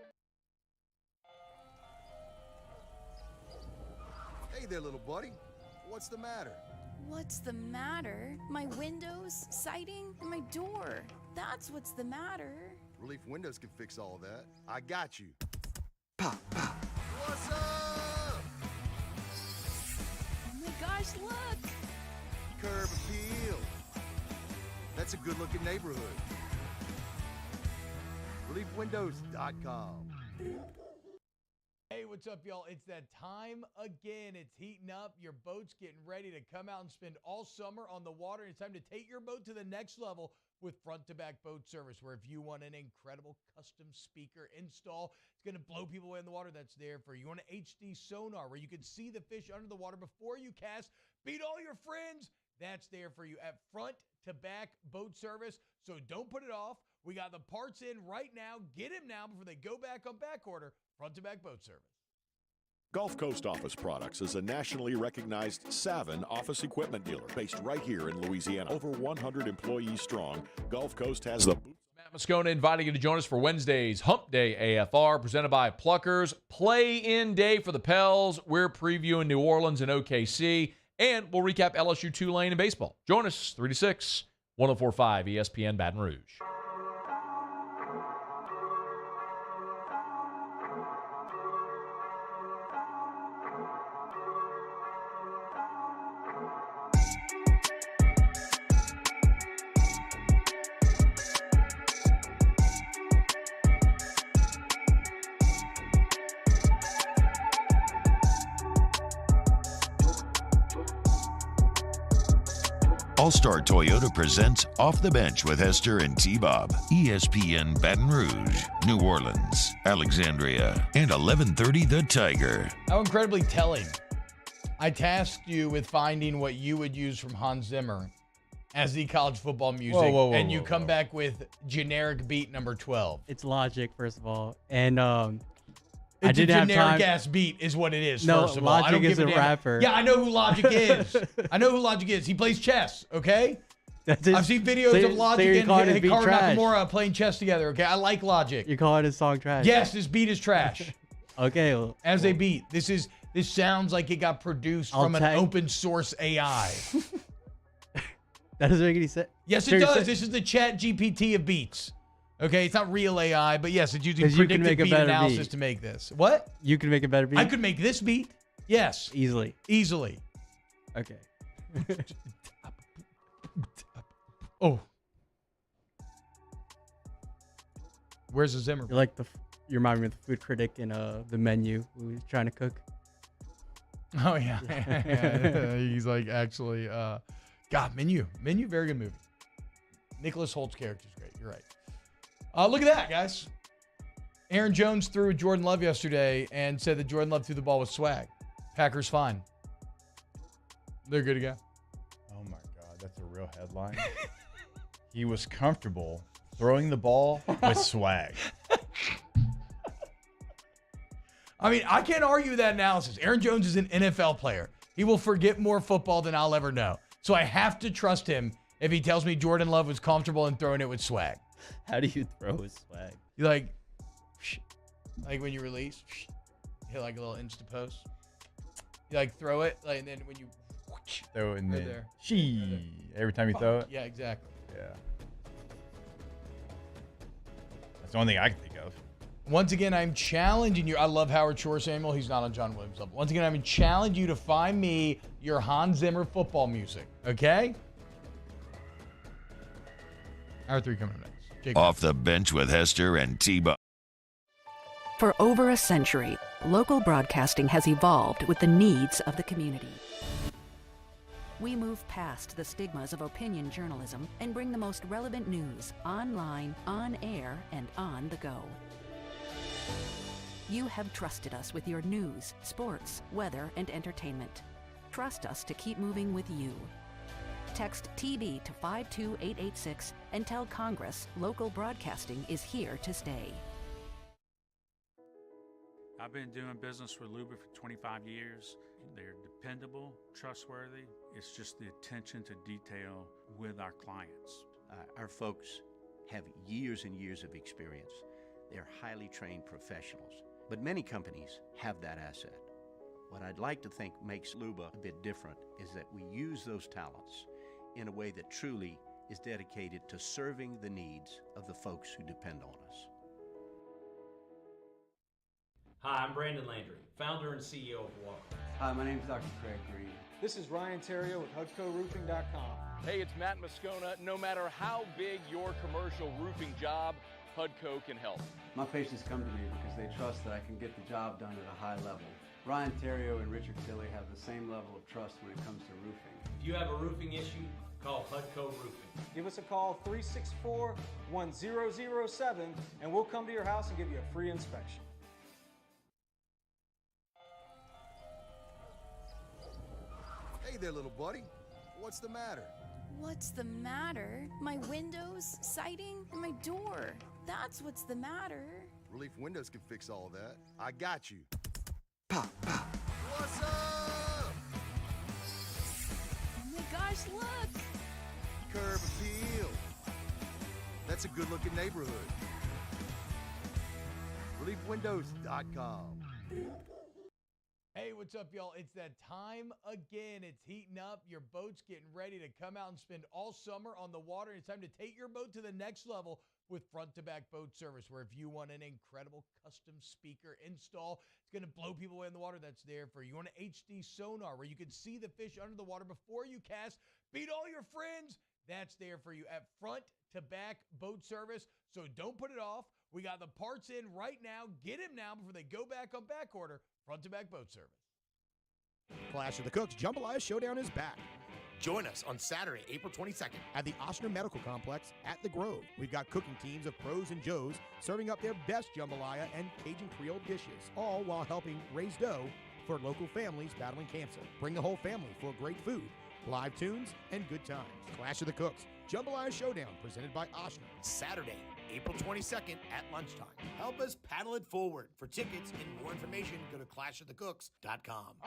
Hey there, little buddy. What's the matter?
What's the matter? My windows, siding, and my door. That's what's the matter.
Relief Windows can fix all that. I got you. Pop, pop. What's up?
Oh my gosh, look!
Curb appeal. That's a good-looking neighborhood. ReliefWindows.com.
Hey, what's up, y'all? It's that time again. It's heating up. Your boat's getting ready to come out and spend all summer on the water. It's time to take your boat to the next level with front-to-back boat service, where if you want an incredible custom speaker install, it's going to blow people away in the water, that's there for you. You want an HD sonar where you can see the fish under the water before you cast, beat all your friends, that's there for you at front-to-back boat service. So don't put it off. We got the parts in right now. Get them now before they go back on back order. Front-to-back boat service.
Gulf Coast Office Products is a nationally recognized Savin office equipment dealer based right here in Louisiana. Over 100 employees strong, Gulf Coast has the boots.
Matt Moscona inviting you to join us for Wednesday's Hump Day AFR, presented by Pluckers. Play-in day for the Pels. We're previewing New Orleans and OKC, and we'll recap LSU Tulane in baseball. Join us 3 to 6, 104.5 ESPN Baton Rouge.
All-Star Toyota presents Off the Bench with Hester and T-Bob. ESPN Baton Rouge, New Orleans, Alexandria, and 1130 The Tiger.
How incredibly telling. I tasked you with finding what you would use from Hans Zimmer as the college football music, and you come back with generic beat number 12.
It's Logic, first of all. And
It's a generic ass beat is what it is, first of all.
Logic is a rapper.
Yeah, I know who Logic is. I know who Logic is. He plays chess, okay? I've seen videos of Logic and Hikaru Nakamura playing chess together, okay? I like Logic.
You're calling his song trash?
Yes, this beat is trash.
Okay. Well,
as a beat. This sounds like it got produced from an open source AI.
That doesn't make any sense.
Yes, it does. This is the Chat GPT of beats. Okay, it's not real AI, but yes, it's using predictive beat analysis to make this. What?
You can make a better beat?
I could make this beat. Yes.
Easily.
Okay. Oh. Where's the Zimmer?
You're like you remind me of the food critic in The Menu who was trying to cook.
Oh, yeah. Yeah. He's like, actually, God, Menu, very good movie. Nicholas Holt's character is great. You're right. Look at that, guys. Aaron Jones threw at Jordan Love yesterday and said that Jordan Love threw the ball with swag. Packers fine. They're good to go.
Oh, my God. That's a real headline. He was comfortable throwing the ball with swag.
I mean, I can't argue that analysis. Aaron Jones is an NFL player. He will forget more football than I'll ever know. So I have to trust him if he tells me Jordan Love was comfortable in throwing it with swag.
How do you throw with swag?
You like when you release, hit like a little Insta post. You like throw it, like, and then when you
throw it in
right
there.
Right
Every time you throw it?
Yeah, exactly.
Yeah. That's the only thing I can think of.
Once again, I'm challenging you. I love Howard Shore, Samuel. He's not on John Williams level. Once again, I'm challenging you to find me your Hans Zimmer football music. Okay? Hour 3 coming up next. Jake.
Off the bench with Hester and T-Bone.
For over a century, local broadcasting has evolved with the needs of the community. We move past the stigmas of opinion journalism and bring the most relevant news online, on air, and on the go. You have trusted us with your news, sports, weather, and entertainment. Trust us to keep moving with you. Text TB to 52886 and tell Congress local broadcasting is here to stay.
I've been doing business with Luba for 25 years. They're dependable, trustworthy. It's just the attention to detail with our clients.
Our folks have years and years of experience. They're highly trained professionals, but many companies have that asset. What I'd like to think makes Luba a bit different is that we use those talents in a way that truly is dedicated to serving the needs of the folks who depend on us.
Hi, I'm Brandon Landry, founder and CEO of Walker.
Hi, my name is Dr. Craig Green.
This is Ryan Terrio with HUDCORoofing.com.
Hey, it's Matt Moscona. No matter how big your commercial roofing job, HUDCO can help.
My patients come to me because they trust that I can get the job done at a high level. Ryan Terrio and Richard Tilley have the same level of trust when it comes to roofing.
If you have a roofing issue, call HUDCO Roofing.
Give us a call, 364-1007, and we'll come to your house and give you a free inspection.
Hey there, little buddy. What's the matter?
What's the matter? My windows, siding, and my door. That's what's the matter.
Relief Windows can fix all that. I got you. Pop, pop. What's up?
Oh my gosh, look!
Curb appeal. That's a good-looking neighborhood. ReliefWindows.com.
Hey, what's up, y'all? It's that time again. It's heating up. Your boat's getting ready to come out and spend all summer on the water. It's time to take your boat to the next level with front-to-back boat service, where if you want an incredible custom speaker install, it's going to blow people away in the water, that's there for you. You want an HD sonar where you can see the fish under the water before you cast, beat all your friends, that's there for you at front-to-back boat service. So don't put it off. We got the parts in right now. Get them now before they go back on back order. Front-to-back boat service.
Clash of the Cooks Jambalaya Showdown is back. Join us on Saturday, April 22nd at the Ochsner Medical Complex at The Grove. We've got cooking teams of pros and joes serving up their best jambalaya and Cajun Creole dishes, all while helping raise dough for local families battling cancer. Bring the whole family for great food, live tunes, and good times. Clash of the Cooks Jambalaya Showdown presented by Ochsner. Saturday, April 22nd at lunchtime. Help us paddle it forward. For tickets and more information, go to clashofthecooks.com.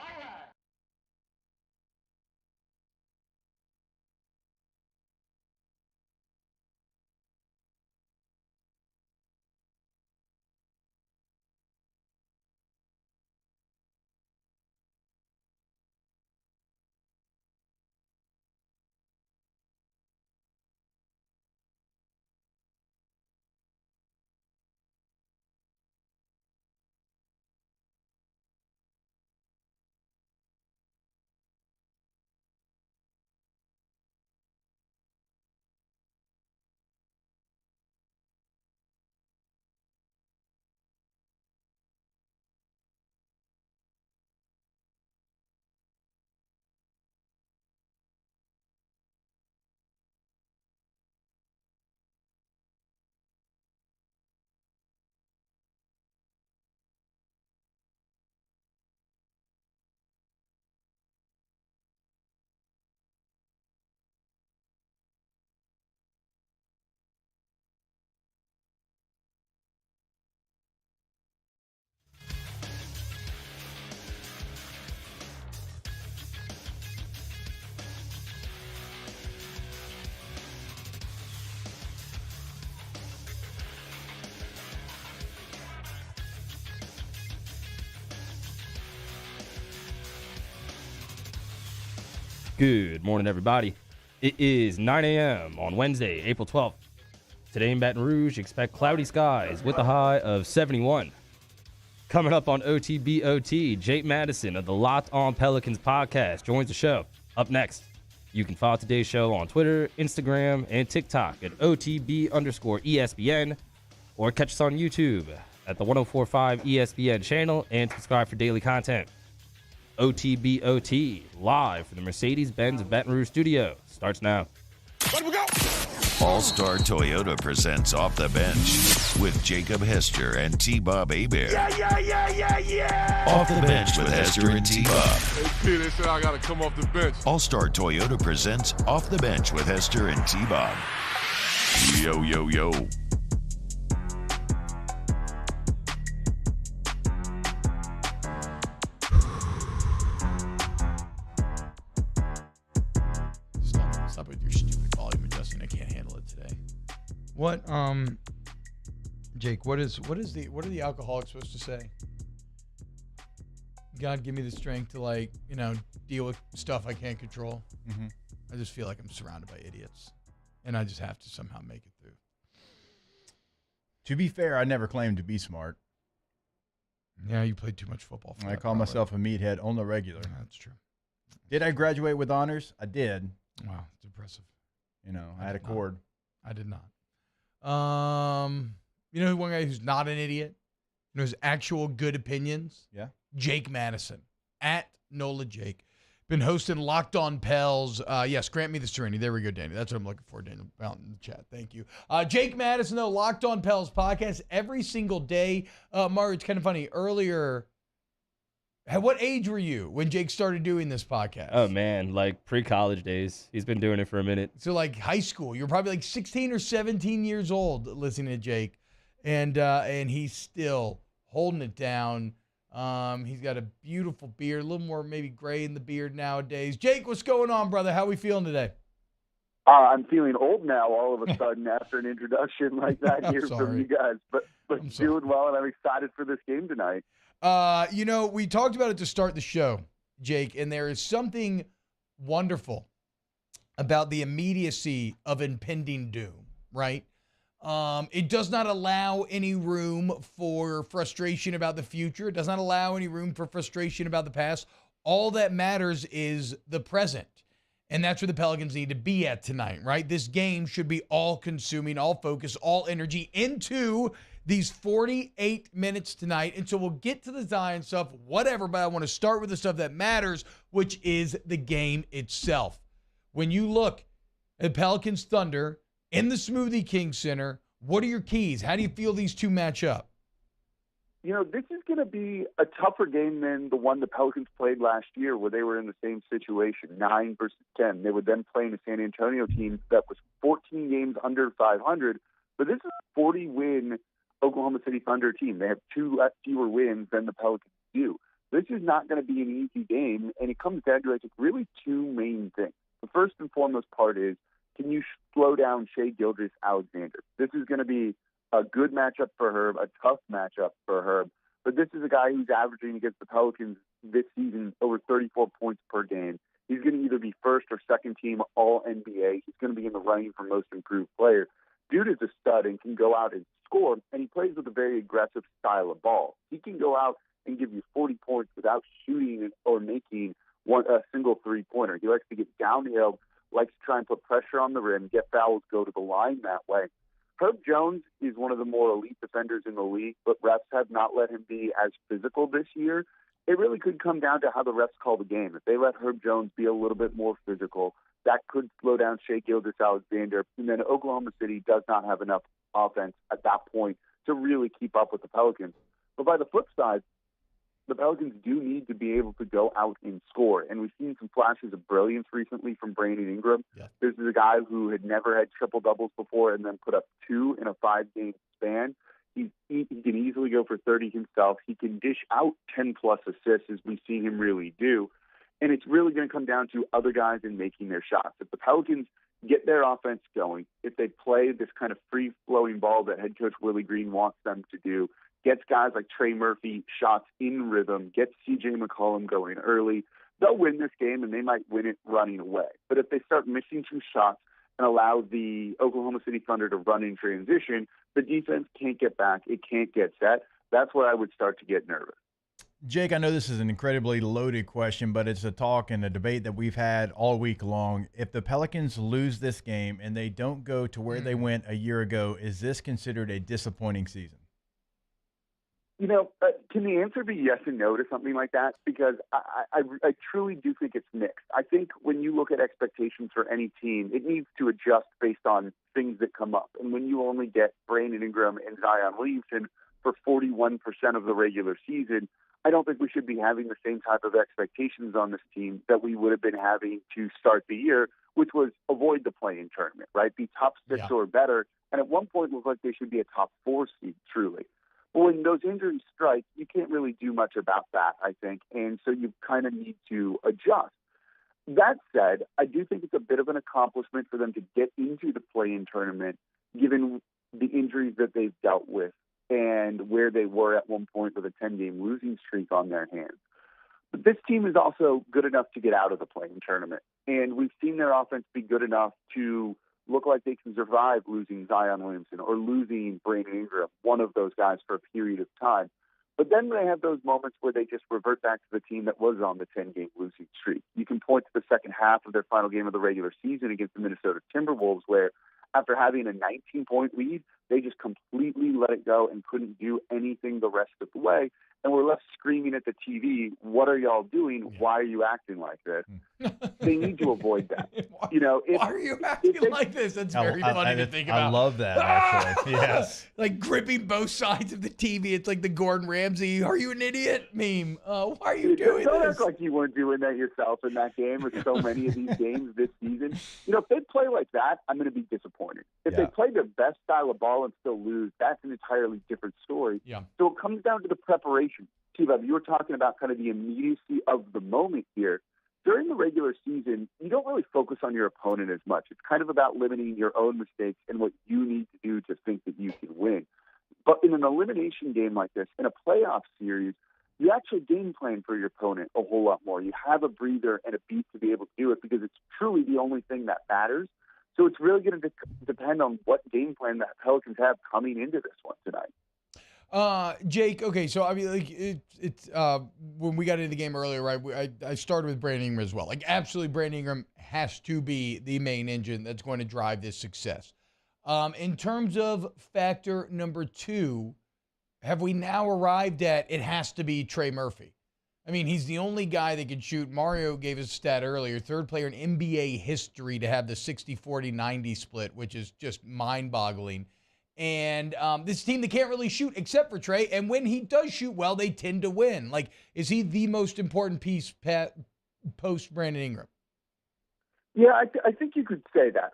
Good morning, everybody. It is 9 a.m. on Wednesday, April 12th. Today in Baton Rouge, expect cloudy skies with a high of 71. Coming up on OTBOT, Jake Madison of the Locked On Pelicans podcast joins the show. Up next, you can follow today's show on Twitter, Instagram, and TikTok at OTB_ESPN, or catch us on YouTube at the 1045 ESPN channel and subscribe for daily content. OTBOT, live from the Mercedes-Benz Baton Rouge studio, starts now.
Let we go! All-Star Toyota presents Off the Bench with Jacob Hester and T-Bob Hebert.
Yeah.
Off the Bench with Hester and T-Bob.
Hey, P, they said I got to come off the bench.
All-Star Toyota presents Off the Bench with Hester and T-Bob. Yo, yo, yo.
Stop with your stupid volume adjusting. I can't handle it today. What, Jake? What are the alcoholics supposed to say? God, give me the strength to deal with stuff I can't control.
Mm-hmm.
I just feel like I'm surrounded by idiots, and I just have to somehow make it through.
To be fair, I never claimed to be smart.
Yeah, you played too much football.
I call myself a meathead on the regular.
That's true.
Did I graduate with honors? I did.
Wow, it's impressive.
I had a cord.
I did not. One guy who's not an idiot, who's actual good opinions?
Yeah.
Jake Madison, at NOLA Jake. Been hosting Locked On Pels. Yes, grant me the serenity. There we go, Danny. That's what I'm looking for, Daniel Fountain in the chat. Thank you. Jake Madison, though, Locked On Pels podcast every single day. Mario, it's kind of funny. Earlier, at what age were you when Jake started doing this podcast?
Oh, man, like pre-college days. He's been doing it for a minute.
So like high school. You're probably like 16 or 17 years old listening to Jake. And he's still holding it down. He's got a beautiful beard, a little more maybe gray in the beard nowadays. Jake, what's going on, brother? How are we feeling today?
I'm feeling old now all of a sudden after an introduction like that here from you guys. But doing well, and I'm excited for this game tonight.
We talked about it to start the show, Jake, and there is something wonderful about the immediacy of impending doom, right? It does not allow any room for frustration about the future. It does not allow any room for frustration about the past. All that matters is the present. And that's where the Pelicans need to be at tonight, right? This game should be all-consuming, all focus, all energy into these 48 minutes tonight. And so we'll get to the Zion stuff, whatever, but I want to start with the stuff that matters, which is the game itself. When you look at Pelicans Thunder in the Smoothie King Center, what are your keys? How do you feel these two match up?
This is going to be a tougher game than the one the Pelicans played last year where they were in the same situation, 9 versus 10. They were then playing a San Antonio team that was 14 games under 500, but this is a 40-win Oklahoma City Thunder team. They have 2 fewer wins than the Pelicans do. This is not going to be an easy game, and it comes down to really 2 main things. The first and foremost part is, can you slow down Shai Gilgeous-Alexander? This is going to be a good matchup for Herb, a tough matchup for Herb. But this is a guy who's averaging against the Pelicans this season over 34 points per game. He's going to either be first or second team All-NBA. He's going to be in the running for most improved player. Dude is a stud and can go out and score, and he plays with a very aggressive style of ball. He can go out and give you 40 points without shooting or making a single three-pointer. He likes to get downhill, likes to try and put pressure on the rim, get fouls, go to the line that way. Herb Jones is one of the more elite defenders in the league, but refs have not let him be as physical this year. It really could come down to how the refs call the game. If they let Herb Jones be a little bit more physical, that could slow down Shai Gilgeous-Alexander. And then Oklahoma City does not have enough offense at that point to really keep up with the Pelicans. But by the flip side, the Pelicans do need to be able to go out and score. And we've seen some flashes of brilliance recently from Brandon Ingram. Yeah. This is a guy who had never had triple-doubles before and then put up 2 in a 5-game span. He can easily go for 30 himself. He can dish out 10-plus assists, as we've seen him really do. And it's really going to come down to other guys in making their shots. If the Pelicans get their offense going, if they play this kind of free-flowing ball that head coach Willie Green wants them to do, gets guys like Trey Murphy shots in rhythm, gets C.J. McCollum going early, they'll win this game, and they might win it running away. But if they start missing some shots and allow the Oklahoma City Thunder to run in transition, the defense can't get back. It can't get set. That's where I would start to get nervous.
Jake, I know this is an incredibly loaded question, but it's a talk and a debate that we've had all week long. If the Pelicans lose this game and they don't go to where they went a year ago, is this considered a disappointing season?
Can the answer be yes and no to something like that? Because I truly do think it's mixed. I think when you look at expectations for any team, it needs to adjust based on things that come up. And when you only get Brandon Ingram and Zion Williamson for 41% of the regular season, I don't think we should be having the same type of expectations on this team that we would have been having to start the year, which was avoid the play-in tournament, right? Be top 6 or better. And at one point, it looked like they should be a top 4 seed, truly. But when those injuries strike, you can't really do much about that, I think. And so you kind of need to adjust. That said, I do think it's a bit of an accomplishment for them to get into the play-in tournament, given the injuries that they've dealt with and where they were at one point with a 10-game losing streak on their hands. But this team is also good enough to get out of the play-in tournament. And we've seen their offense be good enough to look like they can survive losing Zion Williamson or losing Brandon Ingram, one of those guys, for a period of time. But then they have those moments where they just revert back to the team that was on the 10-game losing streak. You can point to the second half of their final game of the regular season against the Minnesota Timberwolves, where after having a 19-point lead, they just completely let it go and couldn't do anything the rest of the way. And we're left screaming at the TV, what are y'all doing? Why are you acting like this? They need to avoid that.
Why are you acting like this? That's very funny to think about.
I love that, actually. Yes.
Like gripping both sides of the TV. It's like the Gordon Ramsay, are you an idiot meme. Why are you doing
Don't
this?
act like you weren't doing that yourself in that game or so many of these games this season. If they play like that, I'm going to be disappointed. If they play their best style of ball and still lose, that's an entirely different story.
Yeah.
So it comes down to the preparation. T-Bob, you were talking about kind of the immediacy of the moment here. During the regular season, you don't really focus on your opponent as much. It's kind of about limiting your own mistakes and what you need to do to think that you can win. But in an elimination game like this, in a playoff series, you actually game plan for your opponent a whole lot more. You have a breather and a beat to be able to do it because it's truly the only thing that matters. So it's really going to depend on what game plan that Pelicans have coming into this one tonight.
Jake, okay, so I mean, like it's when we got into the game earlier, right? I started with Brandon Ingram as well. Like, absolutely, Brandon Ingram has to be the main engine that's going to drive this success. In terms of factor number 2, have we now arrived at it has to be Trey Murphy? I mean, he's the only guy that can shoot. Mario gave us a stat earlier, third player in NBA history to have the 60-40-90 split, which is just mind-boggling. And this team, they can't really shoot except for Trey. And when he does shoot well, they tend to win. Like, is he the most important piece post Brandon Ingram?
Yeah, I think you could say that.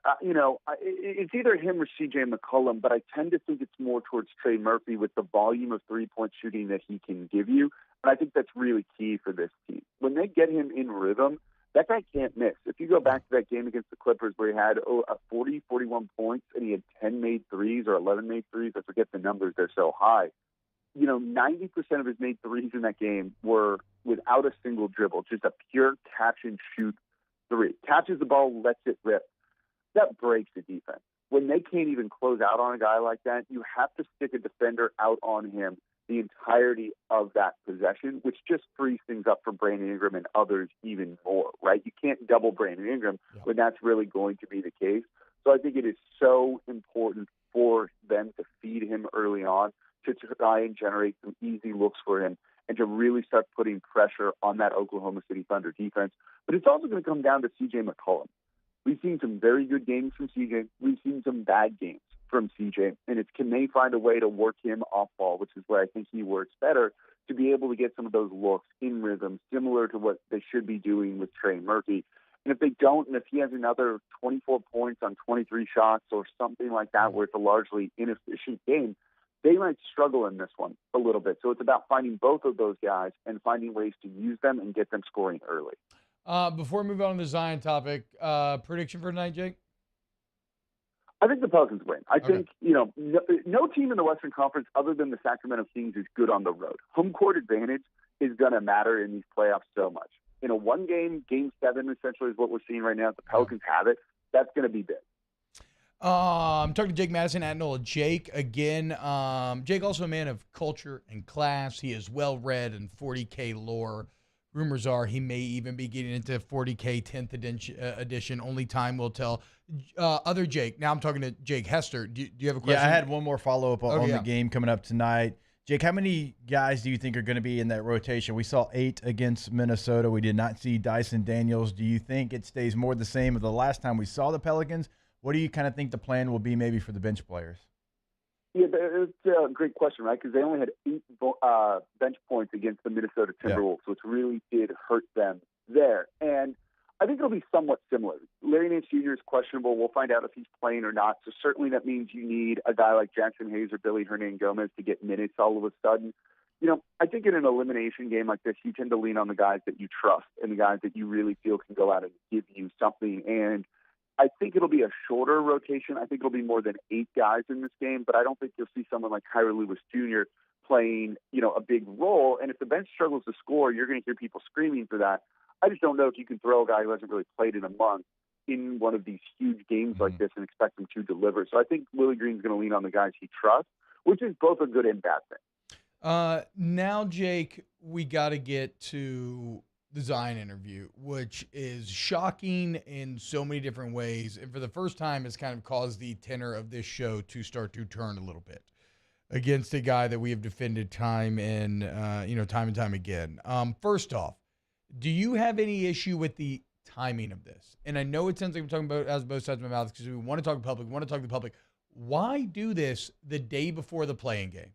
It's either him or C.J. McCollum, but I tend to think it's more towards Trey Murphy with the volume of three-point shooting that he can give you. And I think that's really key for this team. When they get him in rhythm, that guy can't miss. If you go back to that game against the Clippers where he had 41 points and he had 10 made threes or 11 made threes, I forget the numbers, they're so high. 90% of his made threes in that game were without a single dribble, just a pure catch and shoot three. Catches the ball, lets it rip. That breaks the defense. When they can't even close out on a guy like that, you have to stick a defender out on him the entirety of that possession, which just frees things up for Brandon Ingram and others even more, right? You can't double Brandon Ingram when that's really going to be the case. So I think it is so important for them to feed him early on, to try and generate some easy looks for him, and to really start putting pressure on that Oklahoma City Thunder defense. But it's also going to come down to C.J. McCollum. We've seen some very good games from C.J. We've seen some bad games from C.J. And it's, can they find a way to work him off ball, which is where I think he works better, to be able to get some of those looks in rhythm, similar to what they should be doing with Trey Murphy. And if they don't, and if he has another 24 points on 23 shots or something like that, where it's a largely inefficient game, they might struggle in this one a little bit. So it's about finding both of those guys and finding ways to use them and get them scoring early.
Before we move on to the Zion topic, prediction for tonight, Jake?
I think the Pelicans win. I think, no team in the Western Conference other than the Sacramento Kings is good on the road. Home court advantage is going to matter in these playoffs so much. in a one-game, Game 7 essentially is what we're seeing right now. The Pelicans have it. That's going to be big.
I'm talking to Jake Madison at NOLA. Jake, again, Jake also a man of culture and class. He is well-read in 40K lore. Rumors are he may even be getting into 40K 10th edition. Only time will tell. Other Jake, now I'm talking to Jake Hester. Do you have a question?
Yeah, I had one more follow-up on
yeah.
the game coming up tonight. Jake, how many guys do you think are going to be in that rotation? We saw 8 against Minnesota. We did not see Dyson Daniels. Do you think it stays more the same as the last time we saw the Pelicans? What do you kind of think the plan will be maybe for the bench players?
Yeah, it's a great question, right? Because they only had 8 bench points against the Minnesota Timberwolves, which really did hurt them there. And I think it'll be somewhat similar. Larry Nance Jr. is questionable. We'll find out if he's playing or not. So certainly that means you need a guy like Jackson Hayes or Billy Hernangomez to get minutes all of a sudden. You know, I think in an elimination game like this, you tend to lean on the guys that you trust and the guys that you really feel can go out and give you something. And I think it'll be a shorter rotation. I think it'll be more than 8 guys in this game, but I don't think you'll see someone like Kyra Lewis Jr. playing, a big role. And if the bench struggles to score, you're going to hear people screaming for that. I just don't know if you can throw a guy who hasn't really played in a month in one of these huge games like this and expect him to deliver. So I think Willie Green's going to lean on the guys he trusts, which is both a good and bad thing.
Now, Jake, we got to get to the Zion interview, which is shocking in so many different ways. And for the first time, it's kind of caused the tenor of this show to start to turn a little bit against a guy that we have defended time and time again. First off, do you have any issue with the timing of this? And I know it sounds like I'm talking about as both sides of my mouth because we want to talk public, Why do this the day before the playing game?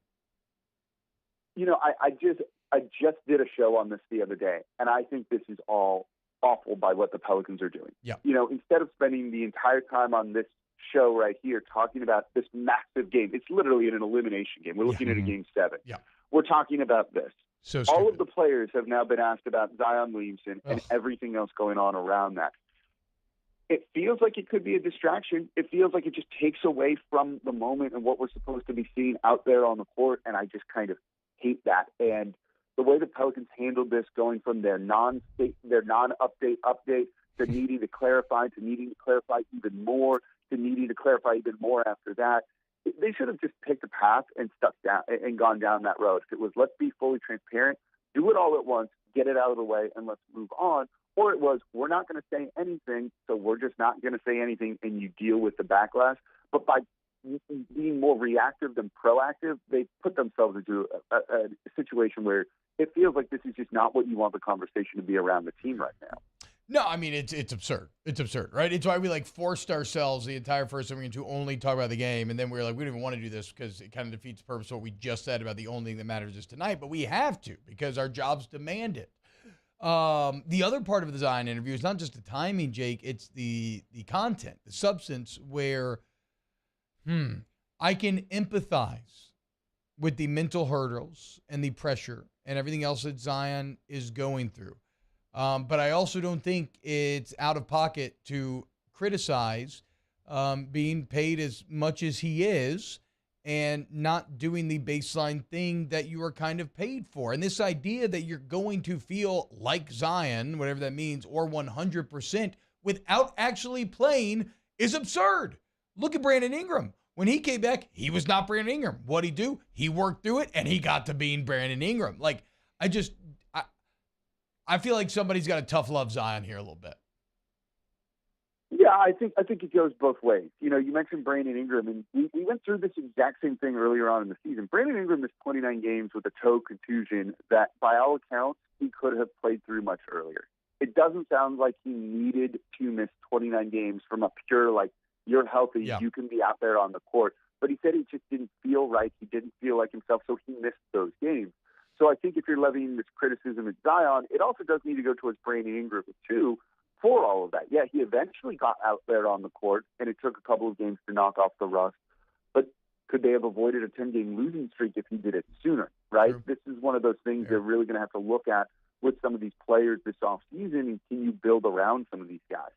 I just did a show on this the other day, and I think this is all awful by what the Pelicans are doing.
Yeah.
Instead of spending the entire time on this show right here talking about this massive game, it's literally an elimination game. We're looking at a Game 7.
Yeah.
We're talking about this.
So
all of the players have now been asked about Zion Williamson and everything else going on around that. It feels like it could be a distraction. It feels like it just takes away from the moment and what we're supposed to be seeing out there on the court, and I just kind of hate that. And the way the Pelicans handled this, going from their non-update to needing to clarify even more, to needing to clarify even more after that, they should have just picked a path and stuck down and gone down that road. If it was, let's be fully transparent, do it all at once, get it out of the way, and let's move on. Or it was, we're not going to say anything, so we're just not going to say anything, and you deal with the backlash. But by being more reactive than proactive, they put themselves into a situation where it feels like this is just not what you want the conversation to be around the team right now.
No, I mean, it's absurd. It's absurd, right? It's why we forced ourselves the entire first segment to only talk about the game. And then we were like, we don't even want to do this because it kind of defeats the purpose of what we just said about the only thing that matters is tonight. But we have to because our jobs demand it. The other part of the Zion interview is not just the timing, Jake. It's the content, the substance where I can empathize with the mental hurdles and the pressure and everything else that Zion is going through. But I also don't think it's out of pocket to criticize being paid as much as he is and not doing the baseline thing that you are kind of paid for. And this idea that you're going to feel like Zion, whatever that means, or 100% without actually playing is absurd. Look at Brandon Ingram. When he came back, he was not Brandon Ingram. What'd he do? He worked through it, and he got to being Brandon Ingram. I feel like somebody's got to tough love Zion here a little bit.
Yeah, I think it goes both ways. You mentioned Brandon Ingram, and we went through this exact same thing earlier on in the season. Brandon Ingram missed 29 games with a toe contusion that, by all accounts, he could have played through much earlier. It doesn't sound like he needed to miss 29 games from a pure, you're healthy, you can be out there on the court. But he said he just didn't feel right. He didn't feel like himself, so he missed those games. So I think if you're levying this criticism at Zion, it also does need to go towards Brandon Ingram, too, for all of that. Yeah, he eventually got out there on the court, and it took a couple of games to knock off the rust. But could they have avoided a 10-game losing streak if he did it sooner, right? True. This is one of those things they're really going to have to look at with some of these players this offseason, and can you build around some of these guys?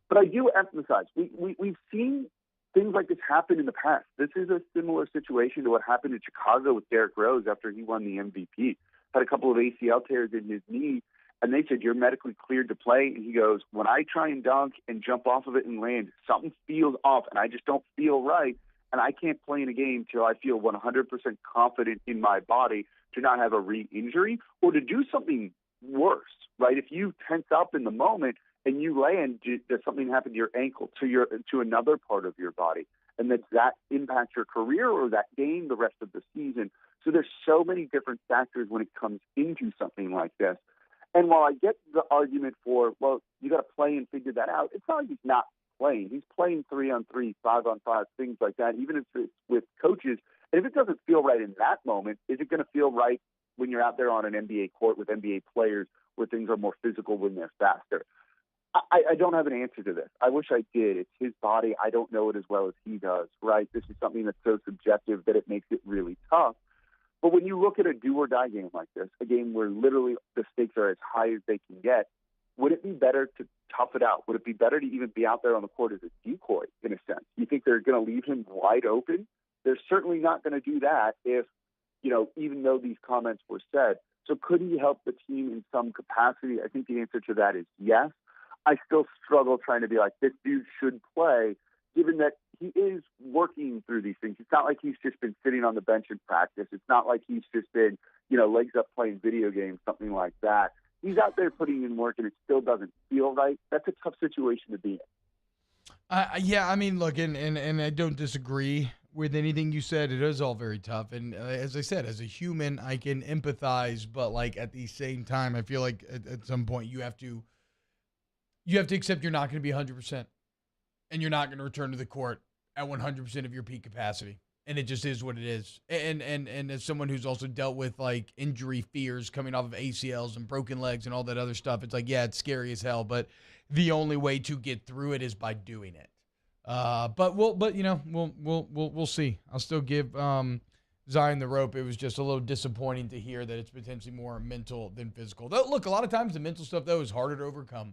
But I do emphasize, we've seen things like this happen in the past. This is a similar situation to what happened in Chicago with Derrick Rose after he won the MVP. Had a couple of ACL tears in his knee, And they said, you're medically cleared to play. And he goes, when I try and dunk and jump off of it and land, something feels off and I just don't feel right. And I can't play in a game till I feel 100% confident in my body to not have a re-injury or to do something worse, right? If you tense up in the moment and you land, does something happen to your ankle, to another part of your body? And that impacts your career or that game the rest of the season. So there's so many different factors when it comes into something like this. And while I get the argument for, well, you got to play and figure that out, it's not like he's not playing. He's playing 3-on-3, 5-on-5, things like that, even if it's with coaches. And if it doesn't feel right in that moment, is it going to feel right when you're out there on an NBA court with NBA players where things are more physical, when they're faster? I don't have an answer to this. I wish I did. It's his body. I don't know it as well as he does, right? This is something that's so subjective that it makes it really tough. But when you look at a do-or-die game like this, a game where literally the stakes are as high as they can get, would it be better to tough it out? Would it be better to even be out there on the court as a decoy, in a sense? You think they're going to leave him wide open? They're certainly not going to do that if, even though these comments were said. So could he help the team in some capacity? I think the answer to that is yes. I still struggle trying to be like, this dude should play, given that he is working through these things. It's not like he's just been sitting on the bench in practice. It's not like he's just been, legs up playing video games, something like that. He's out there putting in work, and it still doesn't feel right. That's a tough situation to be in.
Yeah, I mean, look, and I don't disagree with anything you said. It is all very tough. And as I said, as a human, I can empathize, but like at the same time, I feel like at some point you have to accept you're not going to be 100%, and you're not going to return to the court at 100% of your peak capacity. And it just is what it is. And as someone who's also dealt with like injury fears coming off of ACLs and broken legs and all that other stuff, it's like, yeah, it's scary as hell, but the only way to get through it is by doing it. But we'll see. I'll still give Zion the rope. It was just a little disappointing to hear that it's potentially more mental than physical. Though, look, a lot of times the mental stuff though is harder to overcome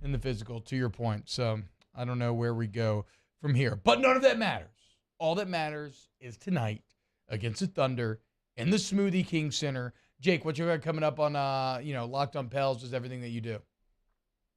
than the physical, to your point. So I don't know where we go from here, but none of that matters. All that matters is tonight against the Thunder in the Smoothie King Center. Jake, what you got coming up on Locked on Pels is everything that you do.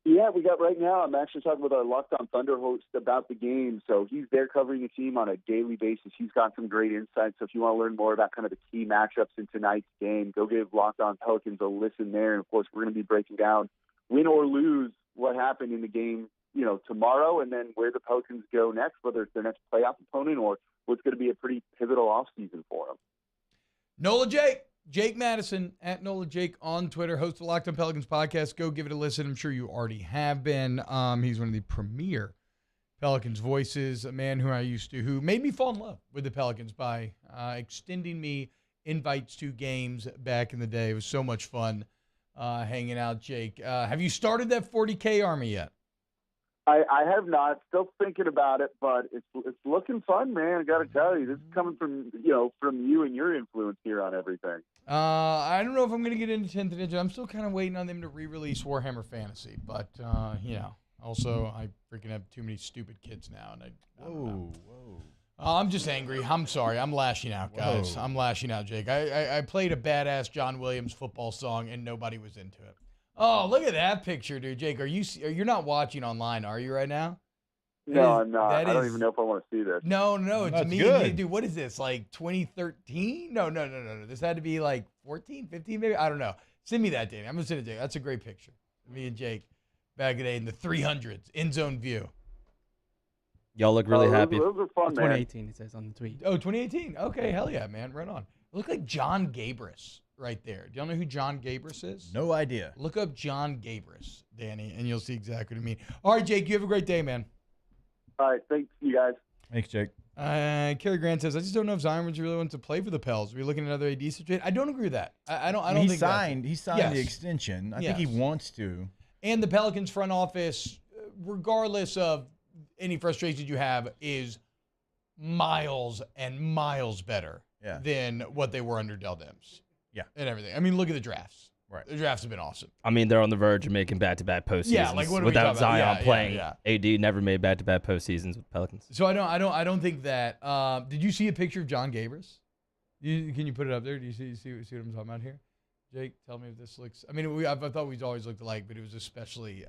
Yeah, we got right now, I'm actually talking with our Locked on Thunder host about the game. So he's there covering the team on a daily basis. He's got some great insights. So if you want to learn more about kind of the key matchups in tonight's game, go give Locked on Pelicans a listen there. And, of course, we're going to be breaking down, win or lose, what happened in the game, tomorrow, and then where the Pelicans go next, whether it's their next playoff opponent or what's going to be a pretty pivotal offseason for them.
Nola Jake Madison, at Nola Jake on Twitter, host of the Locked on Pelicans podcast. Go give it a listen. I'm sure you already have been. He's one of the premier Pelicans voices, a man who made me fall in love with the Pelicans by extending me invites to games back in the day. It was so much fun hanging out, Jake. Have you started that 40K army yet?
I have not. Still thinking about it, but it's looking fun, man. I got to tell you, this is coming from you and your influence here on everything.
I don't know if I'm going to get into 10th edition. I'm still kind of waiting on them to re-release Warhammer Fantasy, but also I freaking have too many stupid kids now, and I don't know. I'm just angry. I'm sorry. I'm lashing out, guys. I'm lashing out, Jake. I played a badass John Williams football song, and nobody was into it. Oh, look at that picture, dude. Jake, you're not watching online, are you, right now?
No, I'm not. I don't even know if I want to see this.
No, it's me.
Good.
Dude, what is this, like 2013? No. This had to be like 14, 15 maybe? I don't know. Send me that, Danny. I'm going to send it to Jake. That's a great picture. Me and Jake back in the day in the 300s, end zone view.
Y'all look really happy.
Those are fun,
2018, it says on the tweet.
Oh, 2018. Okay, hell yeah, man. Right on. Look like John Gabris right there. Do y'all know who John Gabris is?
No idea.
Look up John Gabris, Danny, and you'll see exactly what I mean. All right, Jake, you have a great day, man.
All right, thanks, you guys.
Thanks, Jake.
Kerry Grant says, I just don't know if Zion really wants to play for the Pels. Are we looking at another AD situation? I don't agree with that. I don't think
he signed the extension. I think he wants to.
And the Pelicans front office, regardless of any frustrations you have, is miles and miles better than what they were under Dell Demps.
Yeah.
And everything. I mean, look at the drafts.
Right.
The drafts have been awesome.
I mean, they're on the verge of making back-to-back postseasons.
Yeah, like what are we
without
talking about?
Zion playing.
Yeah.
AD never made back-to-back postseasons with Pelicans.
So I don't think that. Did you see a picture of John Gabris? Can you put it up there? Do you see what I'm talking about here? Jake, tell me if this looks. I mean, I thought we always looked alike, but it was especially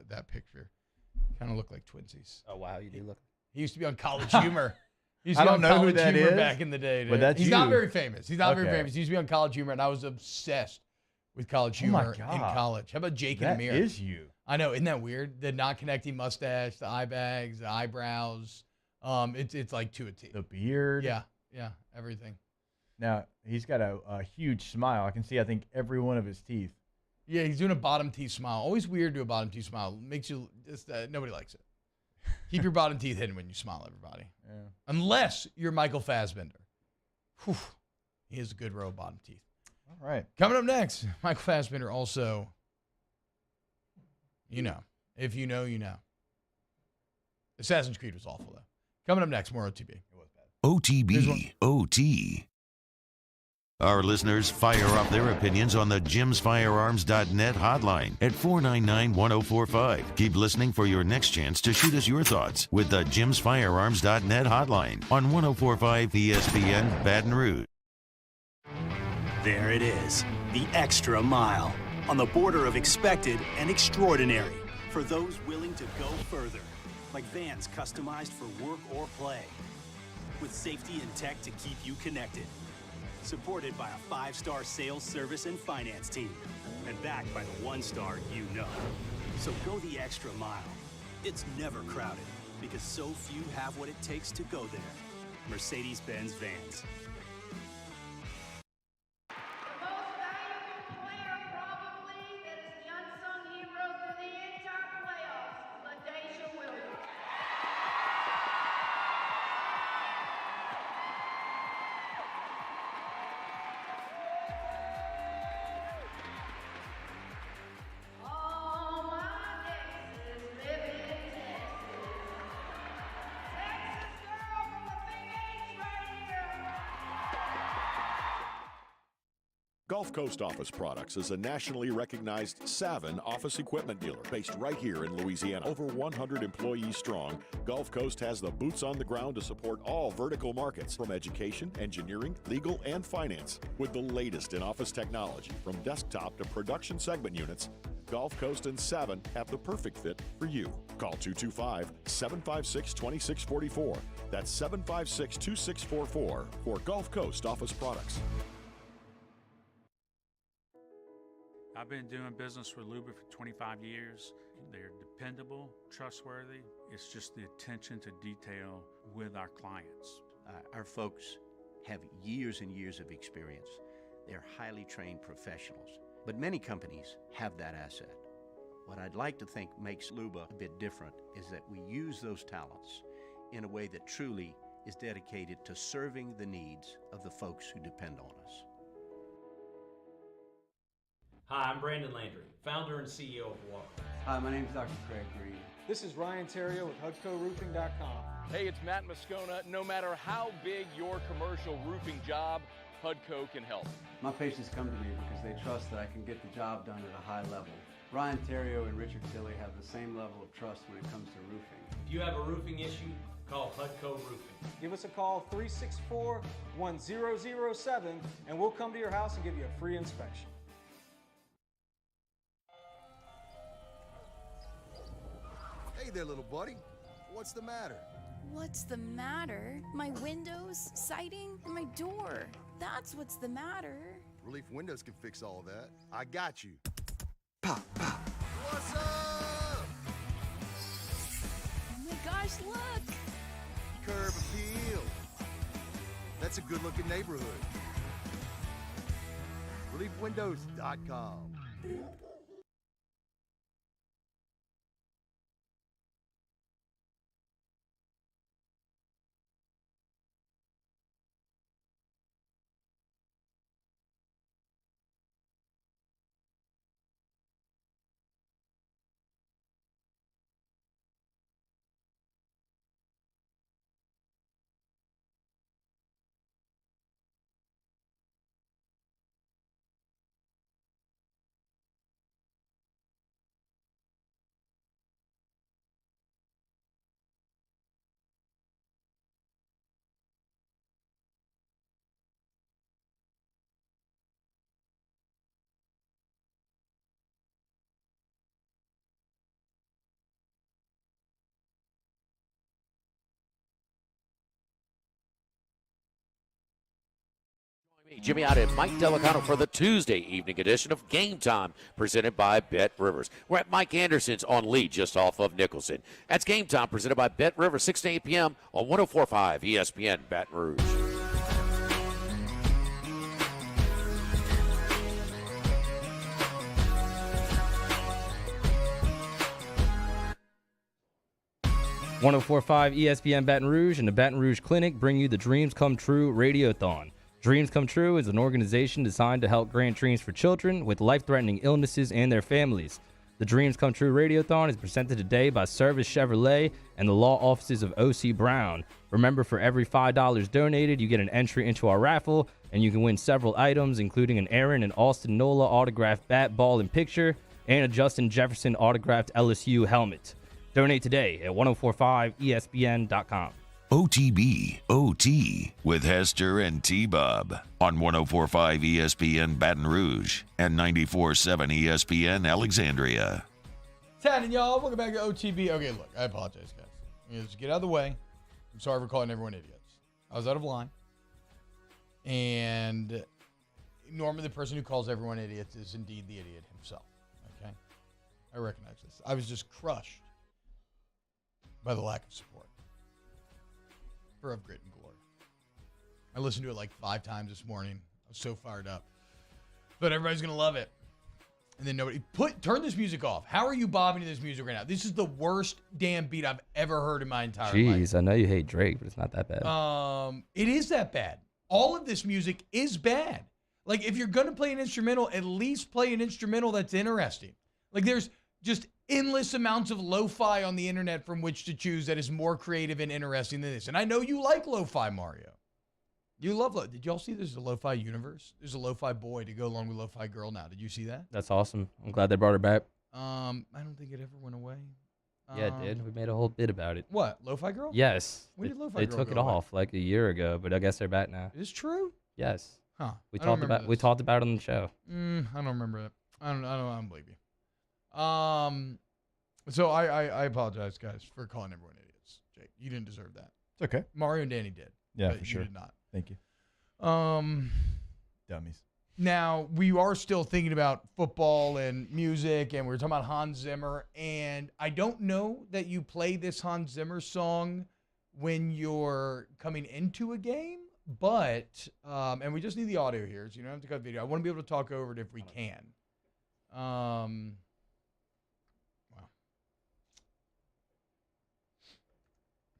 that picture. Kind of looked like twinsies.
Oh wow, you do look.
He used to be on College Humor. He used to
I
be
don't
on
know who
College
that
Humor
is,
back in the day.
but that's
He's not
you.
very famous. He's not very
Okay.
famous. He used to be on College Humor, and I was obsessed with College Humor in college. How about Jake and Amir?
That is you.
I know, isn't that weird? The not connecting mustache, the eye bags, the eyebrows. It's like to a T.
The beard.
Yeah, everything.
Now, he's got a huge smile. I can see, I think, every one of his teeth.
Yeah, he's doing a bottom teeth smile. Always weird to do a bottom teeth smile. Makes you just nobody likes it. Keep your bottom teeth hidden when you smile, everybody.
Yeah.
Unless you're Michael Fassbender. Whew. He has a good row of bottom teeth.
All right.
Coming up next, Michael Fassbender also, you know. If you know, you know. Assassin's Creed was awful, though. Coming up next, more OTB. It was bad.
OTB, OT. Our listeners fire off their opinions on the jimsfirearms.net hotline at 499-1045. Keep listening for your next chance to shoot us your thoughts with the jimsfirearms.net hotline on 1045 ESPN Baton Rouge.
There it is, the extra mile, on the border of expected and extraordinary, for those willing to go further, like vans customized for work or play, with safety and tech to keep you connected, supported by a 5-star sales, service, and finance team, and backed by the 1-star you know. So go the extra mile. It's never crowded, because so few have what it takes to go there. Mercedes-Benz Vans.
Gulf Coast Office Products is a nationally recognized Savin office equipment dealer based right here in Louisiana. Over 100 employees strong, Gulf Coast has the boots on the ground to support all vertical markets from education, engineering, legal, and finance. With the latest in office technology from desktop to production segment units, Gulf Coast and Savin have the perfect fit for you. Call 225-756-2644. That's 756-2644 for Gulf Coast Office Products.
I've been doing business with Luba for 25 years. They're dependable, trustworthy. It's just the attention to detail with our clients.
Our folks have years and years of experience. They're highly trained professionals, but many companies have that asset. What I'd like to think makes Luba a bit different is that we use those talents in a way that truly is dedicated to serving the needs of the folks who depend on us.
Hi, I'm Brandon Landry, founder and CEO of Walker.
Hi, my name is Dr. Craig Green.
This is Ryan Terrio with HUDCORoofing.com.
Hey, it's Matt Moscona. No matter how big your commercial roofing job, HUDCO can help.
My patients come to me because they trust that I can get the job done at a high level. Ryan Terrio and Richard Tilley have the same level of trust when it comes to roofing.
If you have a roofing issue, call HUDCO Roofing.
Give us a call, 364-1007, and we'll come to your house and give you a free inspection.
Hey there, little buddy. What's the matter?
What's the matter? My windows, siding, and my door. That's what's the matter.
Relief Windows can fix all that. I got you. Pop, pop. What's up?
Oh my gosh, look!
Curb appeal. That's a good-looking neighborhood. ReliefWindows.com.
Jimmy out and Mike Delicano for the Tuesday evening edition of Game Time, presented by Bet Rivers. We're at Mike Anderson's on Lee, just off of Nicholson. That's Game Time, presented by Bet Rivers, 6 to 8 p.m. on 104.5 ESPN Baton Rouge.
.104.5 ESPN Baton Rouge and the Baton Rouge Clinic bring you the Dreams Come True Radiothon. Dreams Come True is an organization designed to help grant dreams for children with life-threatening illnesses and their families. The Dreams Come True Radiothon is presented today by Service Chevrolet and the law offices of O.C. Brown. Remember, for every $5 donated, you get an entry into our raffle, and you can win several items, including an Aaron and Austin Nola autographed bat, ball, and picture, and a Justin Jefferson autographed LSU helmet. Donate today at 1045ESPN.com.
OTB OT with Hester and T-Bob on 104.5 ESPN Baton Rouge and 94.7 ESPN Alexandria.
Tannin, y'all. Welcome back to OTB. Okay, look, I apologize, guys. Just get out of the way. I'm sorry for calling everyone idiots. I was out of line. And normally the person who calls everyone idiots is indeed the idiot himself. Okay? I recognize this. I was just crushed by the lack of support for Of Grit and Glory. I listened to it like 5 times this morning. I was so fired up. But everybody's going to love it. And then turn this music off. How are you bobbing to this music right now? This is the worst damn beat I've ever heard in my entire life.
Jeez, I know you hate Drake, but it's not that bad.
It is that bad. All of this music is bad. Like, if you're going to play an instrumental, at least play an instrumental that's interesting. Like, there's just endless amounts of lo-fi on the internet from which to choose that is more creative and interesting than this. And I know you like lo-fi, Mario. You love Did y'all see there's a lo-fi universe? There's a lo-fi boy to go along with lo-fi girl now. Did you see that?
That's awesome. I'm glad they brought her back.
I don't think it ever went away.
Yeah, it did. We made a whole bit about it.
What? Lo-fi girl?
Yes.
When did lo-fi
They
girl
took
go
it
away?
off like a year ago, but I guess they're back now.
Is this true?
Yes.
Huh.
We
I don't
talked
remember
about it on the show.
I don't remember that. I don't believe you. So I apologize, guys, for calling everyone idiots. Jake, you didn't deserve that.
It's okay.
Mario and Danny did.
Yeah,
but
for sure.
You did not.
Thank you. Dummies.
Now, we are still thinking about football and music, and we're talking about Hans Zimmer. And I don't know that you play this Hans Zimmer song when you're coming into a game, but, and we just need the audio here, so you don't have to cut video. I want to be able to talk over it if we can. Wow.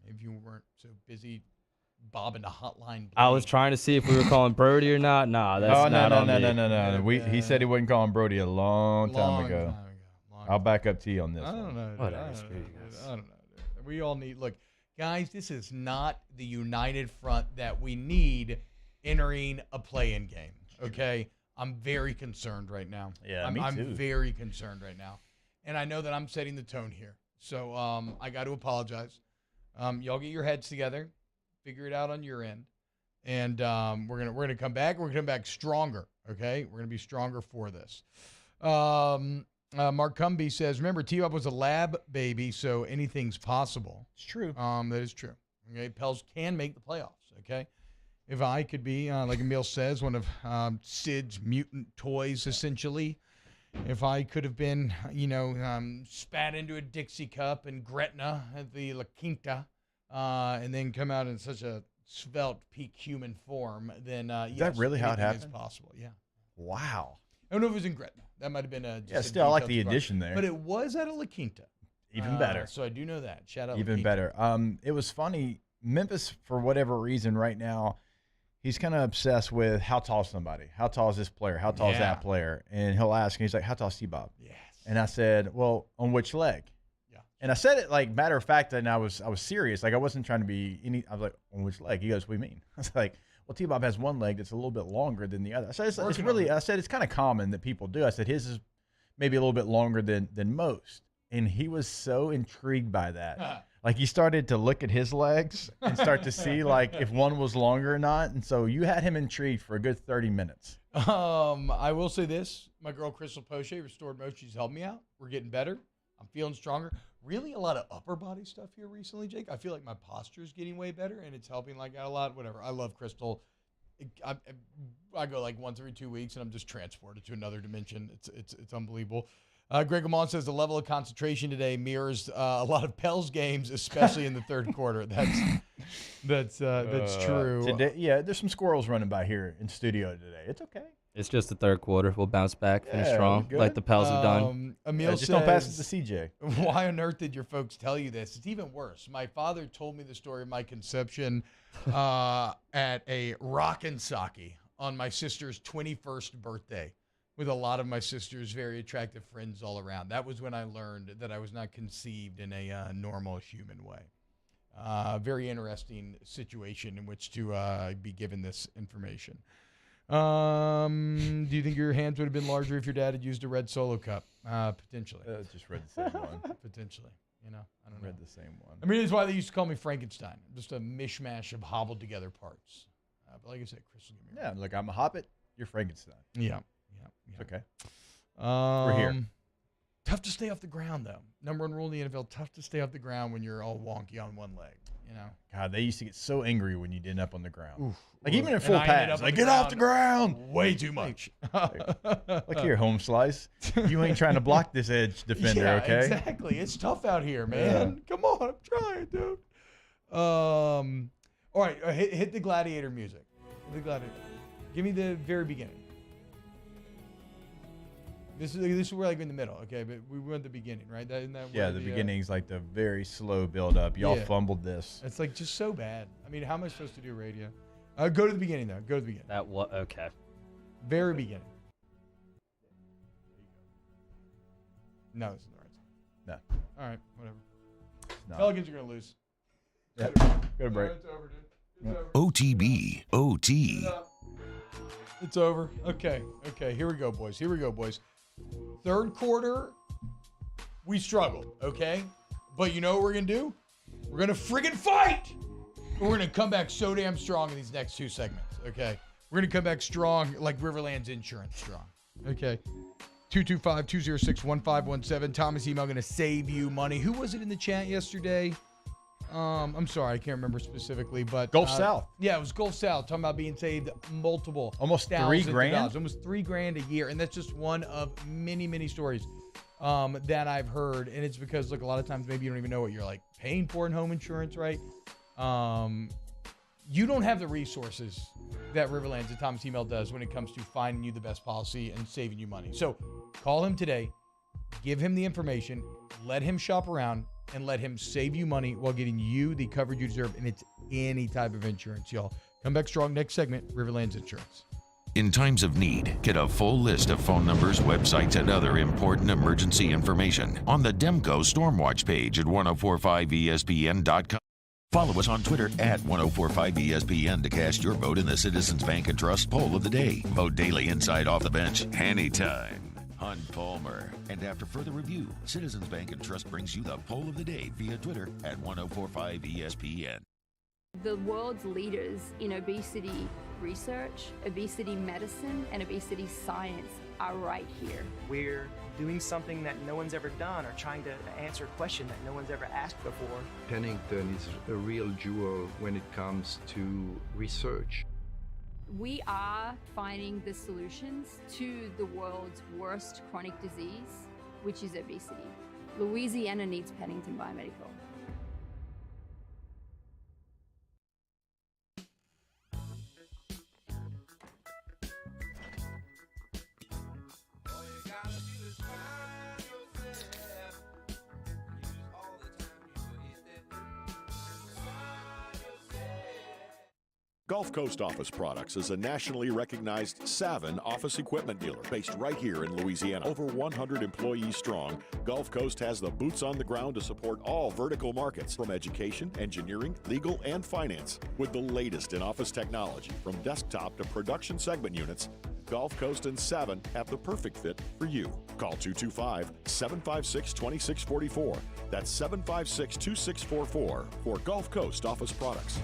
If you weren't so busy bobbing to hotline.
I was trying to see if we were calling Brody or not. Nah, that's not on me.
No. He said he wasn't calling Brody a long time ago. I'll back up T on this.
I don't know.
Whatever.
I don't know. We all need, look, guys, this is not the united front that we need entering a play-in game, okay? I'm very concerned right now.
Yeah, me too.
I'm very concerned right now. And I know that I'm setting the tone here. So I got to apologize. Y'all get your heads together. Figure it out on your end. And we're gonna come back. We're going to come back stronger, okay? We're going to be stronger for this. Mark Cumby says, remember, T-Bob was a lab baby, so anything's possible.
It's true.
That is true. Okay, Pels can make the playoffs, okay? If I could be, like Emil says, one of Sid's mutant toys, essentially. If I could have been, spat into a Dixie cup in Gretna at the La Quinta, and then come out in such a svelte peak human form, then
Is that really how it happened?
It's possible, yeah.
Wow.
I don't know if it was in Gretna. That might have been
still, I like the addition there.
But it was at a La Quinta.
Even better.
So I do know that. Shout out
Even
La
better. It was funny. Memphis, for whatever reason, right now, he's kind of obsessed with how tall is somebody? How tall is this player? How tall is that player? And he'll ask, and he's like, how tall is T-Bob?
Yes.
And I said, well, on which leg?
Yeah.
And I said it like matter of fact, and I was serious. Like I wasn't trying to be I was like, on which leg? He goes, what do you mean? I was like, well, T-Bob has one leg that's a little bit longer than the other. I said, it's kind of common that people do. I said, his is maybe a little bit longer than most. And he was so intrigued by that. Like he started to look at his legs and start to see like if one was longer or not. And so you had him intrigued for a good 30 minutes.
I will say this. My girl Crystal Poche, Restored Motion, she's helped me out. We're getting better. I'm feeling stronger. Really a lot of upper body stuff here recently, Jake. I feel like my posture is getting way better and it's helping like out a lot. Whatever. I love Crystal. I go like once every 2 weeks, and I'm just transported to another dimension. It's unbelievable. Greg Amon says the level of concentration today mirrors a lot of Pels games, especially in the third quarter. That's true.
Today, yeah, there's some squirrels running by here in studio today. It's okay.
It's just the third quarter. We'll bounce back, finish
Yeah,
strong,
we're
like
good.
the Pels have done.
Emil
just
says,
don't pass it to CJ.
Why on earth did your folks tell you this? It's even worse. My father told me the story of my conception at a rockin' sake on my sister's 21st birthday with a lot of my sister's very attractive friends all around. That was when I learned that I was not conceived in a normal human way. Very interesting situation in which to be given this information. Do you think your hands would have been larger if your dad had used a red Solo cup? Potentially.
Just read the same one.
Potentially. I don't know.
Read the same one.
I mean, it's why they used to call me Frankenstein. I'm just a mishmash of hobbled together parts. But like I said, Chris will give me
Yeah, look, I'm a Hobbit. You're Frankenstein.
Yeah.
It's okay.
We're
here.
Tough to stay off the ground, though. Number one rule in the NFL, tough to stay off the ground when you're all wonky on one leg,
God, they used to get so angry when you didn't up on the ground.
Oof.
Like even in
And
full
I ended
pads,
up
like
on
get
the
off the ground.
Way too much.
Look here, home slice. You ain't trying to block this edge defender,
Yeah,
okay?
exactly. It's tough out here, man. Come on, I'm trying, dude. All right, hit the gladiator music. The gladiator. Give me the very beginning. This is where like in the middle, okay? But we went at the beginning, right? Isn't that
Yeah,
where
the beginning's like the very slow build up. Y'all
Yeah.
fumbled this.
It's like just so bad. I mean, how am I supposed to do radio? Go to the beginning though. Go to the beginning.
That what? Okay.
Very beginning. No, this is the right song.
No.
All right, whatever.
No.
Pelicans are gonna lose.
Yeah. Go to break.
It's over, dude. It's over.
OTB, OT.
It's over. Okay. Here we go, boys. Third quarter, we struggled, okay? But you know what we're going to do? We're going to friggin' fight! And we're going to come back so damn strong in these next two segments, okay? We're going to come back strong like Riverland's insurance strong, okay? 225-206-1517. Thomas email going to save you money. Who was it in the chat yesterday? I'm sorry, I can't remember specifically, but
Gulf South.
Yeah, it was Gulf South talking about being saved multiple,
almost
thousands of
$3,000.
dollars, almost $3,000 a year, and that's just one of many stories that I've heard. And it's because look, a lot of times maybe you don't even know what you're like paying for in home insurance, right? You don't have the resources that Riverlands and Thomas Email does when it comes to finding you the best policy and saving you money. So call him today, give him the information, let him shop around, and let him save you money while getting you the coverage you deserve. And it's any type of insurance, y'all. Come back strong next segment, Riverlands Insurance.
In times of need, get a full list of phone numbers, websites, and other important emergency information on the Demco Stormwatch page at 1045ESPN.com. Follow us on Twitter at 1045ESPN to cast your vote in the Citizens Bank and Trust Poll of the Day. Vote daily inside Off the Bench, anytime. Hunt Palmer. And after further review, Citizens Bank and Trust brings you the Poll of the Day via Twitter at 1045ESPN.
The world's leaders in obesity research, obesity medicine, and obesity science are right here.
We're doing something that no one's ever done or trying to answer a question that no one's ever asked before.
Pennington is a real jewel when it comes to research.
We are finding the solutions to the world's worst chronic disease, which is obesity. Louisiana needs Pennington Biomedical.
Gulf Coast Office Products is a nationally recognized Savin office equipment dealer based right here in Louisiana. Over 100 employees strong, Gulf Coast has the boots on the ground to support all vertical markets from education, engineering, legal, and finance. With the latest in office technology from desktop to production segment units, Gulf Coast and Savin have the perfect fit for you. Call 225-756-2644. That's 756-2644 for Gulf Coast Office Products.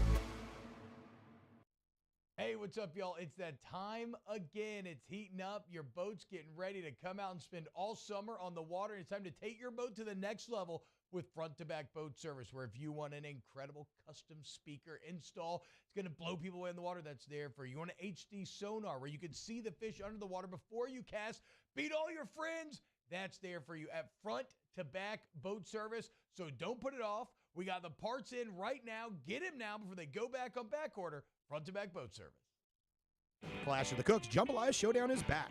Hey, what's up, y'all? It's that time again. It's heating up. Your boat's getting ready to come out and spend all summer on the water. It's time to take your boat to the next level with front-to-back boat service, where if you want an incredible custom speaker install, it's going to blow people away in the water, that's there for you. You want an HD sonar where you can see the fish under the water before you cast, beat all your friends, that's there for you at front-to-back boat service. So don't put it off. We got the parts in right now. Get them now before they go back on back order. Front-to-back boat service.
Clash of the Cooks Jambalaya Showdown is back.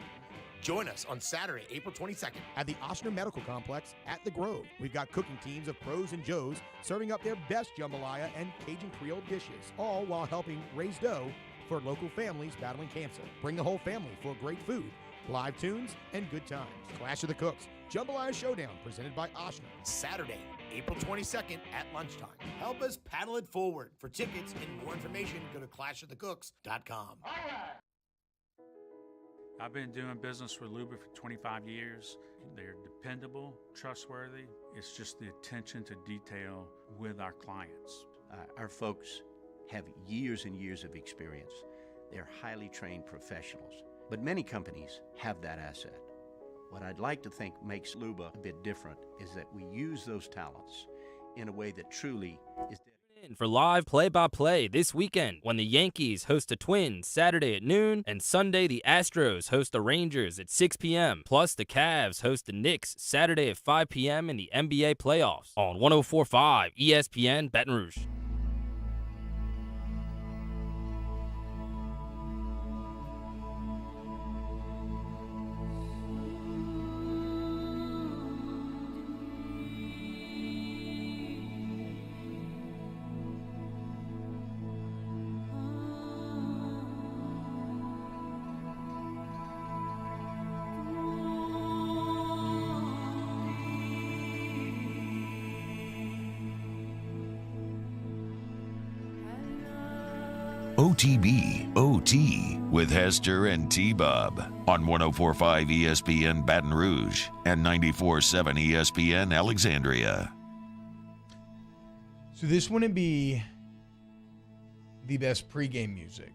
Join us on Saturday, April 22nd at the Ochsner Medical Complex at The Grove. We've got cooking teams of pros and joes serving up their best jambalaya and Cajun Creole dishes, all while helping raise dough for local families battling cancer. Bring the whole family for great food, live tunes, and good times. Clash of the Cooks Jambalaya Showdown presented by Ochsner. Saturday, April 22nd at lunchtime. Help us paddle it forward. For tickets and more information, go to clashofthecooks.com.
I've been doing business with Luba for 25 years. They're dependable, trustworthy. It's just the attention to detail with our clients.
Our folks have years and years of experience. They're highly trained professionals. But many companies have that asset. What I'd like to think makes Luba a bit different is that we use those talents in a way that truly is
for live play-by-play this weekend when the Yankees host the Twins Saturday at noon and Sunday the Astros host the Rangers at 6 p.m. Plus the Cavs host the Knicks Saturday at 5 p.m. in the NBA playoffs on 104.5 ESPN Baton Rouge.
OTB OT with Hester and T-Bob on 104.5 ESPN Baton Rouge and 94.7 ESPN Alexandria.
So this wouldn't be the best pregame music,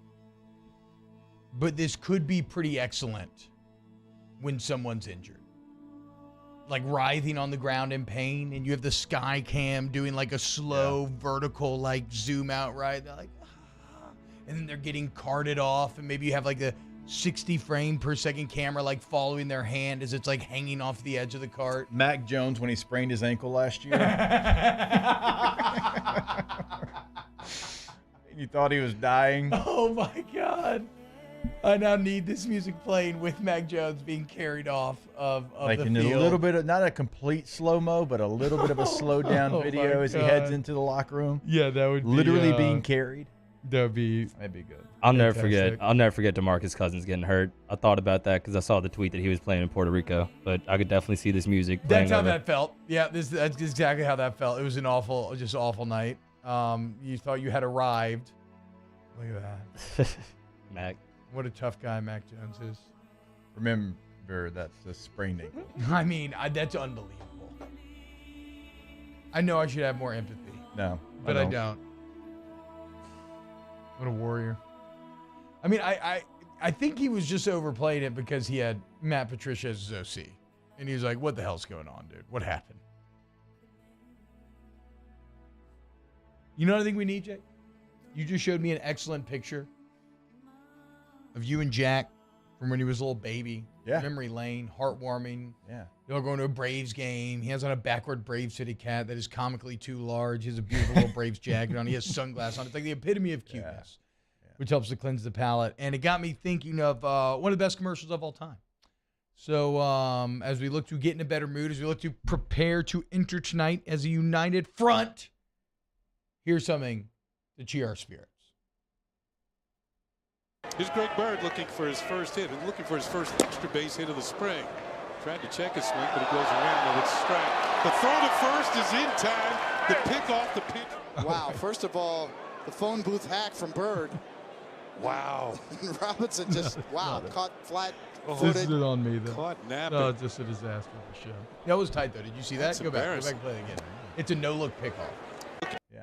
but this could be pretty excellent when someone's injured. Like writhing on the ground in pain, and you have the sky cam doing like a slow vertical like zoom out, right? They're like, and then they're getting carted off, and maybe you have like the 60 frame per second camera like following their hand as it's like hanging off the edge of the cart.
Mac Jones when he sprained his ankle last year. You thought he was dying.
Oh my God. I now need this music playing with Mac Jones being carried off of
like
the
in
field.
a little bit of, not a complete slow-mo, but a little bit of a slow down video as he heads into the locker room.
Yeah, that would
literally
be,
being carried.
That'd be
good.
I'll never forget DeMarcus Cousins getting hurt. I thought about that because I saw the tweet that he was playing in Puerto Rico, but I could definitely see this music playing.
That's how
over.
that felt. Yeah, that's exactly how that felt. It was an awful night. You thought you had arrived. Look at that.
Mac.
What a tough guy Mac Jones is.
Remember, that's a sprained ankle.
I mean, that's unbelievable. I know I should have more empathy.
No.
But I don't. What a warrior. I mean, I think he was just overplaying it because he had Matt Patricia as his OC. And he was like, what the hell's going on, dude? What happened? You know what I think we need, Jay? You just showed me an excellent picture of you and Jack from when he was a little baby.
Yeah.
Memory lane, heartwarming.
Yeah.
You're going to a Braves game. He has on a backward Braves City cat that is comically too large. He has a beautiful little Braves jacket on. He has sunglasses on. It's like the epitome of cuteness, which helps to cleanse the palate. And it got me thinking of one of the best commercials of all time. So as we look to get in a better mood, as we look to prepare to enter tonight as a united front, here's something to cheer our spirits.
Here's Greg Bird looking for his first hit and looking for his first extra base hit of the spring. Tried to check his swing, but he goes around with a strike. The throw to first is in time. The pick off the pitch.
Wow, first of all, the phone booth hack from Bird.
Wow.
Robinson just, caught flat-footed.
This is it on me, though.
Caught napping.
No, just a disaster of the show. That was tight, though. Did you see that?
That's
Go back and play it again. It's a no-look pickoff.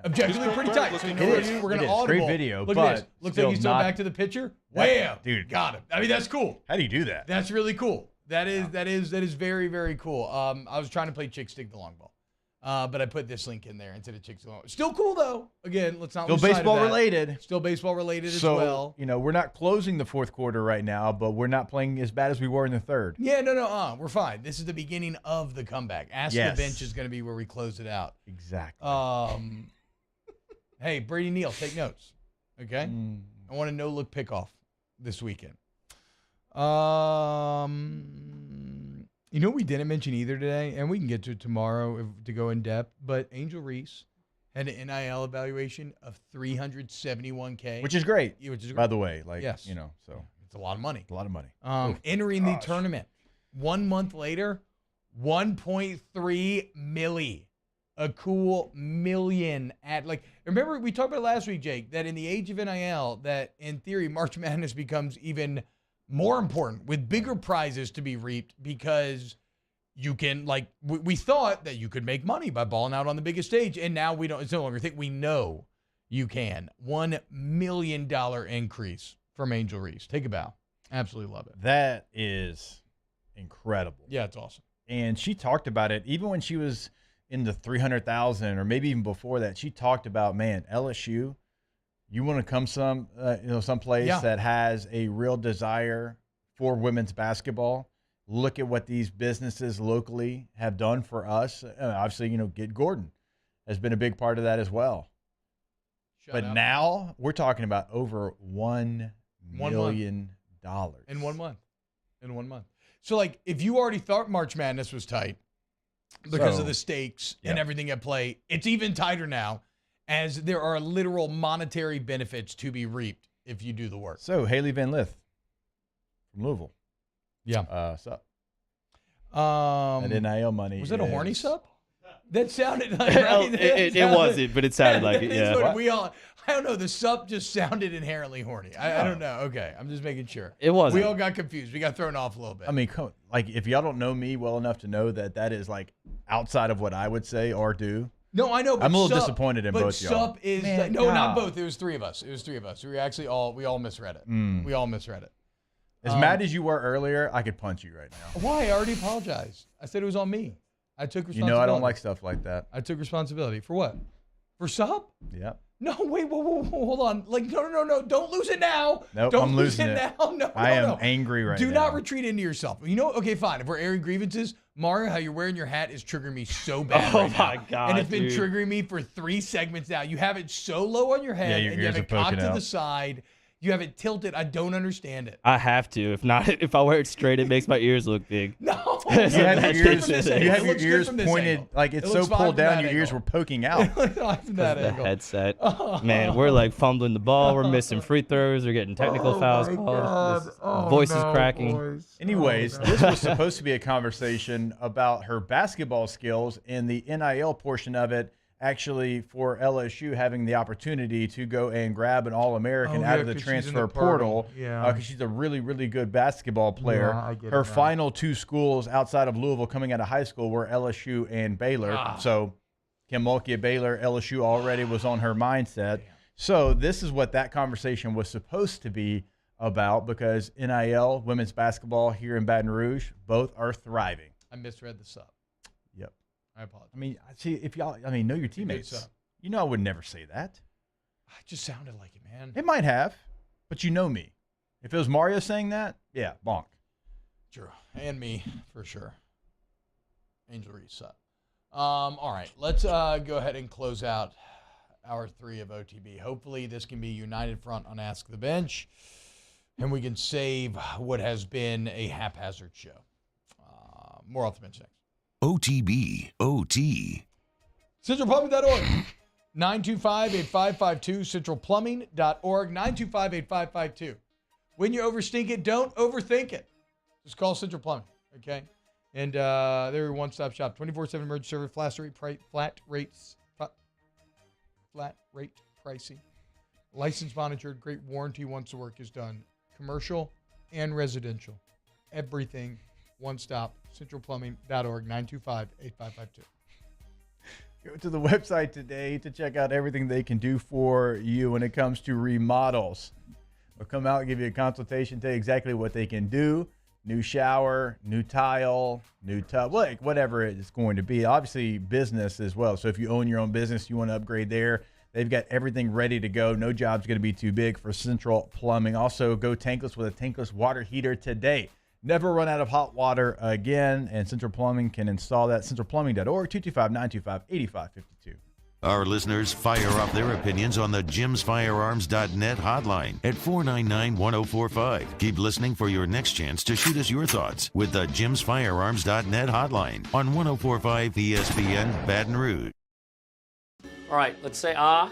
Objectively pretty tight. So you know what we're going to audible.
Great video,
Look
but
at this. Looks like he's still back to the pitcher. Wham!
Dude,
got him. I mean, that's cool.
How do you do that?
That's really cool. That is very, very cool. I was trying to play chick stick the long ball. But I put this link in there instead of Chick-fil-A. Still cool, though. Again, let's not
Still
lose sight of
baseball
that.
related.
Still baseball related
So,
as well.
we're not closing the fourth quarter right now, but we're not playing as bad as we were in the third.
Yeah, no, we're fine. This is the beginning of the comeback. Ask
Yes.
the Bench is going to be where we close it out.
Exactly.
Hey, Brady Neal, take notes. Okay? I want a no-look pickoff this weekend. You know what we didn't mention either today, and we can get to it tomorrow to go in depth, but Angel Reese had an NIL evaluation of $371K.
Which is great,
Which is great.
by the way.
Yes.
So
it's a lot of money.
a lot of money.
Entering the tournament. 1 month later, 1.3 milli. A cool million remember we talked about last week, Jake, that in the age of NIL, that in theory, March Madness becomes even more important with bigger prizes to be reaped because you can, we thought that you could make money by balling out on the biggest stage, and now we don't. It's no longer think we know you can. $1 million increase from Angel Reese. Take a bow. Absolutely love it.
That is incredible.
Yeah, it's awesome.
And she talked about it even when she was in the 300,000 or maybe even before that. She talked about, man, LSU, you want to come someplace that has a real desire for women's basketball. Look at what these businesses locally have done for us. Obviously, Get Gordon has been a big part of that as well. But now we're talking about over $1 million.
In 1 month. In 1 month. So, if you already thought March Madness was tight because of the stakes and everything at play, it's even tighter now, as there are literal monetary benefits to be reaped if you do the work.
So, Haley Van Lith from Louisville.
Yeah.
Sup.
That
NIL money.
Was that a horny sup? That sounded like
it wasn't, but it sounded like it. Yeah.
I don't know. The sup just sounded inherently horny. I don't know. Okay, I'm just making sure.
It wasn't.
We all got confused. We got thrown off a little bit.
I mean, if y'all don't know me well enough to know that is outside of what I would say or do.
No, I know. But
I'm a little disappointed in both y'all.
Sup is not both. It was three of us. We were actually all misread it. We all misread it.
As mad as you were earlier, I could punch you right now.
Why? I already apologized. I said it was on me. I took responsibility.
I don't like stuff like that.
I took responsibility for what? For sup?
Yeah.
No, wait, whoa, hold on. No, don't lose it now.
Nope,
don't
I'm
lose
losing
it now. No,
I am angry right now.
Do not retreat into yourself. Okay, fine. If we're airing grievances, Mario, how you're wearing your hat is triggering me so bad right now.
Oh, my God,
and it's been
dude.
triggering me for 3 segments now. You have it so low on your head,
your
and you have
ears
it
are
cocked
poking
to
out.
the side. You have it tilted. I don't understand it.
I have to. If not, if I wear it straight, it makes my ears look big.
No.
You have your ears,
It looks good
ears
from this
pointed,
angle.
like it's
It
so
looks fine
pulled
from
down,
that
your ears
angle.
were poking out.
The headset. Man, we're fumbling the ball. We're missing free throws. We're getting technical fouls called. Voice is cracking.
Anyways, this was supposed to be a conversation about her basketball skills and the NIL portion of it, actually for LSU having the opportunity to go and grab an All-American out of the
'cause she's in
transfer
the
portal.
Yeah.
Because she's a really, really good basketball player.
Yeah, I get
her
it now.
final 2 schools outside of Louisville coming out of high school were LSU and Baylor. So Kim Mulkey at Baylor, LSU already was on her mindset. So this is what that conversation was supposed to be about, because NIL, women's basketball here in Baton Rouge, both are thriving.
I misread the sub.
Yep.
I apologize.
I mean, see, if y'all, know your teammates. I would never say that.
It just sounded like it, man.
It might have, but you know me. If it was Mario saying that, yeah, bonk.
True. And me, for sure. Angel Reese sub. All right, let's go ahead and close out hour 3 of OTB. Hopefully this can be a united front on Ask the Bench, and we can save what has been a haphazard show. More off the bench next.
OTB, OT.
CentralPlumbing.org. 925-8552. CentralPlumbing.org. 925-8552. When you overthink it, don't overthink it. Just call Central Plumbing, okay? And they're a one-stop shop. 24/7 emergency service, flat rate pricing. License monitored, great warranty once the work is done. Commercial and residential. Everything, one stop. CentralPlumbing.org, 925-8552.
Go to the website today to check out everything they can do for you when it comes to remodels. We'll come out and give you a consultation, tell you exactly what they can do. new shower, new tile, new tub, like whatever it's going to be. Obviously, business as well. So if you own your own business, you want to upgrade there, they've got everything ready to go. No job's going to be too big for Central Plumbing. Also, go tankless with a tankless water heater today. Never run out of hot water again, and Central Plumbing can install that. CentralPlumbing.org, 225-925-8552.
Our listeners fire up their opinions on the JimsFirearms.net hotline at 499-1045. Keep listening for your next chance to shoot us your thoughts with the JimsFirearms.net hotline on 1045 ESPN Baton Rouge.
All right, let's say ah.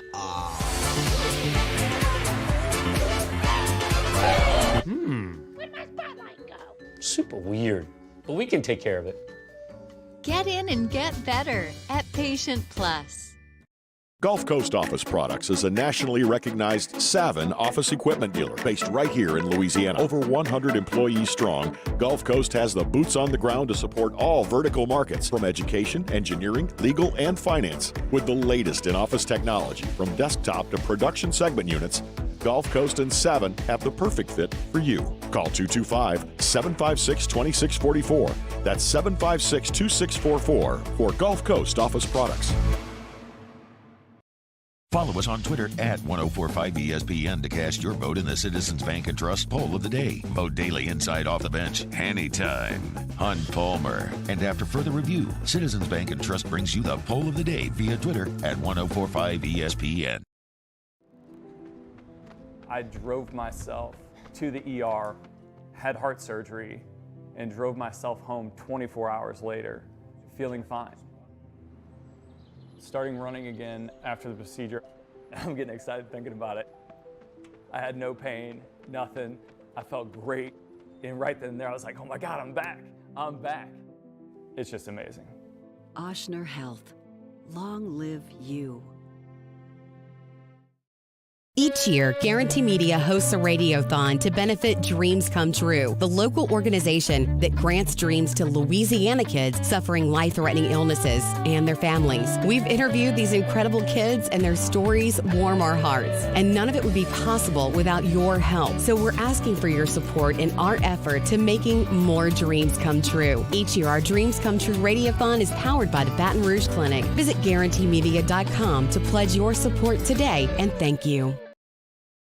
Where'd my spotlight go?
Super weird, but we can take care of it.
Get in and get better at Patient Plus.
Gulf Coast Office Products is a nationally recognized Savin office equipment dealer based right here in Louisiana. Over 100 employees strong, Gulf Coast has the boots on the ground to support all vertical markets from education, engineering, legal, and finance. With the latest in office technology from desktop to production segment units, Gulf Coast and Savin have the perfect fit for you. Call 225-756-2644. That's 756-2644 for Gulf Coast Office Products.
Follow us on Twitter at 1045ESPN to cast your vote in the Citizens Bank and Trust Poll of the Day. Vote daily inside Off the Bench, anytime. Hunt Palmer. And after further review, Citizens Bank and Trust brings you the Poll of the Day via Twitter at 1045ESPN.
I drove myself to the ER, had heart surgery, and drove myself home 24 hours later, feeling fine. Starting running again after the procedure. I'm getting excited thinking about it. I had no pain, nothing. I felt great. And right then and there, I was like, oh my God, I'm back. I'm back. It's just amazing.
Ochsner Health. Long live you.
Each year, Guarantee Media hosts a radiothon to benefit Dreams Come True, the local organization that grants dreams to Louisiana kids suffering life-threatening illnesses and their families. We've interviewed these incredible kids, and their stories warm our hearts. And none of it would be possible without your help. So we're asking for your support in our effort to making more dreams come true. Each year, our Dreams Come True radiothon is powered by the Baton Rouge Clinic. Visit GuaranteeMedia.com to pledge your support today, and thank you.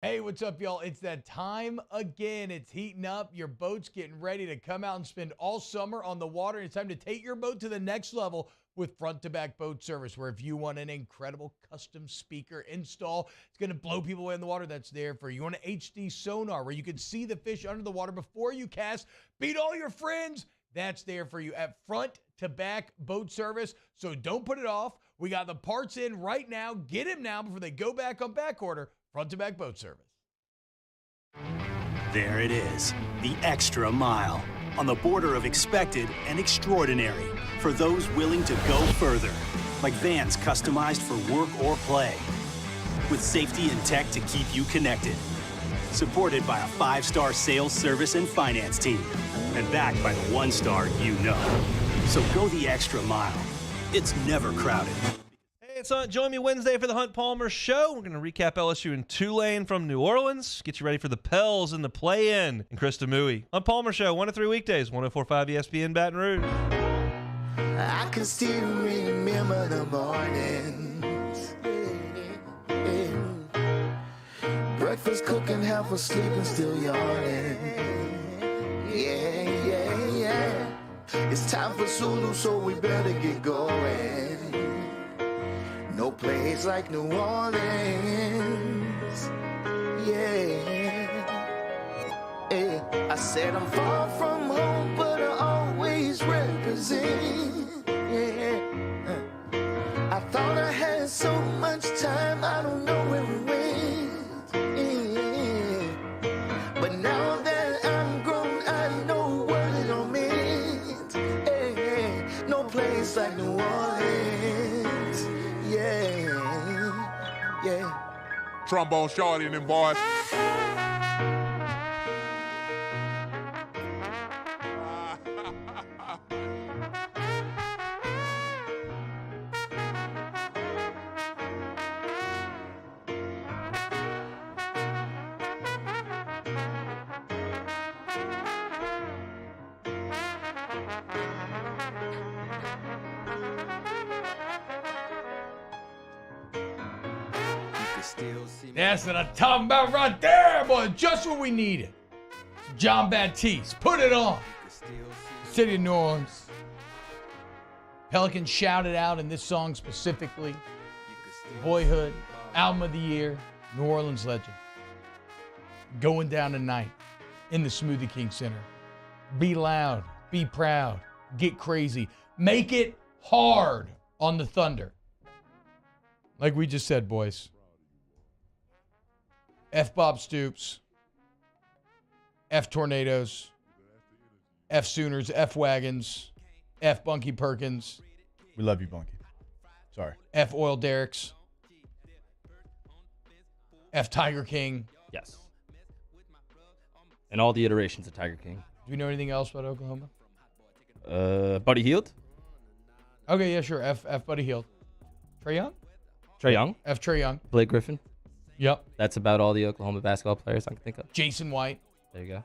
Hey, what's up, y'all? It's that time again. It's heating up. Your boat's getting ready to come out and spend all summer on the water. It's time to take your boat to the next level with front-to-back boat service, where if you want an incredible custom speaker install, it's going to blow people away in the water, that's there for you. You want an HD sonar where you can see the fish under the water before you cast, beat all your friends, that's there for you at front-to-back boat service. So don't put it off. We got the parts in right now. Get them now before they go back on back order. Front-to-back boat service.
There it is, the extra mile, on the border of expected and extraordinary for those willing to go further, like vans customized for work or play, with safety and tech to keep you connected, supported by a 5-star sales, service, and finance team, and backed by the 1-star you know. So go the extra mile. It's never crowded.
It's on. Join me Wednesday for the Hunt Palmer Show. We're going to recap LSU and Tulane from New Orleans. Get you ready for the Pels and the play-in and Krista Mui. Hunt Palmer Show, 1 to 3 weekdays, 1045 ESPN Baton Rouge.
I can still remember the mornings. Breakfast cooking, half asleep and still yawning. Yeah. It's time for Zulu, so we better get going. No place like New Orleans, yeah. I said I'm far from home, but I always represent, yeah. I thought I had so much time, I don't know where we went, yeah. But now that I'm grown, I know what it all meant, yeah. No place like New Orleans. Yeah.
Trombone Shorty and them boys.
That's what I'm talking about right there, boy. Just what we needed. John Baptiste, put it on. City of New Orleans. Pelicans shouted out in this song specifically. Boyhood, album of the year, New Orleans legend. Going down tonight in the Smoothie King Center. Be loud, be proud, get crazy. Make it hard on the Thunder. Like we just said, boys. F Bob Stoops. F Tornadoes. F Sooners. F Wagons. F Bunky Perkins.
We love you, Bunky. Sorry.
F Oil Derricks. F Tiger King.
Yes. And all the iterations of Tiger King.
Do we know anything else about Oklahoma?
Buddy Hield?
Okay, yeah, sure. F Buddy Hield. Trae Young?
Trae Young?
F Trae Young.
Blake Griffin?
Yep.
That's about all the Oklahoma basketball players I can think of.
Jason White.
There you go.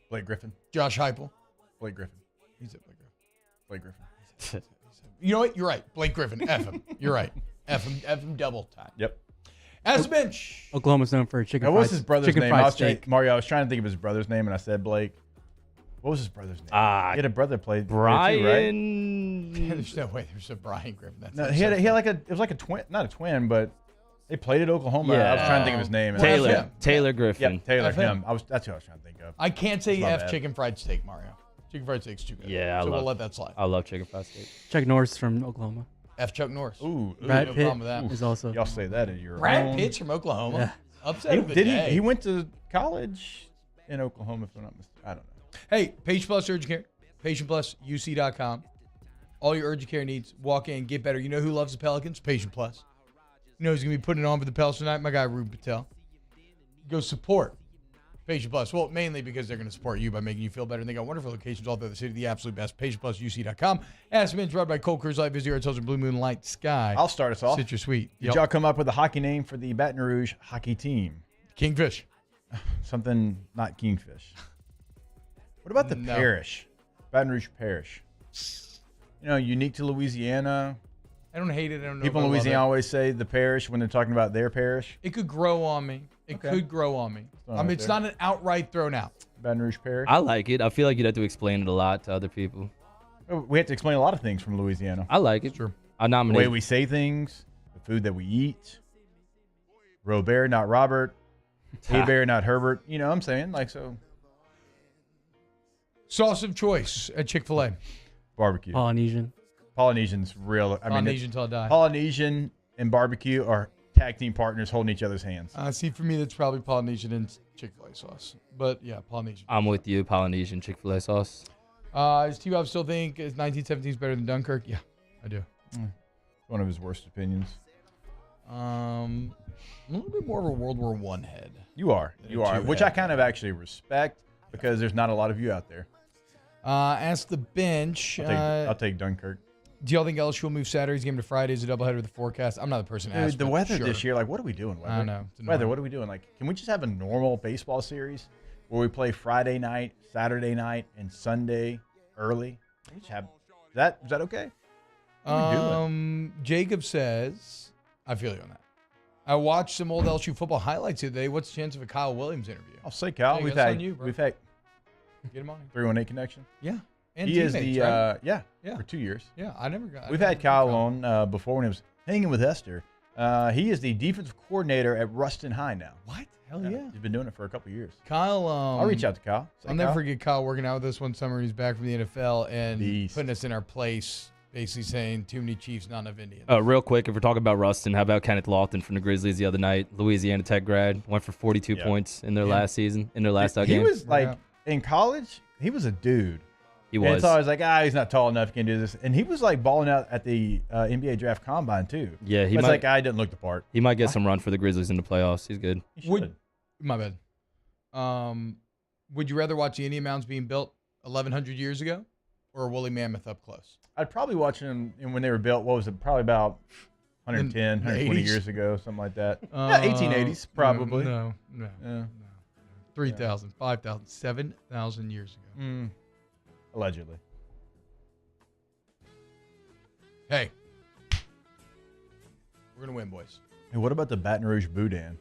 Blake Griffin.
Josh Heupel.
Blake Griffin.
He said Blake Griffin.
Blake Griffin.
You know what? You're right. Blake Griffin. F him. You're right. F him double time.
Yep.
As a bench.
Oklahoma's known for chicken
What was his brother's name?
fried steak.
Mario, I was trying to think of his brother's name, and I said Blake. What was his brother's name? He had a brother played
Brian.
there too, right?
There's no way there's a Brian Griffin. That's
No, he had like it was like a twin, not a twin, but they played at Oklahoma.
Yeah.
I was trying to think of his name.
Taylor Griffin.
Yep, Taylor.
F him.
That's who I was trying to think of.
I can't say
That's my
F
bad.
chicken fried steak, Mario. Chicken fried steak's too good.
Yeah,
so we'll let that slide.
I love chicken fried steak.
Chuck Norris from Oklahoma.
F Chuck Norris.
Ooh,
Brad
no
Pitt
problem with that.
is also.
Y'all say that in your
Brad
own.
Pitt's from Oklahoma.
Yeah.
Upset of the day.
He went to college in Oklahoma, if I'm not mistaken. I don't know.
Hey, Patient Plus Urgent Care. PatientPlusUC.com. All your urgent care needs. Walk in, get better. You know who loves the Pelicans? Patient Plus. You know who's going to be putting it on for the Pels tonight? My guy, Ruben Patel. Go support Patient Plus. Well, mainly because they're going to support you by making you feel better. And they got wonderful locations all through the city. The absolute best. PatientPlusUC.com. Ask Minch, brought by Cold Cruise Light. Visit your hotels in Blue Moon Light Sky.
I'll start us off.
Citrus Sweet.
Did y'all come up with a hockey name for the Baton Rouge hockey team?
Kingfish.
Something not Kingfish. What about the parish? Baton Rouge Parish. You know, unique to Louisiana.
I don't hate it. I don't know.
People in Louisiana always say the parish when they're talking about their parish.
It could grow on me. It could grow on me. I mean, it's not an outright thrown out.
Baton Rouge Parish.
I like it. I feel like you'd have to explain it a lot to other people.
We have to explain a lot of things from Louisiana.
I like it.
True.
I
The
nominate.
way we say things, the food that we eat. Robert, not Robert. Bear, not Herbert. You know what I'm saying? Like, so.
Sauce of choice at Chick-fil-A.
Barbecue.
Polynesian.
Polynesian's real. I mean,
Polynesian till I die.
Polynesian and barbecue are tag team partners holding each other's hands.
See, for me, that's probably Polynesian and Chick-fil-A sauce. But, yeah, Polynesian.
I'm with you. Polynesian Chick-fil-A sauce.
Does T-Bob still think 1917 is better than Dunkirk? Yeah, I do.
One of his worst opinions.
A little bit more of a World War I head.
You are, which I kind of actually respect because there's not a lot of you out there.
Ask the bench.
I'll take Dunkirk.
Do y'all think LSU will move Saturday's game to Friday as a doubleheader with the forecast? I'm not the person to ask.
Dude, the
but
weather
sure.
this year, like, what are we doing? Weather?
I know. It's
Weather,
annoying.
what are we doing? Like, can we just have a normal baseball series where we play Friday night, Saturday night, and Sunday early? Can we just have, is that okay? What are we doing?
Jacob says, I feel you on that. I watched some old LSU football highlights today. What's the chance of a Kyle Williams interview?
I'll say Kyle.
Jake,
We've
that's
had
on you, bro.
Get
him on.
318 connection.
Yeah. And
he is the
teammates, right?
for 2 years.
Yeah, I never got.
We've had Kyle on before when he was hanging with Esther. He is the defensive coordinator at Ruston High now.
What? Hell yeah.
He's been doing it for a couple of years.
Kyle,
I'll reach out to Kyle. Say,
I'll never
Kyle.
forget Kyle working out with us one summer. He's back from the NFL and
Beast.
putting us in our place, basically saying too many Chiefs, not enough Indians.
Real quick, if we're talking about Ruston, how about Kenneth Lofton from the Grizzlies the other night? Louisiana Tech grad, went for 42 points in their last season, in their last game.
He was like, in college, he was a dude.
He
And
was.
it's always like, he's not tall enough, he can do this. And he was like balling out at the NBA draft combine too.
Yeah, he
But it's
might.
like, I didn't look the part.
He might get some run for the Grizzlies in the playoffs. He's good.
My bad. Would you rather watch the Indian Mounds being built 1,100 years ago or Woolly Mammoth up close?
I'd probably watch them when they were built. What was it? Probably about 110,
In the
120
80s?
years ago, something like that. Yeah, 1880s, probably.
No.
Yeah.
3,000, 5,000, 7,000 years ago.
Allegedly.
Hey. We're going to win, boys.
And what about the Baton Rouge Boudin?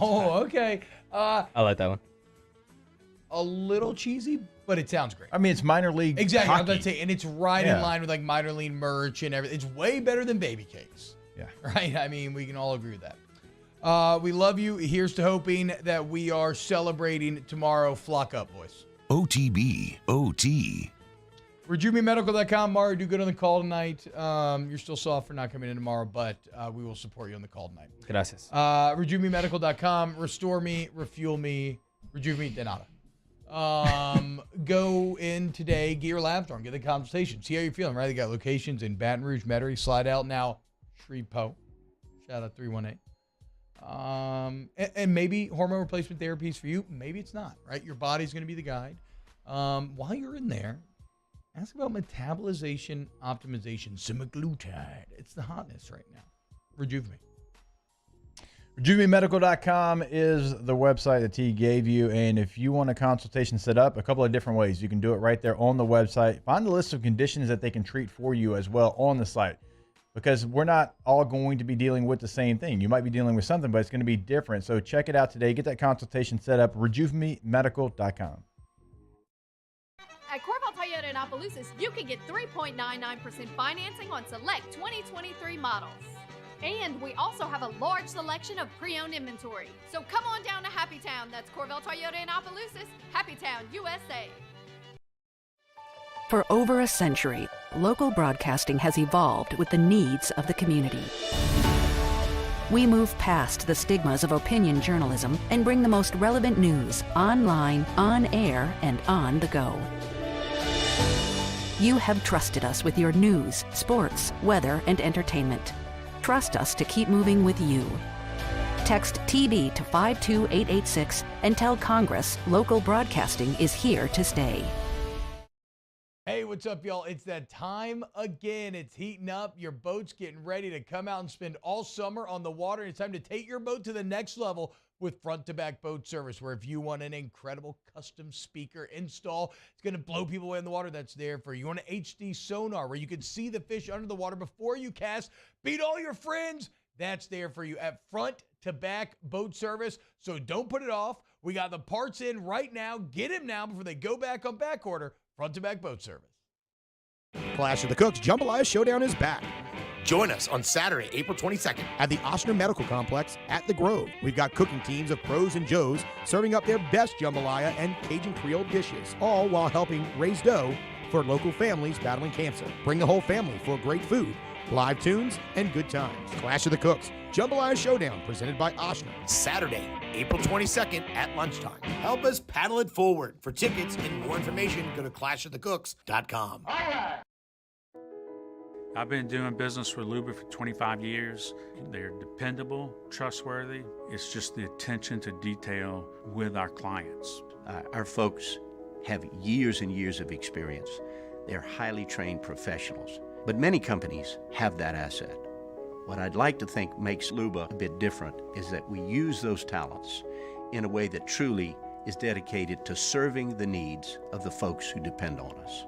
Oh, okay.
I like that one.
A little cheesy, but it sounds great.
I mean, it's minor league
Exactly. I was
hockey.
about to say, and it's right in line with like minor league merch and everything. It's way better than baby cakes.
Yeah.
Right? I mean, we can all agree with that. We love you. Here's to hoping that we are celebrating tomorrow. Flock up, boys.
OTB, OT.
RejuveMeMedical.com. Mario, do good on the call tonight. You're still soft for not coming in tomorrow, but we will support you on the call tonight.
Gracias.
RejuveMeMedical.com. Restore me, refuel me, rejuve me, de nada. Go in today, get your labs done, get the consultation, see how you're feeling, right? They got locations in Baton Rouge, Metairie, Slide Out, now Shreveport. Shout out 318. And maybe hormone replacement therapy is for you. Maybe it's not, right? Your body's going to be the guide. While you're in there, ask about metabolization optimization, semaglutide. It's the hotness right now. Rejuve me.
RejuveMeMedical.com is the website that T gave you. And if you want a consultation set up, a couple of different ways. You can do it right there on the website. Find the list of conditions that they can treat for you as well on the site. Because we're not all going to be dealing with the same thing. You might be dealing with something, but it's going to be different. So check it out today. Get that consultation set up. RejuveMeMedical.com.
At Corval Toyota in Opelousas, you can get 3.99% financing on select 2023 models. And we also have a large selection of pre-owned inventory. So come on down to Happy Town. That's Corval Toyota in Opelousas, Happy Town, USA.
For over a century, local broadcasting has evolved with the needs of the community. We move past the stigmas of opinion journalism and bring the most relevant news online, on air, and on the go. You have trusted us with your news, sports, weather, and entertainment. Trust us to keep moving with you. Text TB to 52886 and tell Congress local broadcasting is here to stay.
Hey, what's up, y'all? It's that time again. It's heating up. Your boat's getting ready to come out and spend all summer on the water. It's time to take your boat to the next level with front-to-back boat service, where if you want an incredible custom speaker install, it's going to blow people away in the water, that's there for you. You want an HD sonar where you can see the fish under the water before you cast, beat all your friends, that's there for you at front-to-back boat service. So don't put it off. We got the parts in right now. Get them now before they go back on back order. Front-to-back boat service.
Clash of the Cooks Jambalaya Showdown is back. Join us on Saturday, April 22nd at the Ochsner Medical Complex at The Grove. We've got cooking teams of pros and joes serving up their best jambalaya and Cajun Creole dishes, all while helping raise dough for local families battling cancer. Bring the whole family for great food, live tunes, and good times. Clash of the Cooks Jambalaya Showdown presented by Ochsner. Saturday, April 22nd at lunchtime. Help us paddle it forward. For tickets and more information, go to clashofthecooks.com. All right.
I've been doing business with Luba for 25 years. They're dependable, trustworthy. It's just the attention to detail with our clients.
Our folks have years and years of experience. They're highly trained professionals, but many companies have that asset. What I'd like to think makes Luba a bit different is that we use those talents in a way that truly is dedicated to serving the needs of the folks who depend on us.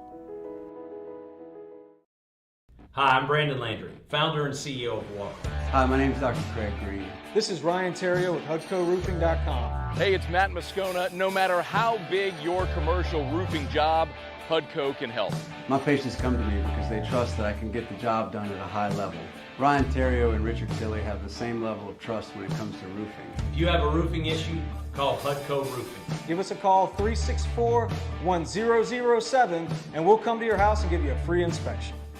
Hi, I'm Brandon Landry, founder and CEO of Walk.
Hi, my name is Dr. Craig Green.
This is Ryan Terrio with HUDCORoofing.com.
Hey, it's Matt Moscona. No matter how big your commercial roofing job, HUDCO can help.
My patients come to me because they trust that I can get the job done at a high level. Ryan Terrio and Richard Tilley have the same level of trust when it comes to roofing.
If you have a roofing issue, call HUDCO Roofing.
Give us a call, 364-1007, and we'll come to your house and give you a free inspection.